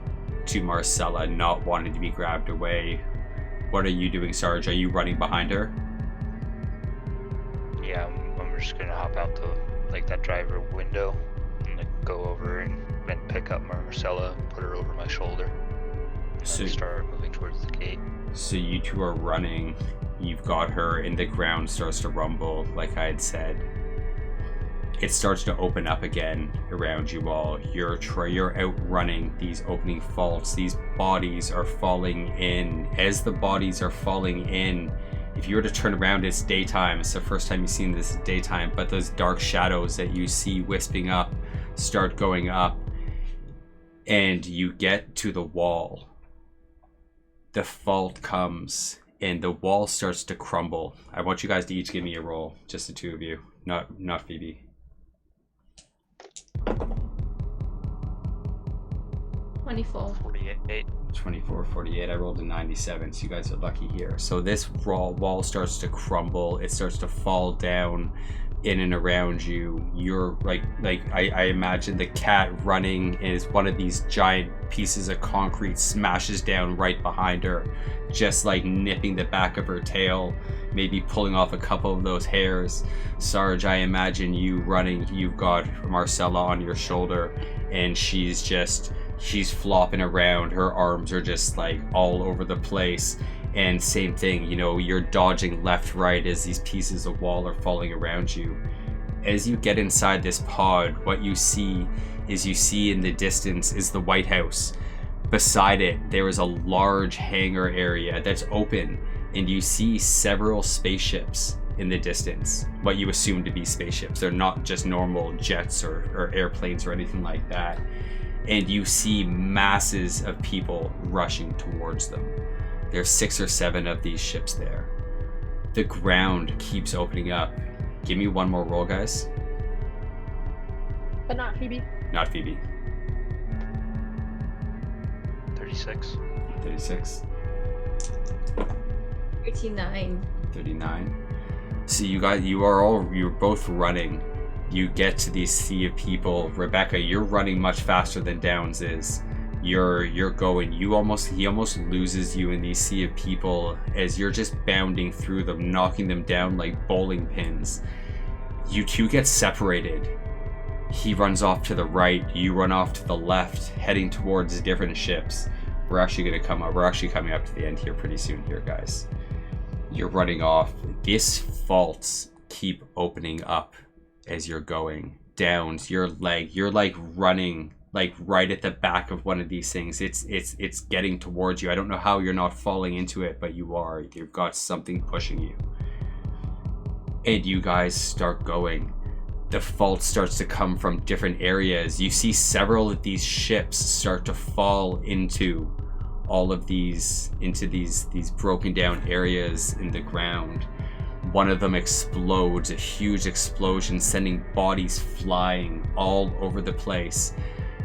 Speaker 1: to Marcella, not wanting to be grabbed away. What are you doing, Sarge? Are you running behind her?
Speaker 5: Yeah, I'm just gonna hop out the like that driver window and like go over and pick up Marcella, put her over my shoulder, and
Speaker 1: So-
Speaker 5: start moving towards the gate.
Speaker 1: So you two are running. You've got her, and the ground starts to rumble, like I had said. It starts to open up again around you all. You're outrunning these opening faults. These bodies are falling in. As the bodies are falling in, if you were to turn around, it's daytime. It's the first time you've seen this daytime, but those dark shadows that you see wisping up start going up, and you get to the wall. The fault comes, and the wall starts to crumble. I want you guys to each give me a roll, just the two of you, not Phoebe.
Speaker 2: 24.
Speaker 5: 48.
Speaker 1: 24, 48. I rolled a 97, so you guys are lucky here. So this wall starts to crumble. It starts to fall down in and around you. You're like I imagine the cat running is one of these giant pieces of concrete smashes down right behind her, just like nipping the back of her tail, maybe pulling off a couple of those hairs. Sarge, I imagine you running. You've got Marcella on your shoulder, and she's flopping around. Her arms are just like all over the place. And same thing, you know, you're dodging left, right as these pieces of wall are falling around you. As you get inside this pod, what you see in the distance is the White House. Beside it, there is a large hangar area that's open, and you see several spaceships in the distance. What you assume to be spaceships. They're not just normal jets or airplanes or anything like that. And you see masses of people rushing towards them. There's 6 or 7 of these ships there. The ground keeps opening up. Give me one more roll, guys.
Speaker 4: But not Phoebe.
Speaker 1: Not Phoebe.
Speaker 5: 36.
Speaker 1: 36.
Speaker 2: 39.
Speaker 1: 39. So you're both running. You get to this sea of people. Rebecca, you're running much faster than Downs is. You're going. He almost loses you in these sea of people as you're just bounding through them, knocking them down like bowling pins. You two get separated. He runs off to the right. You run off to the left, heading towards different ships. We're actually coming up to the end here pretty soon here, guys. You're running off. These faults keep opening up as you're going. Downs, you're like running like right at the back of one of these things. It's getting towards you. I don't know how you're not falling into it, but you are. You've got something pushing you. And you guys start going. The fault starts to come from different areas. You see several of these ships start to fall into all of these broken down areas in the ground. One of them explodes, a huge explosion, sending bodies flying all over the place.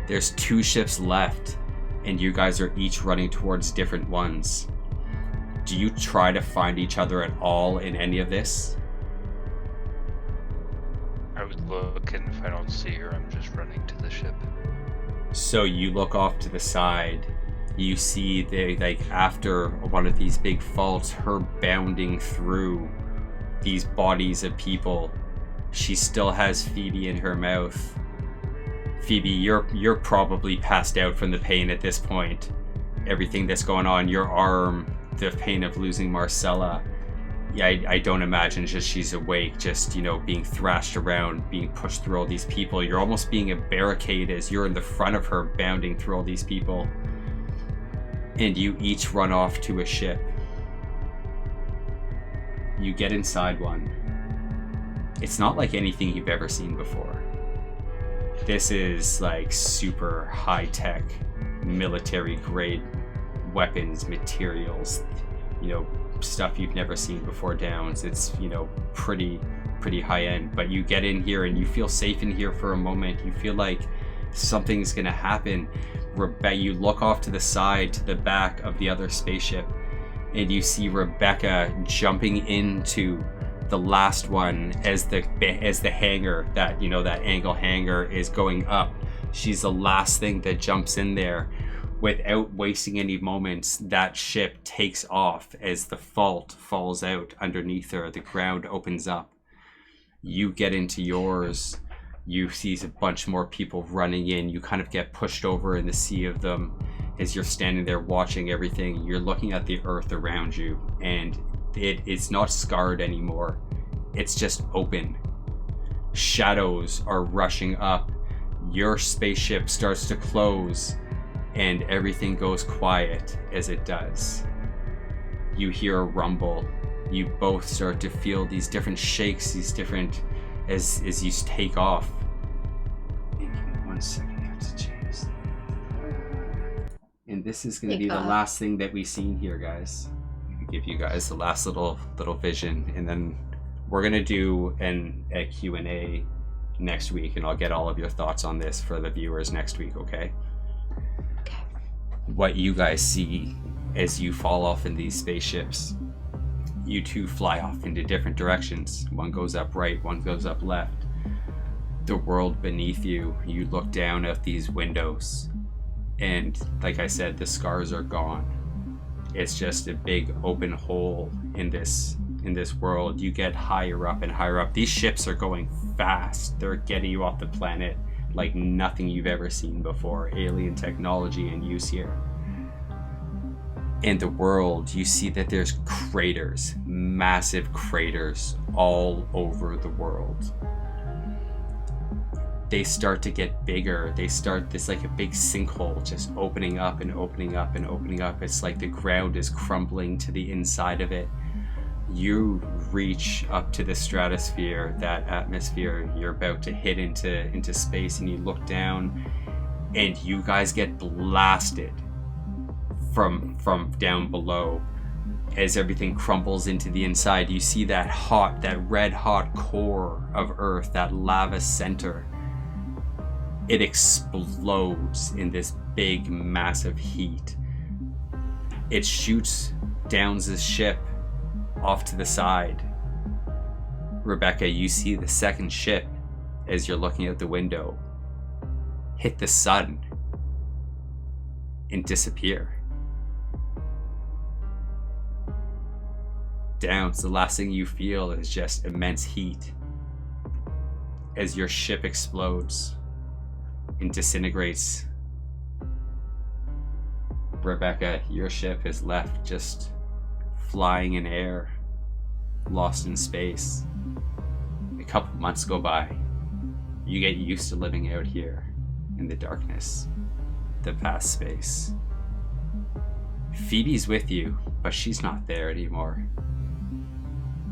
Speaker 1: There's 2 ships left, and you guys are each running towards different ones. Do you try to find each other at all in any of this?
Speaker 5: I would look, and if I don't see her, I'm just running to the ship.
Speaker 1: So you look off to the side. You see after one of these big faults, her bounding through these bodies of people. She still has Phoebe in her mouth. Phoebe, you're probably passed out from the pain at this point. Everything that's going on, your arm, the pain of losing Marcella. Yeah, I don't imagine just she's awake, just, you know, being thrashed around, being pushed through all these people. You're almost being a barricade as you're in the front of her, bounding through all these people. And you each run off to a ship. You get inside one. It's not like anything you've ever seen before. This is like super high-tech, military-grade weapons, materials, you know, stuff you've never seen before. Downs. It's, you know, pretty high-end. But you get in here and you feel safe in here for a moment. You feel like something's gonna happen. You look off to the side, to the back of the other spaceship, and you see Rebecca jumping into the last one as the hangar, that, you know, that angle hangar is going up. She's the last thing that jumps in there. Without wasting any moments, that ship takes off as the fault falls out underneath her. The ground opens up. You get into yours. You see a bunch more people running in. You kind of get pushed over in the sea of them as you're standing there watching everything. You're looking at the earth around you, and it's not scarred anymore. It's just open. Shadows are rushing up. Your spaceship starts to close, and everything goes quiet as it does. You hear a rumble. You both start to feel these different shakes, these different, as you take off. Give me 1 second, I have to change. And this is going to be the last thing that we've seen here, guys. I'm gonna give you guys the last little vision, and then we're going to do a Q&A next week, and I'll get all of your thoughts on this for the viewers next week, okay? What you guys see as you fall off in these spaceships, you two fly off into different directions. One goes up right, one goes up left. The world beneath you, you look down at these windows, and like I said, the scars are gone. It's just a big open hole in this world. You get higher up and higher up. These ships are going fast. They're getting you off the planet like nothing you've ever seen before. Alien technology in use here. In the world, you see that there's craters, massive craters all over the world. They start to get bigger. They start this like a big sinkhole just opening up and opening up and opening up. It's like the ground is crumbling to the inside of it. You reach up to the stratosphere, that atmosphere. You're about to hit into space, and you look down, and you guys get blasted from down below as everything crumbles into the inside. You see that red hot core of Earth, that lava center. It explodes in this big, massive heat. It shoots Downs' ship off to the side. Rebecca, you see the second ship, as you're looking out the window, hit the sun and disappear. Downs, the last thing you feel is just immense heat as your ship explodes and disintegrates. Rebecca, your ship is left just flying in air, lost in space. A couple months go by. You get used to living out here in the darkness, the vast space. Phoebe's with you, but she's not there anymore.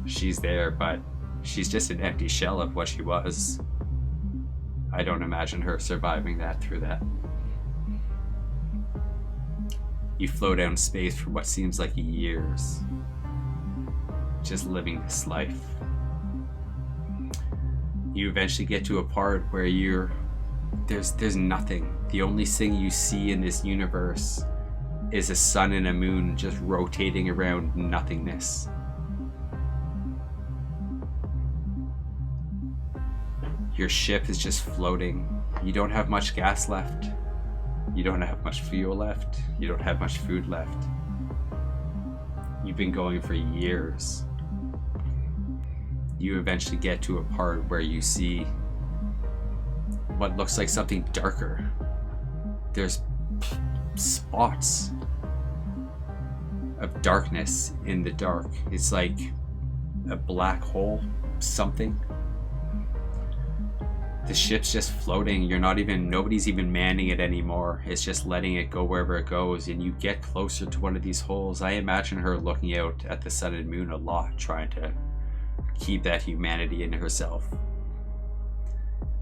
Speaker 1: She's there, but she's just an empty shell of what she was. I don't imagine her surviving through that. You flow down space for what seems like years, just living this life. You eventually get to a part where there's nothing. The only thing you see in this universe is a sun and a moon just rotating around nothingness. Your ship is just floating. You don't have much gas left. You don't have much fuel left. You don't have much food left. You've been going for years. You eventually get to a part where you see what looks like something darker. There's spots of darkness in the dark. It's like a black hole, something. the ship's just floating. Nobody's even manning it anymore. It's just letting it go wherever it goes, and you get closer to one of these holes. I imagine her looking out at the sun and moon a lot, trying to keep that humanity in herself.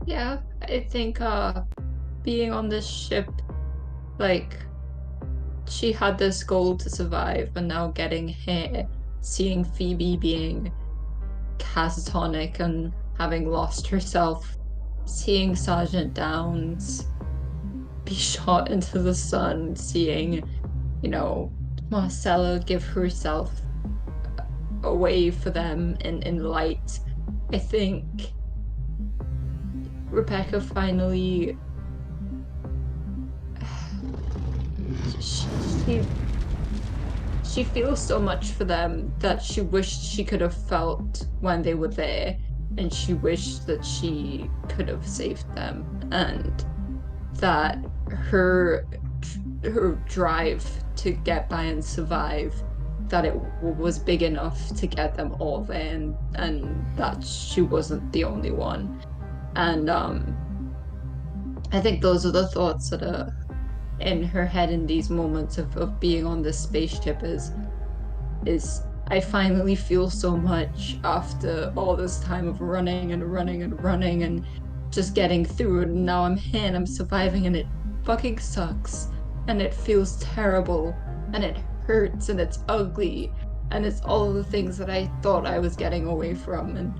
Speaker 2: Yeah, I think being on this ship, like, she had this goal to survive, and now getting here, seeing Phoebe being catatonic and having lost herself, seeing Sergeant Downs be shot into the sun, seeing, Marcella give herself away for them in light. I think Rebecca finally she feels so much for them that she wished she could have felt when they were there, and she wished that she could have saved them, and that her drive to get by and survive, that it was big enough to get them all there, and that she wasn't the only one. And I think those are the thoughts that are in her head in these moments of being on this spaceship is I finally feel so much after all this time of running and just getting through it, and now I'm here and I'm surviving, and it fucking sucks, and it feels terrible, and it hurts, and it's ugly, and it's all of the things that I thought I was getting away from, and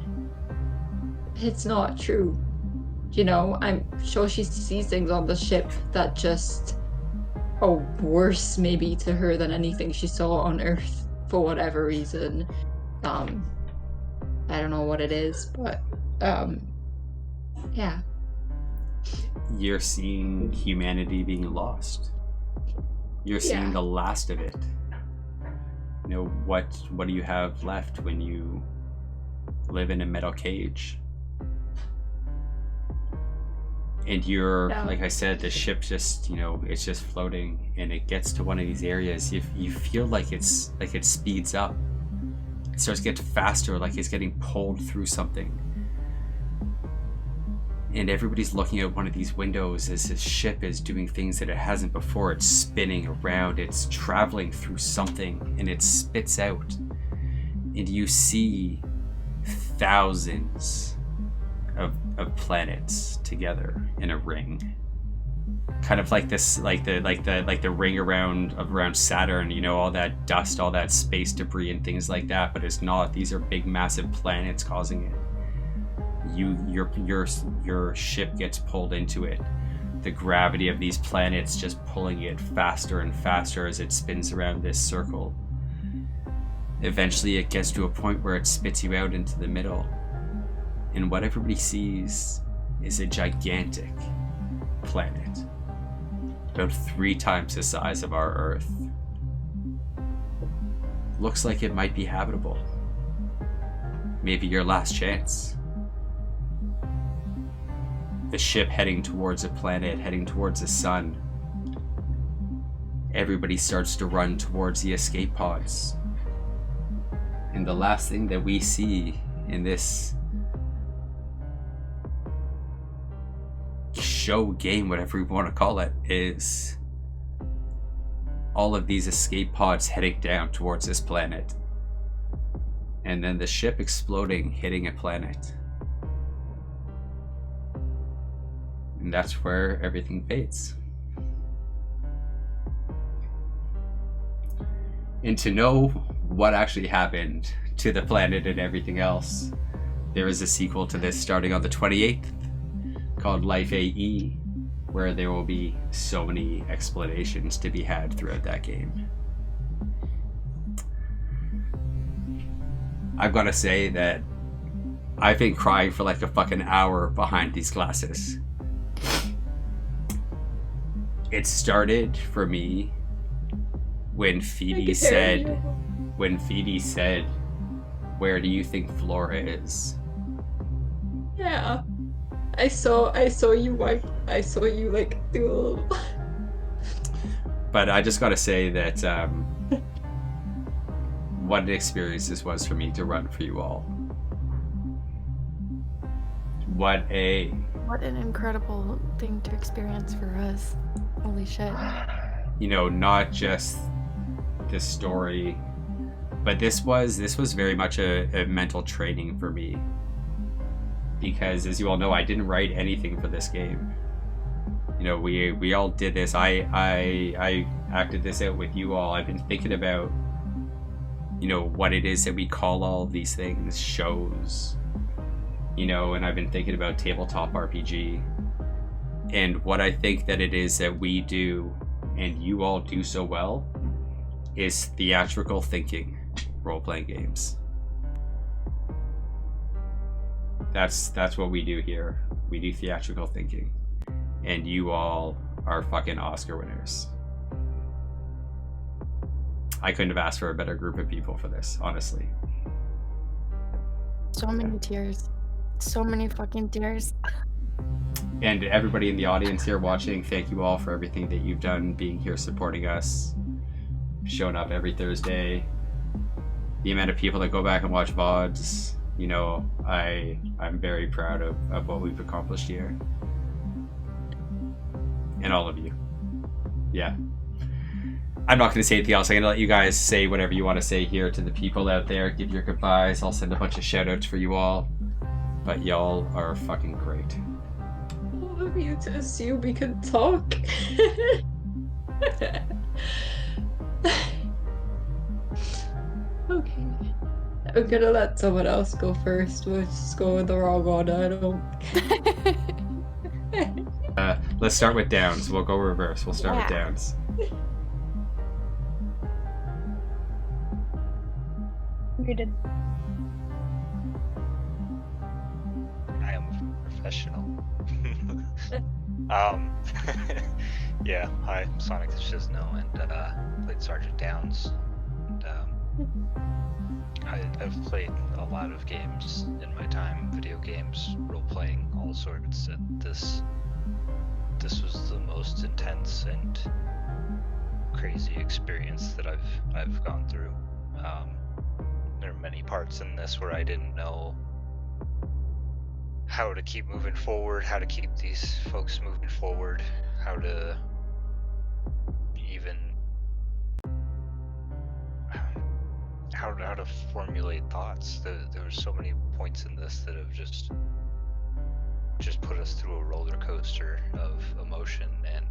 Speaker 2: it's not true. I'm sure she sees things on the ship that just are worse maybe to her than anything she saw on Earth for whatever reason. I don't know what it is, but yeah.
Speaker 1: You're seeing humanity being lost. You're seeing the last of it. What do you have left when you live in a metal cage? And like I said, the ship just, it's just floating, and it gets to one of these areas. You feel like it speeds up. It starts to get faster, like it's getting pulled through something. And everybody's looking at one of these windows as this ship is doing things that it hasn't before. It's spinning around, it's traveling through something, and it spits out. And you see thousands of planets together in a ring, kind of like this, like the ring around Saturn. All that dust, all that space debris, and things like that. But it's not. These are big, massive planets causing it. Your ship gets pulled into it. The gravity of these planets just pulling it faster and faster as it spins around this circle. Eventually, it gets to a point where it spits you out into the middle. And what everybody sees is a gigantic planet, about 3 times the size of our Earth. Looks like it might be habitable. Maybe your last chance. The ship heading towards a planet, heading towards the sun. Everybody starts to run towards the escape pods. And the last thing that we see in this show, game, whatever you want to call it, is all of these escape pods heading down towards this planet, and then the ship exploding, hitting a planet, and that's where everything fades. And to know what actually happened to the planet and everything else, there is a sequel to this starting on the 28th called Life AE, where there will be so many explanations to be had throughout that game. I've got to say that I've been crying for like a fucking hour behind these glasses. It started for me when Phoebe said, "Where do you think Flora is?"
Speaker 2: Yeah. I saw you like do a little.
Speaker 1: But I just gotta say that what an experience this was for me to run for you all. What a
Speaker 3: What an incredible thing to experience for us. Holy shit.
Speaker 1: You know, not just the story, but this was very much a mental training for me, because as you all know, I didn't write anything for this game. You know, we all did this. I acted this out with you all. I've been thinking about, you know, what it is that we call all these things, shows, you know, and I've been thinking about tabletop RPG, and what I think that it is that we do and you all do so well is theatrical thinking role-playing games. That's what we do here. We do theatrical thinking, and you all are fucking Oscar winners. I couldn't have asked for a better group of people for this, honestly.
Speaker 3: So many tears. So many fucking tears.
Speaker 1: And everybody in the audience here watching, thank you all for everything that you've done, being here supporting us, showing up every Thursday. The amount of people that go back and watch VODs, you know, I'm very proud of what we've accomplished here. And all of you. Yeah. I'm not going to say anything else. I'm going to let you guys say whatever you want to say here to the people out there. Give your goodbyes. I'll send a bunch of shout outs for you all. But y'all are fucking great.
Speaker 2: All of you to assume we can talk. Okay. I'm gonna let someone else go first. We'll just go in the wrong order. I don't.
Speaker 1: Let's start with Downs. We'll go reverse. We'll start with Downs.
Speaker 4: Muted.
Speaker 5: I am a professional. Yeah, hi, I'm Sonic the Shizno, and played Sergeant Downs. And, I've played a lot of games in my time, video games, role-playing, all sorts, and this was the most intense and crazy experience that I've gone through. There are many parts in this where I didn't know how to keep moving forward, how to keep these folks moving forward, how to even how to formulate thoughts. There were so many points in this that have just put us through a roller coaster of emotion, and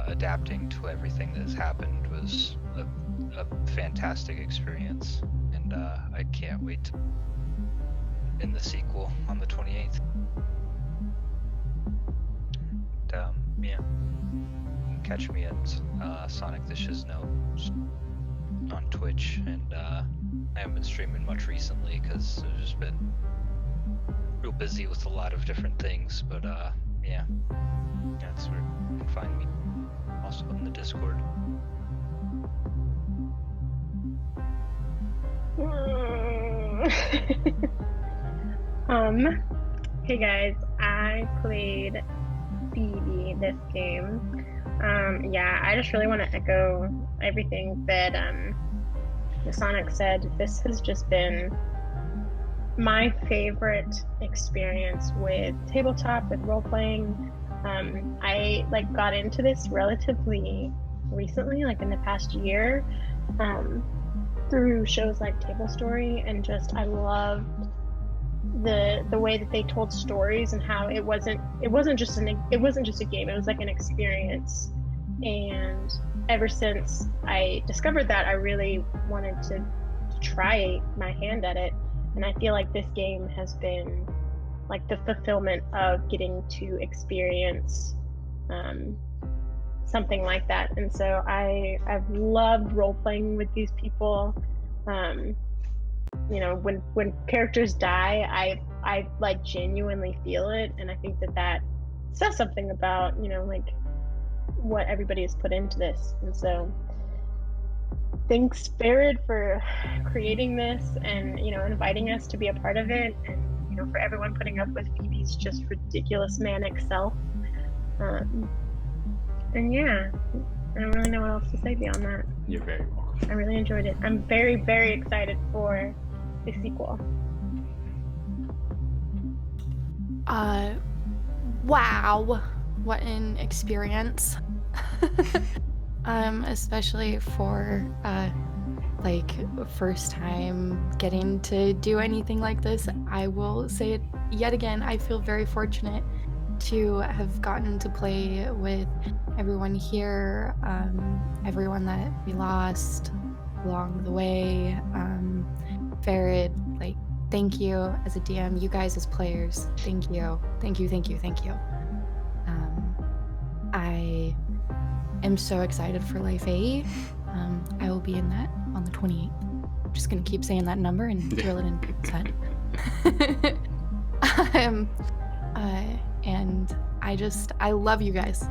Speaker 5: adapting to everything that has happened was a fantastic experience, and I can't wait to in the sequel on the 28th. And, yeah, you can catch me at Sonic the Shizno on Twitch, and I haven't been streaming much recently because I've just been real busy with a lot of different things, but yeah, that's where you can find me. Also in the Discord.
Speaker 4: Hey guys, I played Phoebe this game. Yeah, I just really want to echo everything that Sonic said. This has just been my favorite experience with tabletop, with role-playing. I got into this relatively recently, like in the past year, through shows like Table Story, and just I loved the way that they told stories, and how it wasn't just a game, it was like an experience. And ever since I discovered that, I really wanted to try my hand at it, and I feel like this game has been like the fulfillment of getting to experience something like that. And so I've loved role-playing with these people. You know, when characters die, I like genuinely feel it, and I think that says something about, you know, like what everybody has put into this. And so thanks, Barrett, for creating this and, you know, inviting us to be a part of it, and, you know, for everyone putting up with Phoebe's just ridiculous manic self. And yeah, I don't really know what else to say beyond that.
Speaker 1: You're very welcome.
Speaker 4: I really enjoyed it. I'm very, very excited for the sequel.
Speaker 3: Wow, what an experience. Especially for like first time getting to do anything like this. I will say it yet again, I feel very fortunate to have gotten to play with everyone here, everyone that we lost along the way. Farad, like, thank you as a DM, you guys as players, thank you. I am so excited for Life AE. I will be in that on the 28th. I'm just gonna keep saying that number and drill it in people's head. And I love you guys.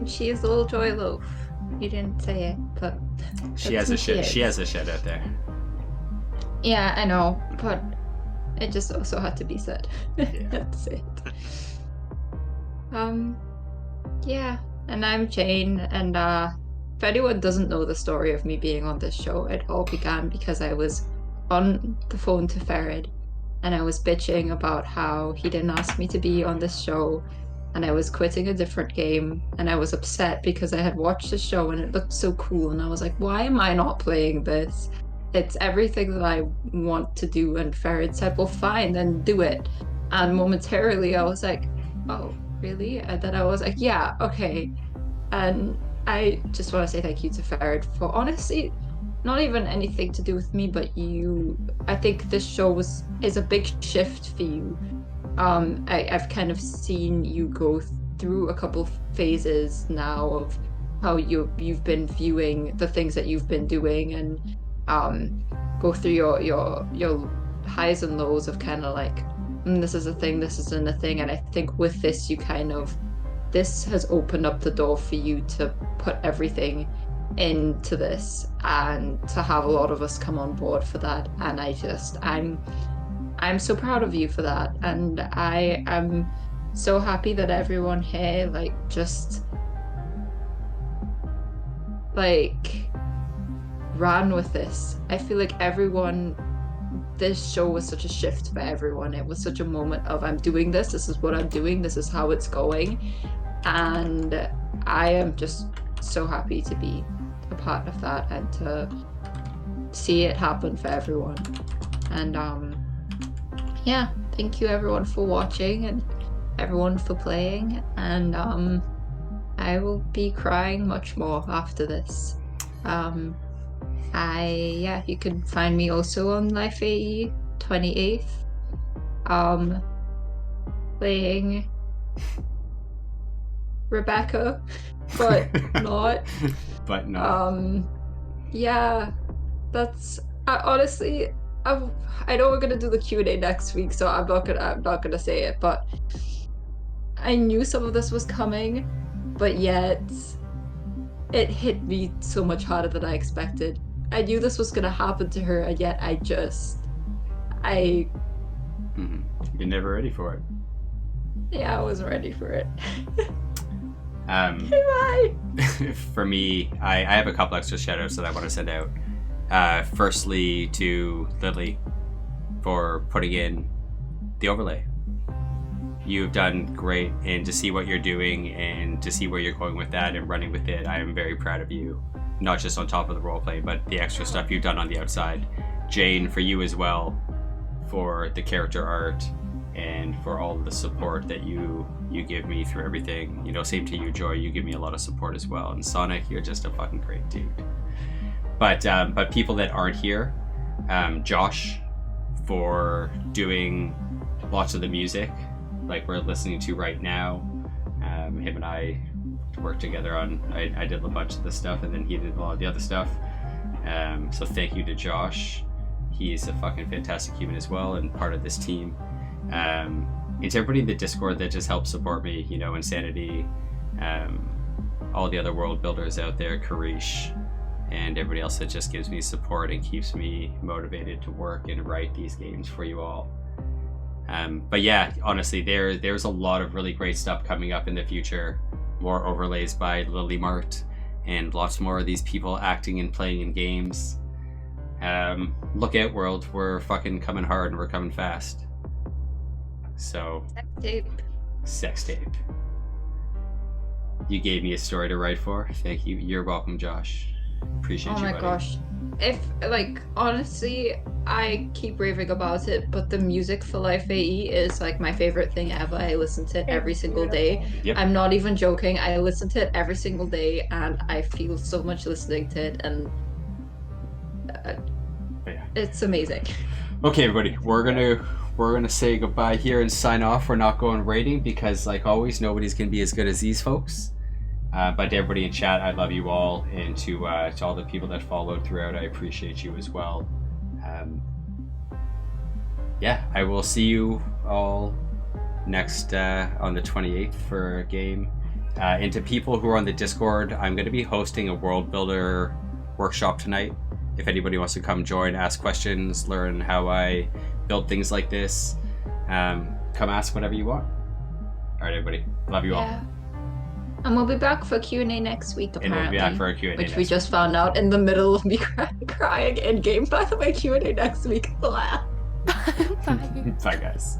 Speaker 2: She is a little joy loaf. You didn't say it, but
Speaker 1: She has a shed. She has a shed out there.
Speaker 2: Yeah, I know, but it just also had to be said.
Speaker 1: Yeah.
Speaker 2: That's it. Yeah, and I'm Jane, and if anyone doesn't know the story of me being on this show, it all began because I was on the phone to Farad, and I was bitching about how he didn't ask me to be on this show, and I was quitting a different game, and I was upset because I had watched the show and it looked so cool, and I was like, why am I not playing this? It's everything that I want to do. And Farad said, well, fine, then do it. And momentarily I was like, oh, really? And then I was like, yeah, okay. And I just want to say thank you to Farad for honestly, not even anything to do with me, but you. I think this show is a big shift for you. I've kind of seen you go through a couple phases now of how you've been viewing the things that you've been doing, and go through your highs and lows of kind of like, this is a thing, this isn't a thing. And I think with this, this has opened up the door for you to put everything into this, and to have a lot of us come on board for that. And I'm so proud of you for that, and I am so happy that everyone here ran with this. I feel like this show was such a shift for everyone. It was such a moment of, I'm doing this is what I'm doing, this is how it's going, and I am just so happy to be a part of that and to see it happen for everyone. And yeah, thank you everyone for watching and everyone for playing, and I will be crying much more after this. You can find me also on Life AE 28th, playing Rebecca, but not.
Speaker 1: But not.
Speaker 2: Yeah, that's honestly. I know we're gonna do the Q&A next week, so I'm not gonna say it. But I knew some of this was coming, but yet it hit me so much harder than I expected. I knew this was gonna happen to her, and yet You're
Speaker 1: never ready for it.
Speaker 2: Yeah, I wasn't ready for it.
Speaker 1: For me, I have a couple extra shout-outs that I want to send out. Firstly, to Lily for putting in the overlay. You've done great, and to see what you're doing and to see where you're going with that and running with it, I am very proud of you. Not just on top of the roleplay, but the extra stuff you've done on the outside. Jane, for you as well, for the character art and for all of the support that you give me through everything. You know, same to you, Joy. You give me a lot of support as well. And Sonic, you're just a fucking great dude. But people that aren't here, Josh, for doing lots of the music, like we're listening to right now. Him and I worked together on. I did a bunch of the stuff, and then he did a lot of the other stuff. So thank you to Josh. He's a fucking fantastic human as well, and part of this team. And to everybody in the Discord that just helps support me, you know, Insanity, all the other world builders out there, Karish, and everybody else that just gives me support and keeps me motivated to work and write these games for you all. But yeah, honestly, there's a lot of really great stuff coming up in the future. More overlays by Lily Mart, and lots more of these people acting and playing in games. look out, world. We're fucking coming hard and we're coming fast. So,
Speaker 2: Sex tape.
Speaker 1: sex tape. You gave me a story to write for. Thank you. You're welcome, Josh. Appreciate
Speaker 2: Oh
Speaker 1: you,
Speaker 2: my
Speaker 1: buddy.
Speaker 2: gosh. If, like, honestly, I keep raving about it, but the music for Life AE is, like, my favorite thing ever. I listen to it every
Speaker 4: It's
Speaker 2: single day.
Speaker 4: beautiful.
Speaker 1: Yep.
Speaker 2: I'm not even joking. I listen to it every single day, and I feel so much listening to it, and
Speaker 1: Yeah.
Speaker 2: it's amazing.
Speaker 1: Okay, everybody, we're gonna say goodbye here and sign off. We're not going rating because, like always, nobody's gonna be as good as these folks. But to everybody in chat, I love you all, and to all the people that followed throughout, I appreciate you as well. Yeah, I will see you all next on the 28th for a game. And to people who are on the Discord, I'm going to be hosting a World Builder workshop tonight. If anybody wants to come join, ask questions, learn how I build things like this, come ask whatever you want. All right, everybody. Love you all.
Speaker 2: Yeah. And we'll be back for Q&A next week,
Speaker 1: And
Speaker 2: apparently.
Speaker 1: we'll be back for a Q&A
Speaker 2: which
Speaker 1: next
Speaker 2: we just found out in the middle of me crying in game. By the way, Q&A next week.
Speaker 3: Bye.
Speaker 1: week. Bye, guys.